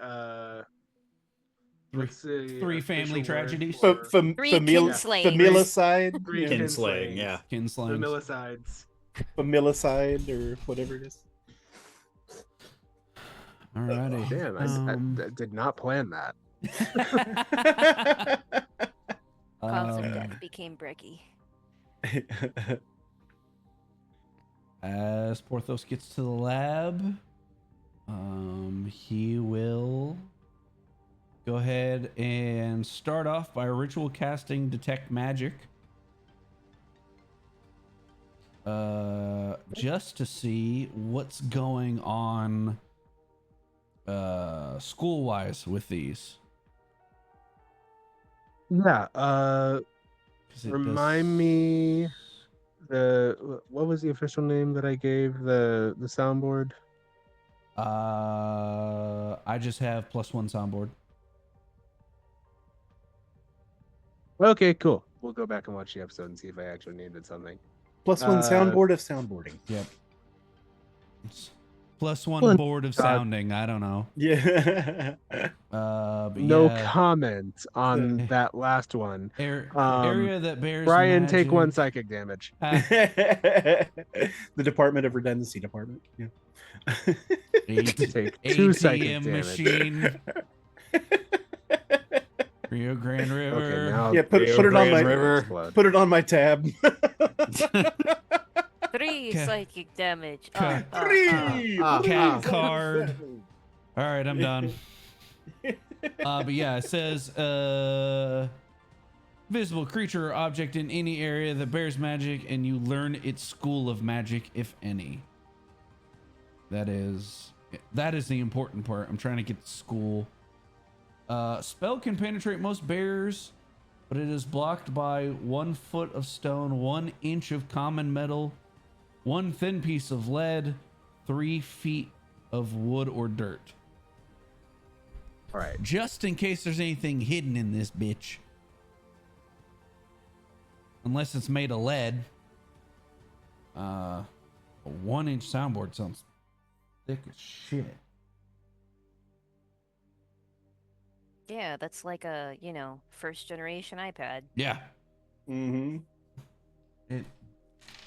what's the Three family official word tragedies. for- 3 kinslayings. Familicide. Three Yeah. Kinslaying, yeah. Kinslayings. Familicides. Familicide or whatever it is. Alrighty. Damn, I did not plan that. Cause of death became Brecky. As Porthos gets to the lab, he will go ahead and start off by ritual casting Detect Magic. Just to see what's going on school-wise with these. Yeah, 'Cause it remind me what was the official name that I gave the soundboard? I just have +1 soundboard. Okay, cool. We'll go back and watch the episode and see if I actually named it something. +1 soundboard of soundboarding. Yep. It's +1 Well, board of God. sounding. I don't know. Yeah. But No yeah. comment on that last one. Area that bears Brian, take 1 magic. psychic damage. The Department of Redundancy Department. Yeah. Take 2 psychic ATM damage. machine. Rio Grande River. Okay, now Yeah, put Rio it on Grande my River. explode. put it on my tab. 3 Okay. psychic damage. Okay. Three. Cat card. All right, I'm done. But yeah, it says visible creature or object in any area that bears magic, and you learn its school of magic, if any. That is That is the important part. I'm trying to get to school. Spell can penetrate most barriers, but it is blocked by 1 foot of stone, 1 inch of common metal, 1 thin piece of lead, 3 feet of wood or dirt. All right. Just in case there's anything hidden in this bitch. Unless it's made of lead. A 1-inch soundboard sounds thick as shit. Yeah, that's like a, first generation iPad. Yeah. Mm-hmm.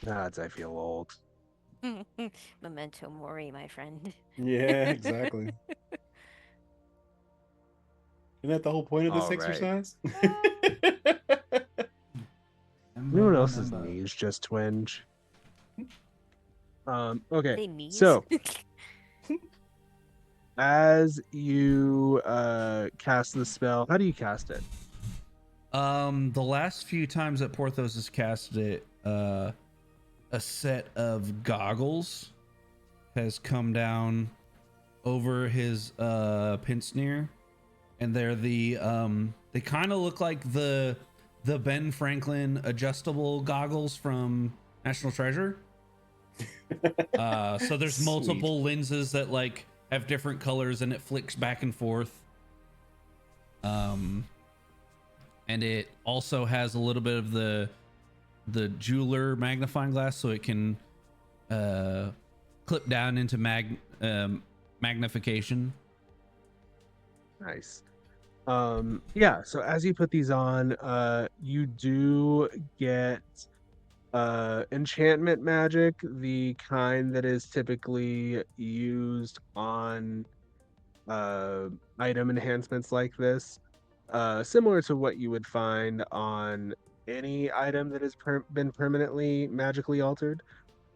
Gods, I feel old. Memento mori, my friend. Yeah, exactly. Isn't that the whole point of this All right. exercise? Anyone else's knees just twinge? Okay. They knees? So as you cast the spell, how do you cast it? The last few times that Porthos has casted it, a set of goggles has come down over his pince nez, and they're they kind of look like the Ben Franklin adjustable goggles from National Treasure. So there's multiple lenses that like have different colors, and it flicks back and forth. And it also has a little bit of the jeweler magnifying glass, so it can clip down into magnification. Nice. Yeah, so as you put these on, you do get enchantment magic, the kind that is typically used on item enhancements like this, similar to what you would find on any item that has been permanently magically altered.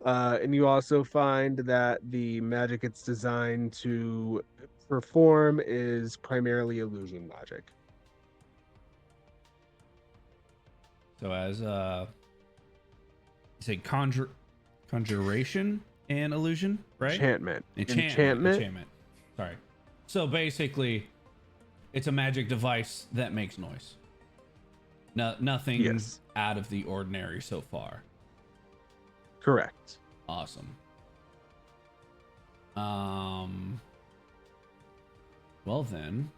And you also find that the magic it's designed to perform is primarily illusion magic. So as you say conjuration and illusion, right? Enchantment. Sorry. So basically, it's a magic device that makes noise. Nothing Yes. out of the ordinary so far. Correct. Awesome. Well then,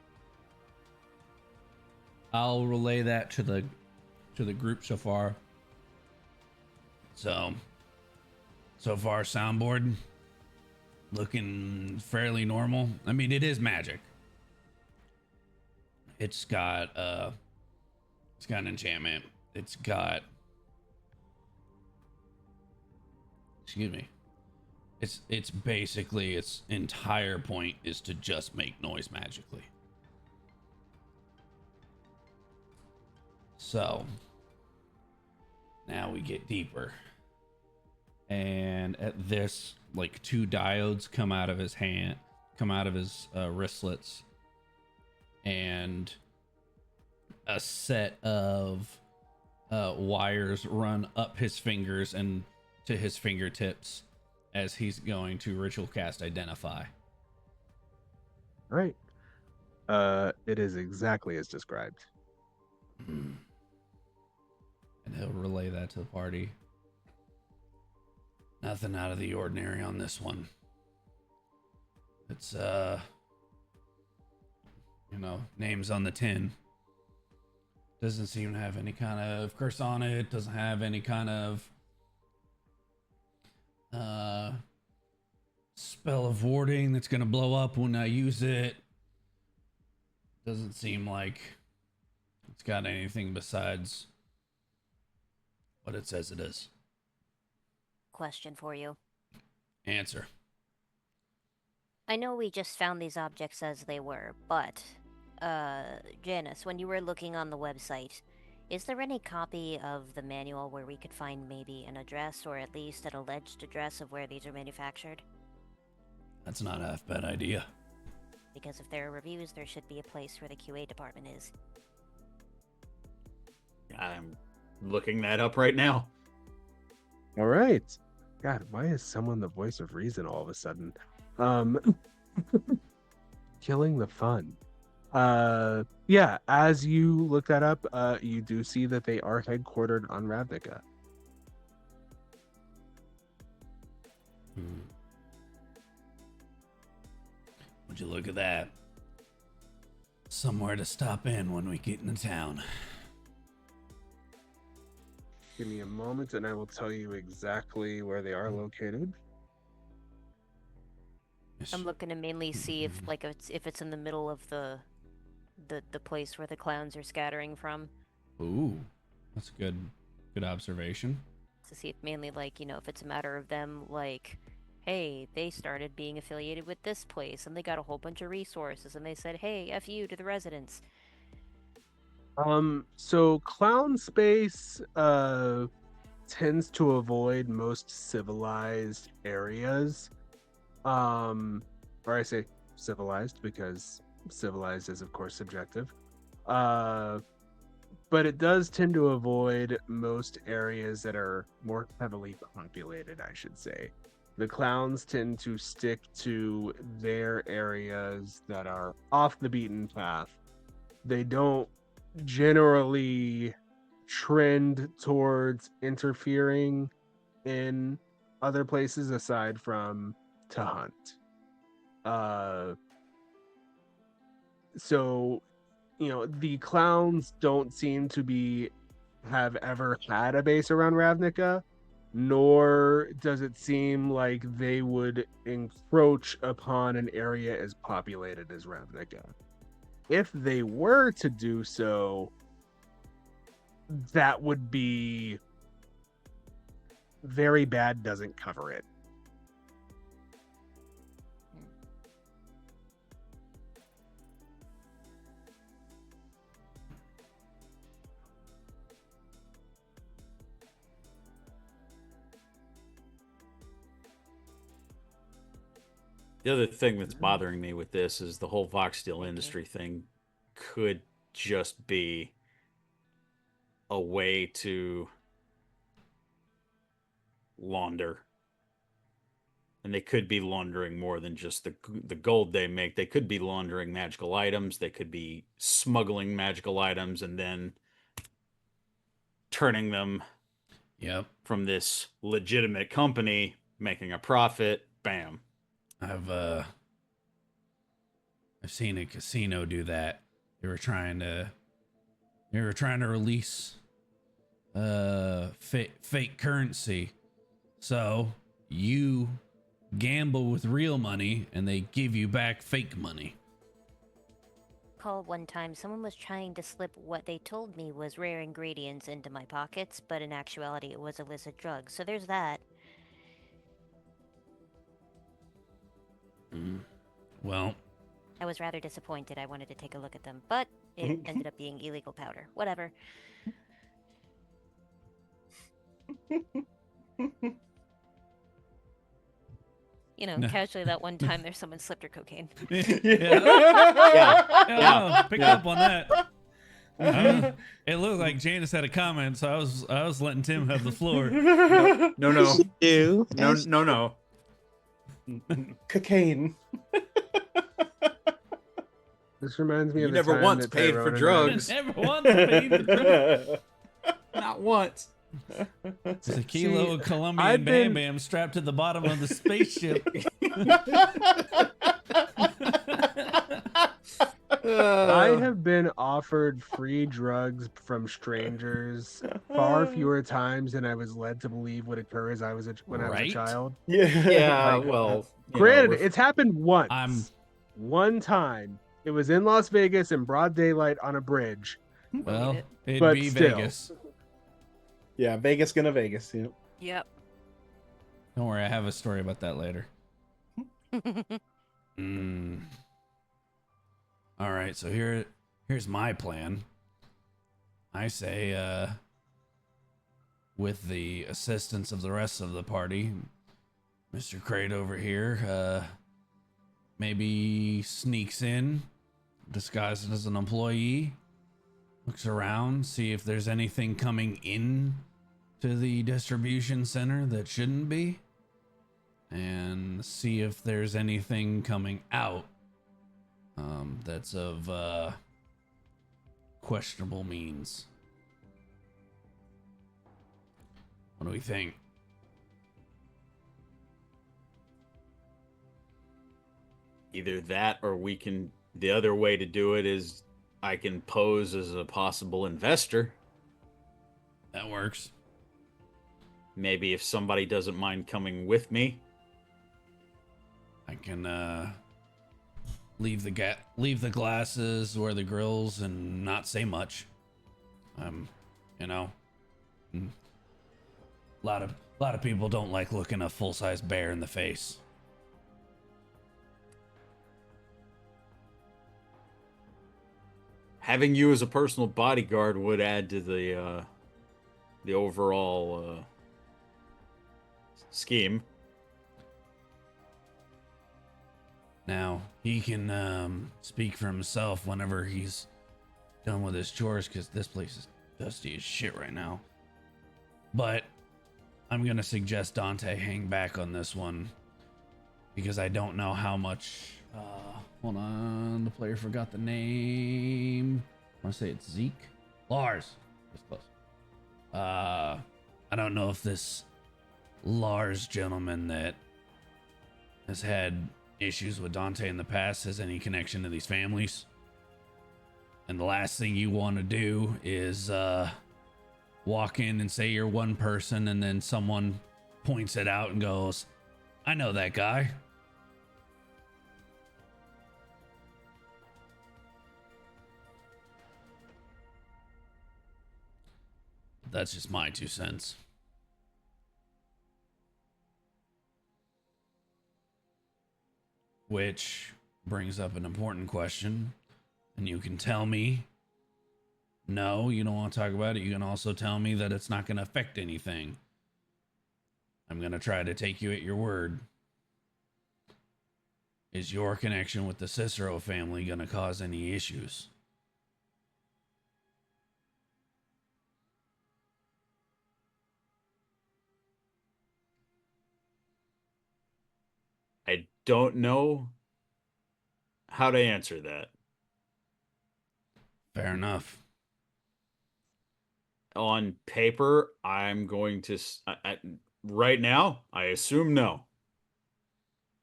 I'll relay that to the group so far. So far, soundboard looking fairly normal. I mean, it is magic. It's got an enchantment. It's got, excuse me. It's basically its entire point is to just make noise magically. So now we get deeper. And at this, like 2 diodes come out of his wristlets, and a set of wires run up his fingers and to his fingertips as he's going to ritual cast Identify. All right. It is exactly as described. And he'll relay that to the party. Nothing out of the ordinary on this one. It's names on the tin. Doesn't seem to have any kind of curse on it. Doesn't have any kind of spell of warding that's gonna blow up when I use it. Doesn't seem like it's got anything besides what it says it is. Question for you. Answer. I know we just found these objects as they were, but, Janice, when you were looking on the website, is there any copy of the manual where we could find maybe an address, or at least an alleged address of where these are manufactured? That's not a half bad idea. Because if there are reviews, there should be a place where the QA department is. I'm looking that up right now. All right. God, why is someone the voice of reason all of a sudden? Killing the fun. Yeah, as you look that up, you do see that they are headquartered on Ravnica. Would you look at that? Somewhere to stop in when we get into town. Give me a moment and I will tell you exactly where they are located. I'm looking to mainly see if it's in the middle of the place where the clowns are scattering from. Ooh, that's a good observation. To see if mainly if it's a matter of them hey, they started being affiliated with this place and they got a whole bunch of resources and they said, hey, F you to the residents. So Clown Space tends to avoid most civilized areas. Or I say civilized because civilized is of course subjective. But it does tend to avoid most areas that are more heavily populated, I should say. The clowns tend to stick to their areas that are off the beaten path. They don't generally trend towards interfering in other places aside from to hunt. So, the clowns don't seem to have ever had a base around Ravnica, nor does it seem like they would encroach upon an area as populated as Ravnica. If they were to do so, that would be very bad, doesn't cover it. The other thing that's bothering me with this is the whole Vox Steel industry thing could just be a way to launder. And they could be laundering more than just the gold they make. They could be laundering magical items. They could be smuggling magical items and then turning them from this legitimate company, making a profit. Bam. I've seen a casino do that. They were trying to release fake currency. So you gamble with real money and they give you back fake money. Called one time, someone was trying to slip what they told me was rare ingredients into my pockets, but in actuality it was illicit drugs. So there's that. Well, I was rather disappointed. I wanted to take a look at them, but it ended up being illegal powder. Whatever. Casually that one time there's someone slipped her cocaine. Yeah. Pick up on that. It looked like Janice had a comment, so I was letting Tim have the floor. No. Cocaine. This reminds me of You the never time once that paid for Tyrone and I- drugs. Never once paid for drugs. Not once. It's a kilo of Colombian I've Bam been- Bam strapped to the bottom of the spaceship. I have been offered free drugs from strangers far fewer times than I was led to believe would occur when I was a Right? child. Yeah. Well, Granted, it's happened once. I'm- One time. It was in Las Vegas in broad daylight on a bridge. Well, it'd But be still. Vegas. Yeah, Vegas gonna Vegas. Yeah. Yep. Don't worry, I have a story about that later. All right, so here's my plan. I say, with the assistance of the rest of the party, Mr. Crate over here, maybe sneaks in, disguised as an employee, looks around, see if there's anything coming in to the distribution center that shouldn't be. and see if there's anything coming out that's of questionable means. What do we think? Either that, or we can. The other way to do it is I can pose as a possible investor. That works. Maybe if somebody doesn't mind coming with me. I can leave the glasses, wear the grills, and not say much. You know, a lot of people don't like looking a full-size bear in the face. Having you as a personal bodyguard would add to the overall scheme. Now, he can speak for himself whenever he's done with his chores, because this place is dusty as shit right now. But I'm going to suggest Dante hang back on this one, because I don't know how much... hold on, the player forgot the name. I want to say it's Zeke? Lars. That's close. I don't know if this Lars gentleman that has had issues with Dante in the past has any connection to these families. And the last thing you want to do is walk in and say you're one person, and then someone points it out and goes, I know that guy. That's just my 2 cents. Which brings up an important question. And you can tell me, no, you don't want to talk about it. You can also tell me that it's not going to affect anything. I'm going to try to take you at your word. Is your connection with the Cicero family going to cause any issues? I don't know how to answer that. Fair enough. On paper, I'm going to... right now, I assume no.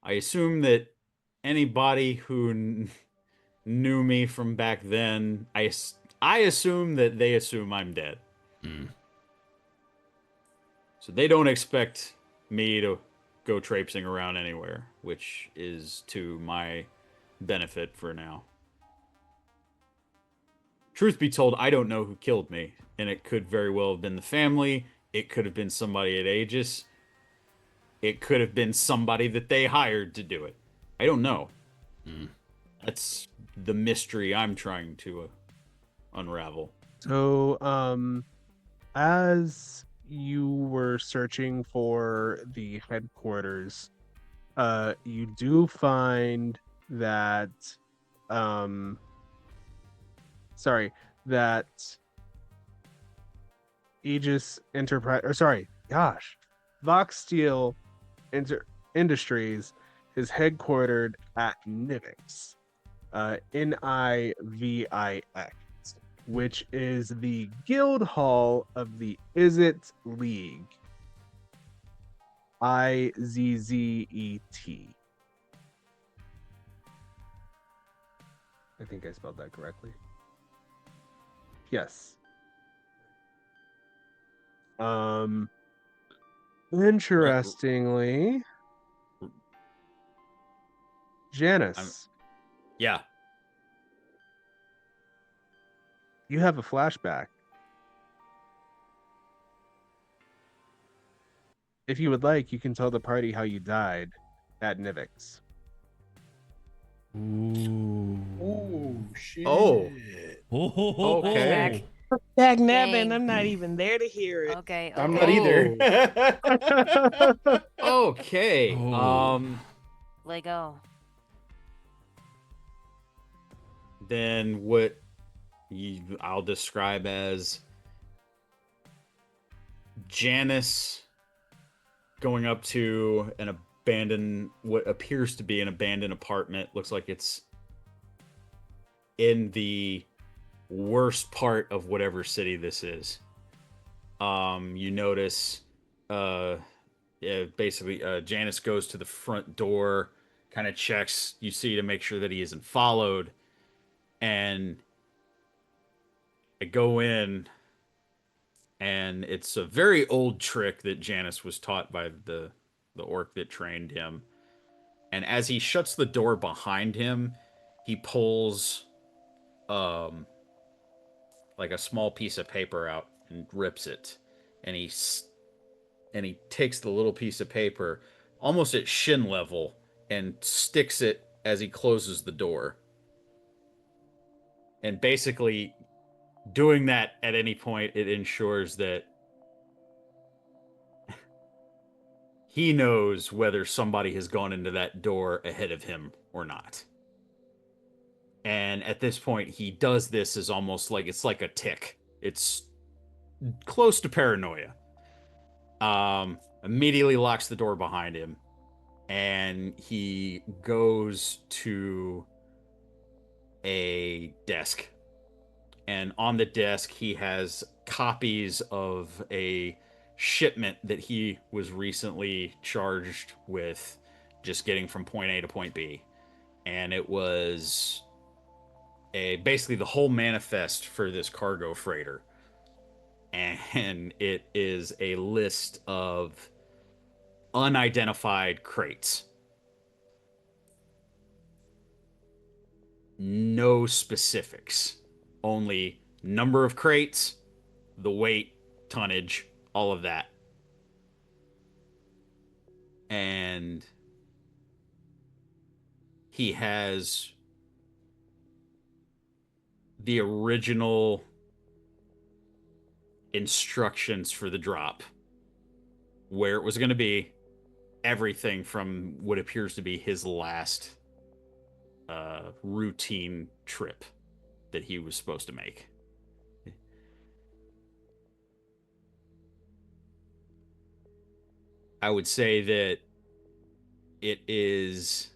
I assume that anybody who knew me from back then, I assume that they assume I'm dead. Mm. So they don't expect me to go traipsing around anywhere, which is to my benefit for now. Truth be told, I don't know who killed me, and it could very well have been the family. It could have been somebody at Aegis. It could have been somebody that they hired to do it. I don't know. Mm. That's the mystery I'm trying to unravel. So, as you were searching for the headquarters, you do find that, that Aegis Enterprise, or sorry, gosh, Vox Steel Industries is headquartered at Nivix, Nivix, which is the guild hall of the Izzet League. Izzet. I think I spelled that correctly. Yes. Interestingly, Janice, Yeah. you have a flashback. If you would like, you can tell the party how you died at Nivix. Ooh. Oh shit! Oh. Oh. Okay. Dag Dang. nabbin, I'm not even there to hear it. Okay. I'm okay. not either. Okay. Oh. Lego. Then what I'll describe as Janice going up to an what appears to be an abandoned apartment. Looks like it's in the worst part of whatever city this is. You notice, basically, Janice goes to the front door, kind of checks, you see, to make sure that he isn't followed. And I go in, and it's a very old trick that Janice was taught by the orc that trained him. And as he shuts the door behind him, he pulls like a small piece of paper out and rips it. And he takes the little piece of paper almost at shin level and sticks it as he closes the door. And basically, doing that at any point, it ensures that he knows whether somebody has gone into that door ahead of him or not. And at this point, he does this as almost like it's like a tick. It's close to paranoia. Immediately locks the door behind him, and he goes to a desk. And on the desk, he has copies of a shipment that he was recently charged with just getting from point A to point B. And it was basically the whole manifest for this cargo freighter. And it is a list of unidentified crates. No specifics. Only number of crates, the weight, tonnage, all of that. And he has the original instructions for the drop, where it was going to be, everything from what appears to be his last routine trip that he was supposed to make. I would say that it is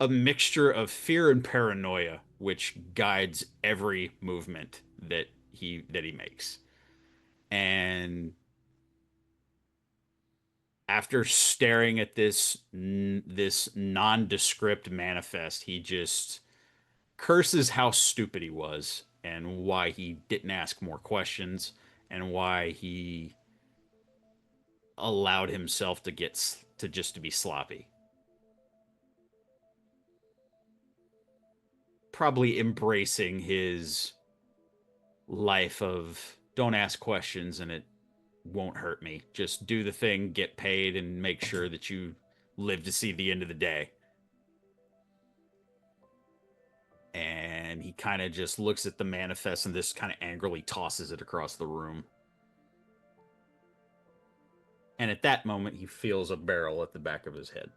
a mixture of fear and paranoia which guides every movement that he makes. And after staring at this nondescript manifest, he just curses how stupid he was and why he didn't ask more questions and why he allowed himself to be sloppy. Probably embracing his life of don't ask questions and it won't hurt me. Just do the thing, get paid, and make sure that you live to see the end of the day. And he kind of just looks at the manifest and this kind of angrily tosses it across the room. And at that moment, he feels a barrel at the back of his head.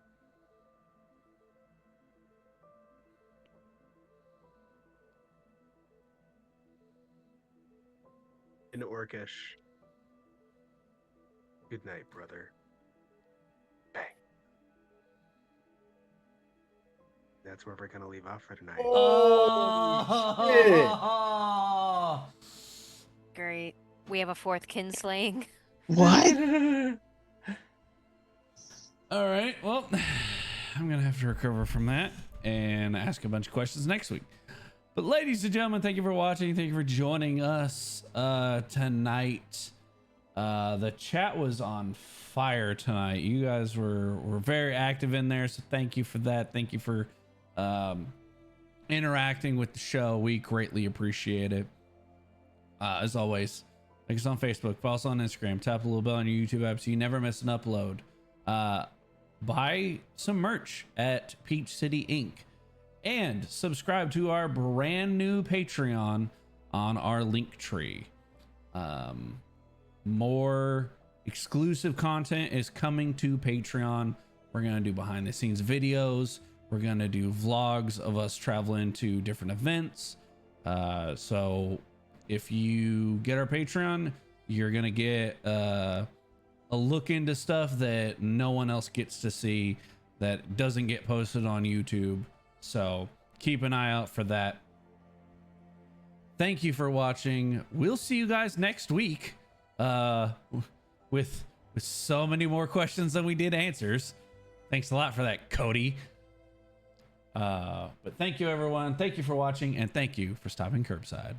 In Orcish, good night, brother. Bang. That's where we're gonna leave off for tonight. Oh, Great. We have a fourth kinslaying. What? All right. Well, I'm going to have to recover from that and ask a bunch of questions next week. But ladies and gentlemen, thank you for watching. Thank you for joining us tonight. The chat was on fire tonight. You guys were very active in there, so thank you for that. Thank you for interacting with the show. We greatly appreciate it. As always, like us on Facebook, follow us on Instagram, tap the little bell on your YouTube app so you never miss an upload. Buy some merch at Peach City Inc. and subscribe to our brand new Patreon on our link tree. More exclusive content is coming to Patreon. We're gonna do behind the scenes videos. We're gonna do vlogs of us traveling to different events. So if you get our Patreon, You're gonna get a look into stuff that no one else gets to see, that doesn't get posted on YouTube. So keep an eye out for that. Thank you for watching. We'll see you guys next week with so many more questions than we did answers. Thanks a lot for that, Cody. But thank you, everyone. Thank you for watching, and thank you for stopping Kirbside.